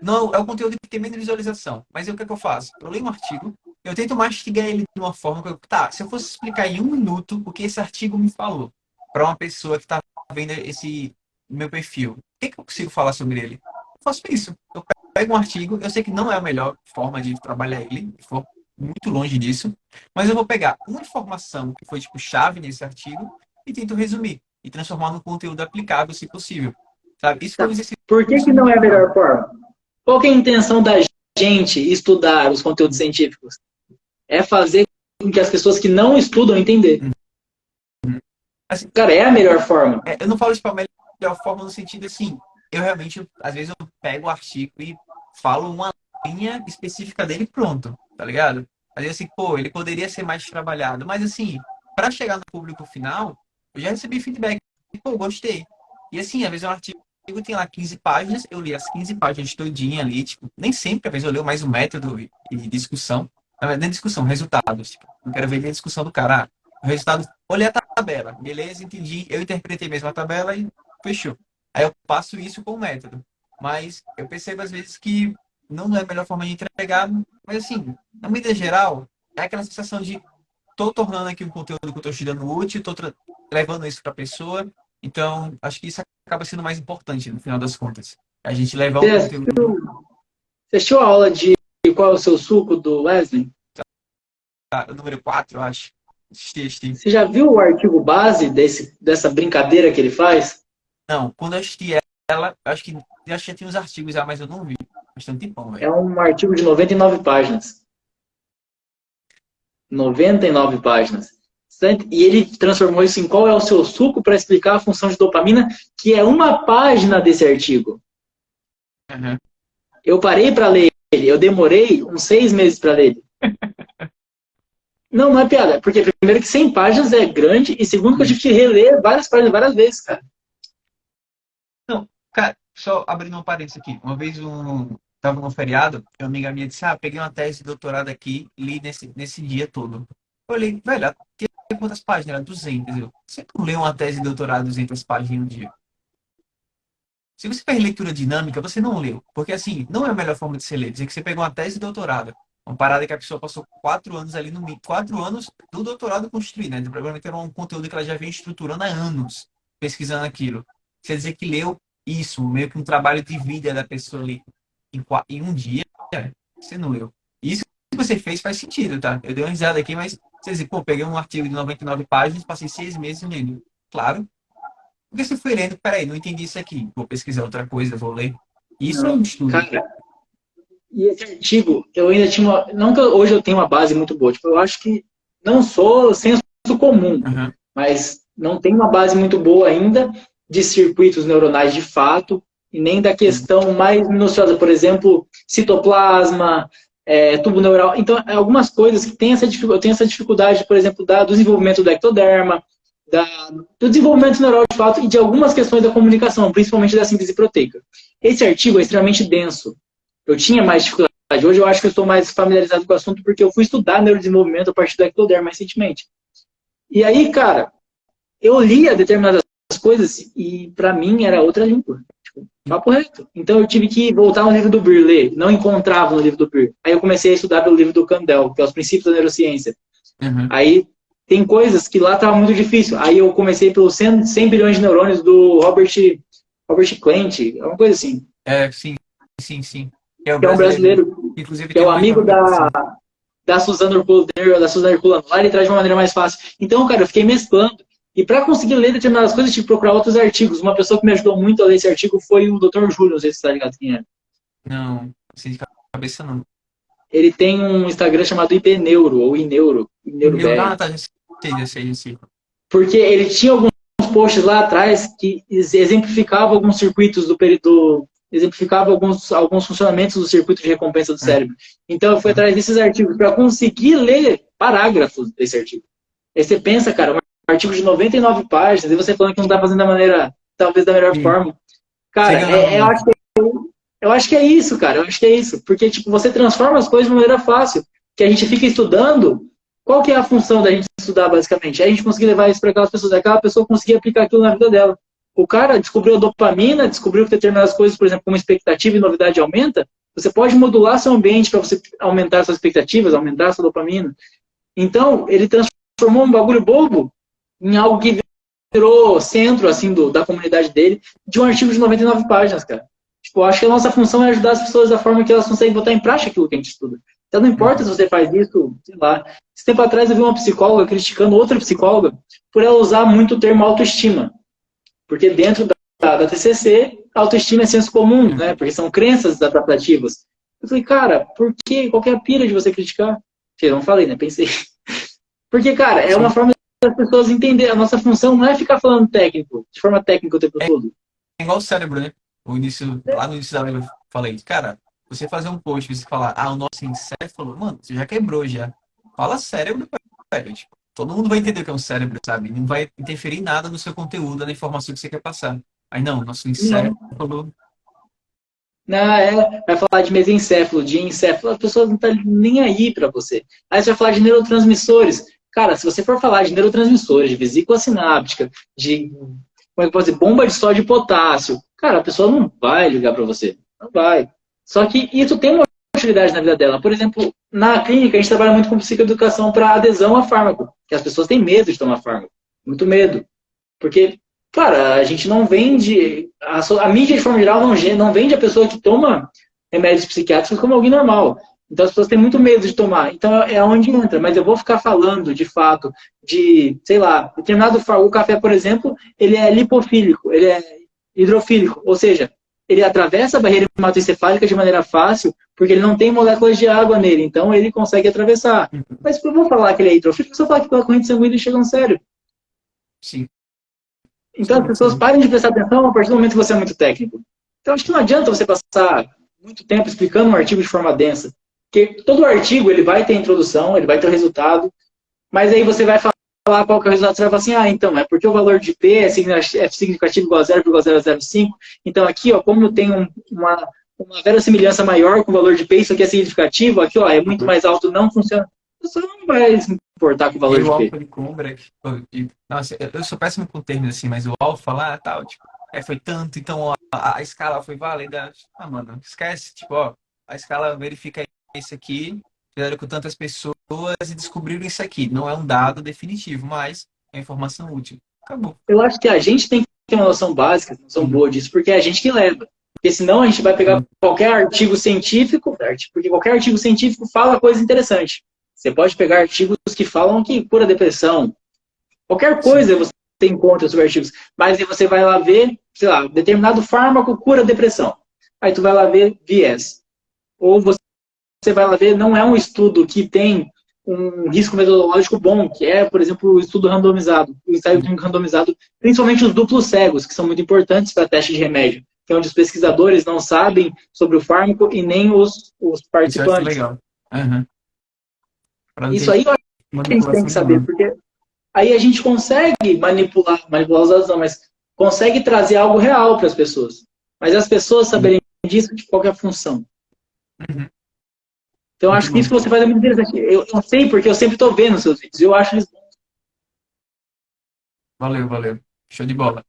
Não, é o conteúdo que tem menos visualização. Mas o que é que eu faço? Eu leio um artigo, eu tento mastigar ele de uma forma que tá, se eu fosse explicar em 1 minuto o que esse artigo me falou, para uma pessoa que está vendo esse meu perfil, o que eu consigo falar sobre ele? Eu faço isso. Eu pego um artigo, eu sei que não é a melhor forma de trabalhar ele, for muito longe disso, mas eu vou pegar uma informação que foi tipo chave nesse artigo e tento resumir e transformar num conteúdo aplicável, se possível. Sabe? Isso foi um Tá. exercício Por que não muito é a legal. melhor forma? Qual que é a intenção da gente estudar os conteúdos científicos? É fazer com que as pessoas que não estudam entender. Assim, Cara, é a melhor forma. eu não falo isso para a melhor forma no sentido assim, eu realmente, às vezes eu pego o artigo e falo uma linha específica dele e pronto, tá ligado? Às vezes assim, pô, ele poderia ser mais trabalhado, mas assim, para chegar no público final, eu já recebi feedback, pô, gostei. E assim, às vezes um artigo tem lá 15 páginas, eu li as 15 páginas todinha ali, tipo, nem sempre, às vezes eu leio mais o método e discussão, na verdade, nem discussão, resultados, tipo, não quero ver nem a discussão do cara. O resultado, olhei a tabela, beleza, entendi, eu interpretei mesmo a tabela e fechou. Aí eu passo isso com o método. Mas eu percebo às vezes que não é a melhor forma de entregar, mas assim, na medida geral, é aquela sensação de tô tornando aqui um conteúdo que eu tô estudando útil, levando isso para a pessoa. Então, acho que isso acaba sendo mais importante no final das contas. A gente levar um Você conteúdo, assistiu a aula de qual é o seu suco do Wesley? número 4 eu acho. Assisti. Você já viu o artigo base dessa brincadeira que ele faz? Não, quando eu assisti ela, acho que já tinha uns artigos já, mas eu não vi. Faz tanto tempão, É velho. um artigo de 99 páginas. 99 páginas. E ele transformou isso em qual é o seu suco para explicar a função de dopamina, que é uma página desse artigo. Uhum. Eu parei para ler ele, eu demorei uns 6 meses para ler ele. Não, não é piada, porque primeiro que 100 páginas é grande, e segundo que eu tive que reler várias páginas várias vezes, cara. Não, Cara, só abrindo um parênteses aqui. Uma vez tava no feriado, uma amiga minha disse, peguei uma tese de doutorado aqui, li nesse dia todo. Eu olhei, velho, tinha quantas páginas? Era 200. Você não lê uma tese de doutorado 200 páginas em um dia? Se você fez leitura dinâmica, você não leu. Porque, assim, não é a melhor forma de se ler. Dizer que você pegou uma tese de doutorado. Uma parada que a pessoa passou 4 anos ali no meio. 4 anos do doutorado construído, né? Provavelmente era um conteúdo que ela já vinha estruturando há anos, pesquisando aquilo. Você dizer que leu isso, meio que um trabalho de vida da pessoa ali em um dia, você não leu. Isso que você fez faz sentido, tá? Eu dei uma risada aqui, mas você diz, pô, peguei um artigo de 99 páginas, passei 6 meses lendo. Claro, porque você foi lendo, peraí, não entendi isso aqui, vou pesquisar outra coisa, vou ler. Isso é um Não. estudo. Cara, e esse artigo, eu ainda tinha uma. Não que hoje eu tenho uma base muito boa, tipo, eu acho que não sou senso comum, Uhum. mas não tenho uma base muito boa ainda de circuitos neuronais de fato, e nem da questão mais minuciosa, por exemplo, citoplasma, tubo neural. Então, algumas coisas que têm essa dificuldade, eu tenho essa dificuldade, por exemplo, do desenvolvimento do ectoderma, do desenvolvimento neural de fato e de algumas questões da comunicação, principalmente da síntese proteica. Esse artigo é extremamente denso. Eu tinha mais dificuldade. Hoje eu acho que eu estou mais familiarizado com o assunto porque eu fui estudar neurodesenvolvimento a partir do ectoderma recentemente. E aí, cara, eu lia determinadas coisas e para mim era outra língua. Tipo, papo reto. Então eu tive que voltar no livro do Beer, ler. Não encontrava no livro do Beer. Aí eu comecei a estudar pelo livro do Kandel, que é Os Princípios da Neurociência. Uhum. Aí tem coisas que lá estava muito difícil. Aí eu comecei pelos 100 bilhões de neurônios do Robert Klient, uma coisa assim. Sim, sim, sim. É o Que é um brasileiro. brasileiro, Inclusive que é tem o uma amigo informação. da Suzana Herculano. Lá ele traz de uma maneira mais fácil. Então, cara, eu fiquei mesclando. E para conseguir ler determinadas coisas, eu tive que procurar outros artigos. Uma pessoa que me ajudou muito a ler esse artigo foi o Dr. Júlio, não sei se você está ligado quem é. Não, assim de cabeça não. Ele tem um Instagram chamado IBNeuro, ou Ineuro, Ineuro BR. Tá, já sei, já sei. Porque ele tinha alguns posts lá atrás que exemplificavam alguns circuitos exemplificava alguns funcionamentos do circuito de recompensa do cérebro. Então eu fui Uhum. atrás desses artigos para conseguir ler parágrafos desse artigo. Aí você pensa, cara, um artigo de 99 páginas, e você falando que não está fazendo da maneira, talvez da melhor Sim. forma. Cara, Chega não. eu acho que é isso, cara. Eu acho que é isso. Porque, tipo, você transforma as coisas de maneira fácil. Que a gente fica estudando. Qual que é a função da gente estudar, basicamente? É a gente conseguir levar isso para aquelas pessoas. Aquela pessoa conseguir aplicar aquilo na vida dela. O cara descobriu a dopamina, descobriu que determinadas coisas, por exemplo, como expectativa e novidade aumenta. Você pode modular seu ambiente para você aumentar suas expectativas, aumentar sua dopamina. Então, ele transformou um bagulho bobo em algo que virou centro, assim, da comunidade dele, de um artigo de 99 páginas, cara. Tipo, eu acho que a nossa função é ajudar as pessoas da forma que elas conseguem botar em prática aquilo que a gente estuda. Então não importa se Uhum. você faz isso, sei lá. Esse tempo atrás eu vi uma psicóloga criticando outra psicóloga por ela usar muito o termo autoestima. Porque dentro da TCC, autoestima é senso comum, né? Porque são crenças adaptativas. Eu falei, cara, por que? Qual que é a pira de você criticar? Eu não falei, né? Pensei. Porque, cara, é uma Sim. forma das pessoas entenderem. A nossa função não é ficar falando técnico, de forma técnica o tempo todo. É igual o cérebro, né? Lá no início da live eu falei, cara, você fazer um post e você falar, o nosso encéfalo, mano, você já quebrou já. Fala cérebro, velho. Tipo, todo mundo vai entender o que é um cérebro, sabe? Não vai interferir em nada no seu conteúdo, na informação que você quer passar. Aí não, nosso Não. encéfalo. Não, vai falar de mesencéfalo, de encéfalo, a pessoa não tá nem aí para você. Aí você vai falar de neurotransmissores. Cara, se você for falar de neurotransmissores, de vesícula sináptica, de, como é que pode dizer, bomba de sódio e potássio, cara, a pessoa não vai ligar para você. Não vai. Só que isso tem uma utilidade na vida dela. Por exemplo, na clínica, a gente trabalha muito com psicoeducação para adesão a fármaco, que as pessoas têm medo de tomar fármaco. Muito medo. Porque, cara, a gente não vende, a mídia de forma geral não vende a pessoa que toma remédios psiquiátricos como alguém normal. Então as pessoas têm muito medo de tomar. Então é onde entra. Mas eu vou ficar falando, de fato, de, sei lá, determinado o café, por exemplo, ele é lipofílico, ele é hidrofílico. Ou seja, ele atravessa a barreira hematoencefálica de maneira fácil, porque ele não tem moléculas de água nele. Então ele consegue atravessar. Mas eu vou falar que ele é hidrofílico, se eu falar que pela corrente sanguínea chega no cérebro. Sim, Então as sim, pessoas sim. parem de prestar atenção a partir do momento que você é muito técnico. Então acho que não adianta você passar muito tempo explicando um artigo de forma densa. Porque todo artigo ele vai ter introdução, ele vai ter o resultado, mas aí você vai falar qual que é o resultado, você vai falar assim, então, é porque o valor de P é significativo igual a 0,005, então aqui, ó, como tem uma verossimilhança maior com o valor de P, isso aqui é significativo, aqui, ó, é muito mais alto, não funciona. Você não vai se importar com o valor E o de P. alfa de Kumbrak, nossa, eu sou péssimo com termos assim, mas o alfa lá, tal, tipo, foi tanto, então ó, a escala foi válida. Ah, mano, esquece, tipo, ó, a escala verifica isso aqui, fizeram com tantas pessoas e descobriram isso aqui. Não é um dado definitivo, mas é informação útil. Acabou. Eu acho que a gente tem que ter uma noção básica, uma noção boa disso, porque é a gente que leva. Porque senão a gente vai pegar qualquer artigo científico, porque qualquer artigo científico fala coisa interessante. Você pode pegar artigos que falam que cura depressão. Qualquer coisa você encontra sobre artigos. Mas aí você vai lá ver, sei lá, determinado fármaco cura depressão. Aí tu vai lá ver viés. Ou você vai lá ver, não é um estudo que tem um risco metodológico bom, que é, por exemplo, o estudo randomizado, o ensaio clínico randomizado, principalmente os duplos cegos, que são muito importantes para teste de remédio, que é onde os pesquisadores não sabem sobre o fármaco e nem os Isso eu acho participantes. legal. Uhum. Pra não Isso ter aí eu acho que a gente tem manipulação que saber, nenhuma. porque aí a gente consegue manipular os dados, não, mas consegue trazer algo real para as pessoas. Mas as pessoas saberem disso, de qual é a função. Uhum. Então, eu Muito acho que isso bom. que você faz é muito interessante. Eu sei, porque eu sempre estou vendo os seus vídeos. Eu acho eles. Valeu, valeu. Show de bola.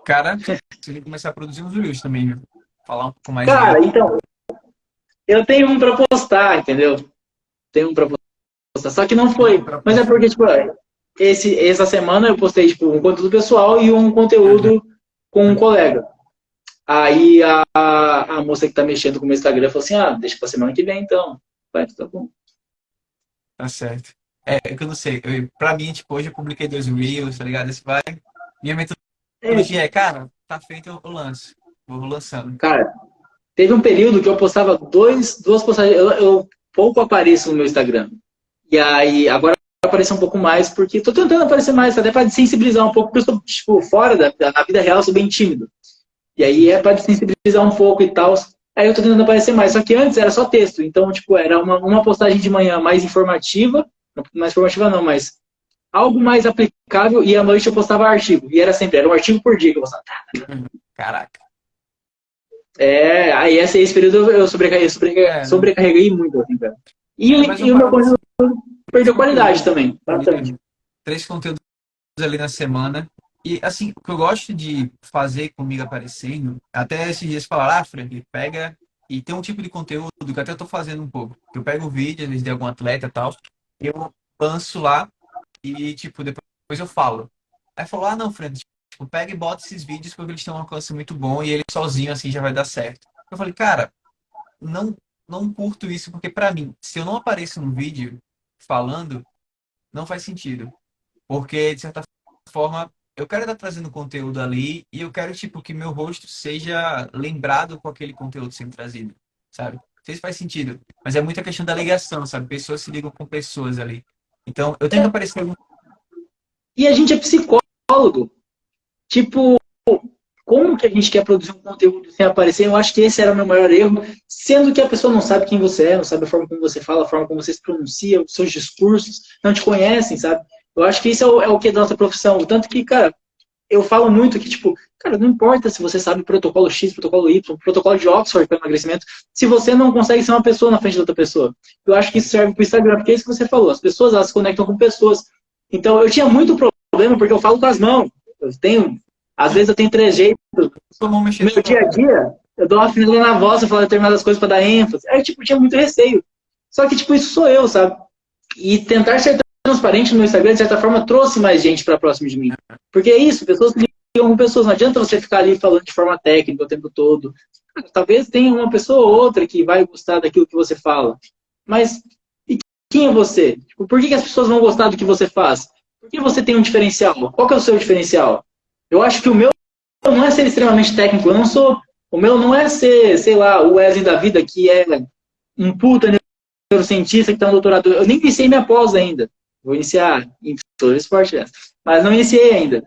Cara, você tem que começar a produzir uns reels também, viu? Falar um pouco mais aí. Cara, então, eu tenho um para postar, entendeu? Tenho um para postar. Só que não foi. Mas é porque, tipo, essa semana eu postei, tipo, um conteúdo pessoal e um Uhum. conteúdo com um colega. Aí a moça que tá mexendo com o meu Instagram falou assim, deixa pra semana que vem, então. Vai, tá bom. Tá certo. É que eu não sei. Pra mim, tipo, hoje eu publiquei 2 reels, tá ligado? Esse vai. Minha É, metodologia cara, tá feito, eu lanço. Vou lançando. cara, teve um período que eu postava duas postagens. Eu pouco apareço no meu Instagram. E aí, agora aparecer um pouco mais, porque tô tentando aparecer mais, até para sensibilizar um pouco, porque eu sou, tipo, fora na vida real, eu sou bem tímido. E aí é para sensibilizar um pouco e tal. Aí eu tô tentando aparecer mais. Só que antes era só texto. Então, tipo, era uma postagem de manhã mais informativa. Mais informativa não, mas algo mais aplicável. E à noite eu postava artigo. E era um artigo por dia que eu postava. Caraca. Aí esse período eu Não. sobrecarreguei muito, assim, cara. Mas E uma o meu parada conteúdo assim, três perdeu qualidade conteúdos também, bastante. ali, 3 conteúdos ali na semana. E assim, o que eu gosto de fazer comigo aparecendo, até esses dias falaram, Fred, pega. E tem um tipo de conteúdo que eu até tô fazendo um pouco. Que eu pego o vídeo, às vezes de algum atleta e tal, eu lanço lá e, tipo, depois eu falo. Aí falou, não, Fred, tipo, pega e bota esses vídeos porque eles têm um alcance muito bom e ele sozinho assim já vai dar certo. Eu falei, cara, não, não curto isso porque pra mim, se eu não apareço no vídeo falando, não faz sentido. Porque, de certa forma, eu quero estar trazendo conteúdo ali e eu quero, tipo, que meu rosto seja lembrado com aquele conteúdo sendo trazido, sabe? Não sei se faz sentido, mas é muita questão da ligação, sabe? Pessoas se ligam com pessoas ali. Então, eu tenho que aparecer em algum... E a gente é psicólogo. Tipo, como que a gente quer produzir um conteúdo sem aparecer? Eu acho que esse era o meu maior erro, sendo que a pessoa não sabe quem você é, não sabe a forma como você fala, a forma como você se pronuncia, os seus discursos, não te conhecem, sabe? Eu acho que isso é o que é da nossa profissão. Tanto que, cara, eu falo muito que, tipo, cara, não importa se você sabe protocolo X, protocolo Y, protocolo de Oxford para emagrecimento, se você não consegue ser uma pessoa na frente de outra pessoa. Eu acho que isso serve para o Instagram, porque é isso que você falou. As pessoas, elas se conectam com pessoas. Então, eu tinha muito problema porque eu falo com as mãos. Às vezes eu tenho trejeitos. Sua mão No mexendo meu dia a dia, eu dou uma afinada na voz, eu falo determinadas coisas para dar ênfase. Aí, tipo, tinha muito receio. Só que, tipo, isso sou eu, sabe? E tentar ser transparente no Instagram, de certa forma, trouxe mais gente para próximo de mim. Porque é isso, pessoas que ligam com pessoas. Não adianta você ficar ali falando de forma técnica o tempo todo. Talvez tenha uma pessoa ou outra que vai gostar daquilo que você fala. Mas e quem é você? Tipo, por que as pessoas vão gostar do que você faz? Por que você tem um diferencial? Qual que é o seu diferencial? Eu acho que o meu não é ser extremamente técnico. Eu não sou... O meu não é ser, sei lá, o Wesley da vida, que é um puta neurocientista que está no doutorado. Eu nem iniciei minha pós ainda. Vou iniciar em todo esporte, mas não iniciei ainda.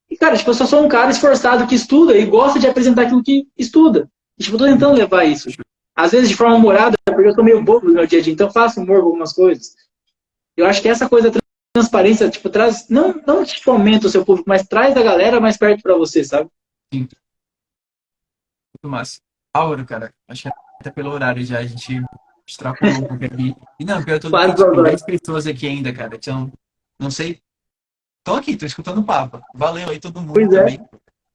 E, cara, tipo, eu só sou um cara esforçado que estuda e gosta de apresentar aquilo que estuda. E, tipo, eu tô tentando levar isso. Às vezes de forma humorada, porque eu sou meio bobo no meu dia a dia, então eu faço humor com algumas coisas. Eu acho que essa coisa da transparência, tipo, traz, não tipo, aumenta o seu público, mas traz a galera mais perto pra você, sabe? Sim, muito massa. Álvaro, cara, acho que até pelo horário já a gente extrapolou um pouco aqui. E não, pior tudo que Quase tipo, 10 agora. pessoas aqui ainda, cara. Então, não sei. Tô aqui, tô escutando o papo. Valeu aí todo mundo Pois é. também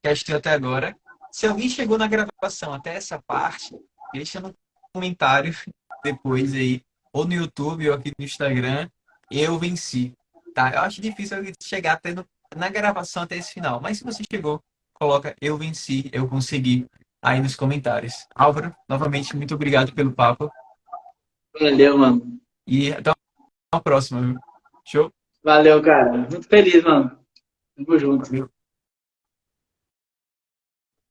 que assistiu até agora. Se alguém chegou na gravação até essa parte, deixa no comentário depois aí, ou no YouTube ou aqui no Instagram, eu venci. Tá? Eu acho difícil alguém chegar até na gravação até esse final. Mas se você chegou, coloca eu venci, eu consegui aí nos comentários. Álvaro, novamente, muito obrigado pelo papo Valeu, mano. e até a próxima, viu? Show? Valeu, cara. Muito feliz, mano. Tamo junto. Valeu.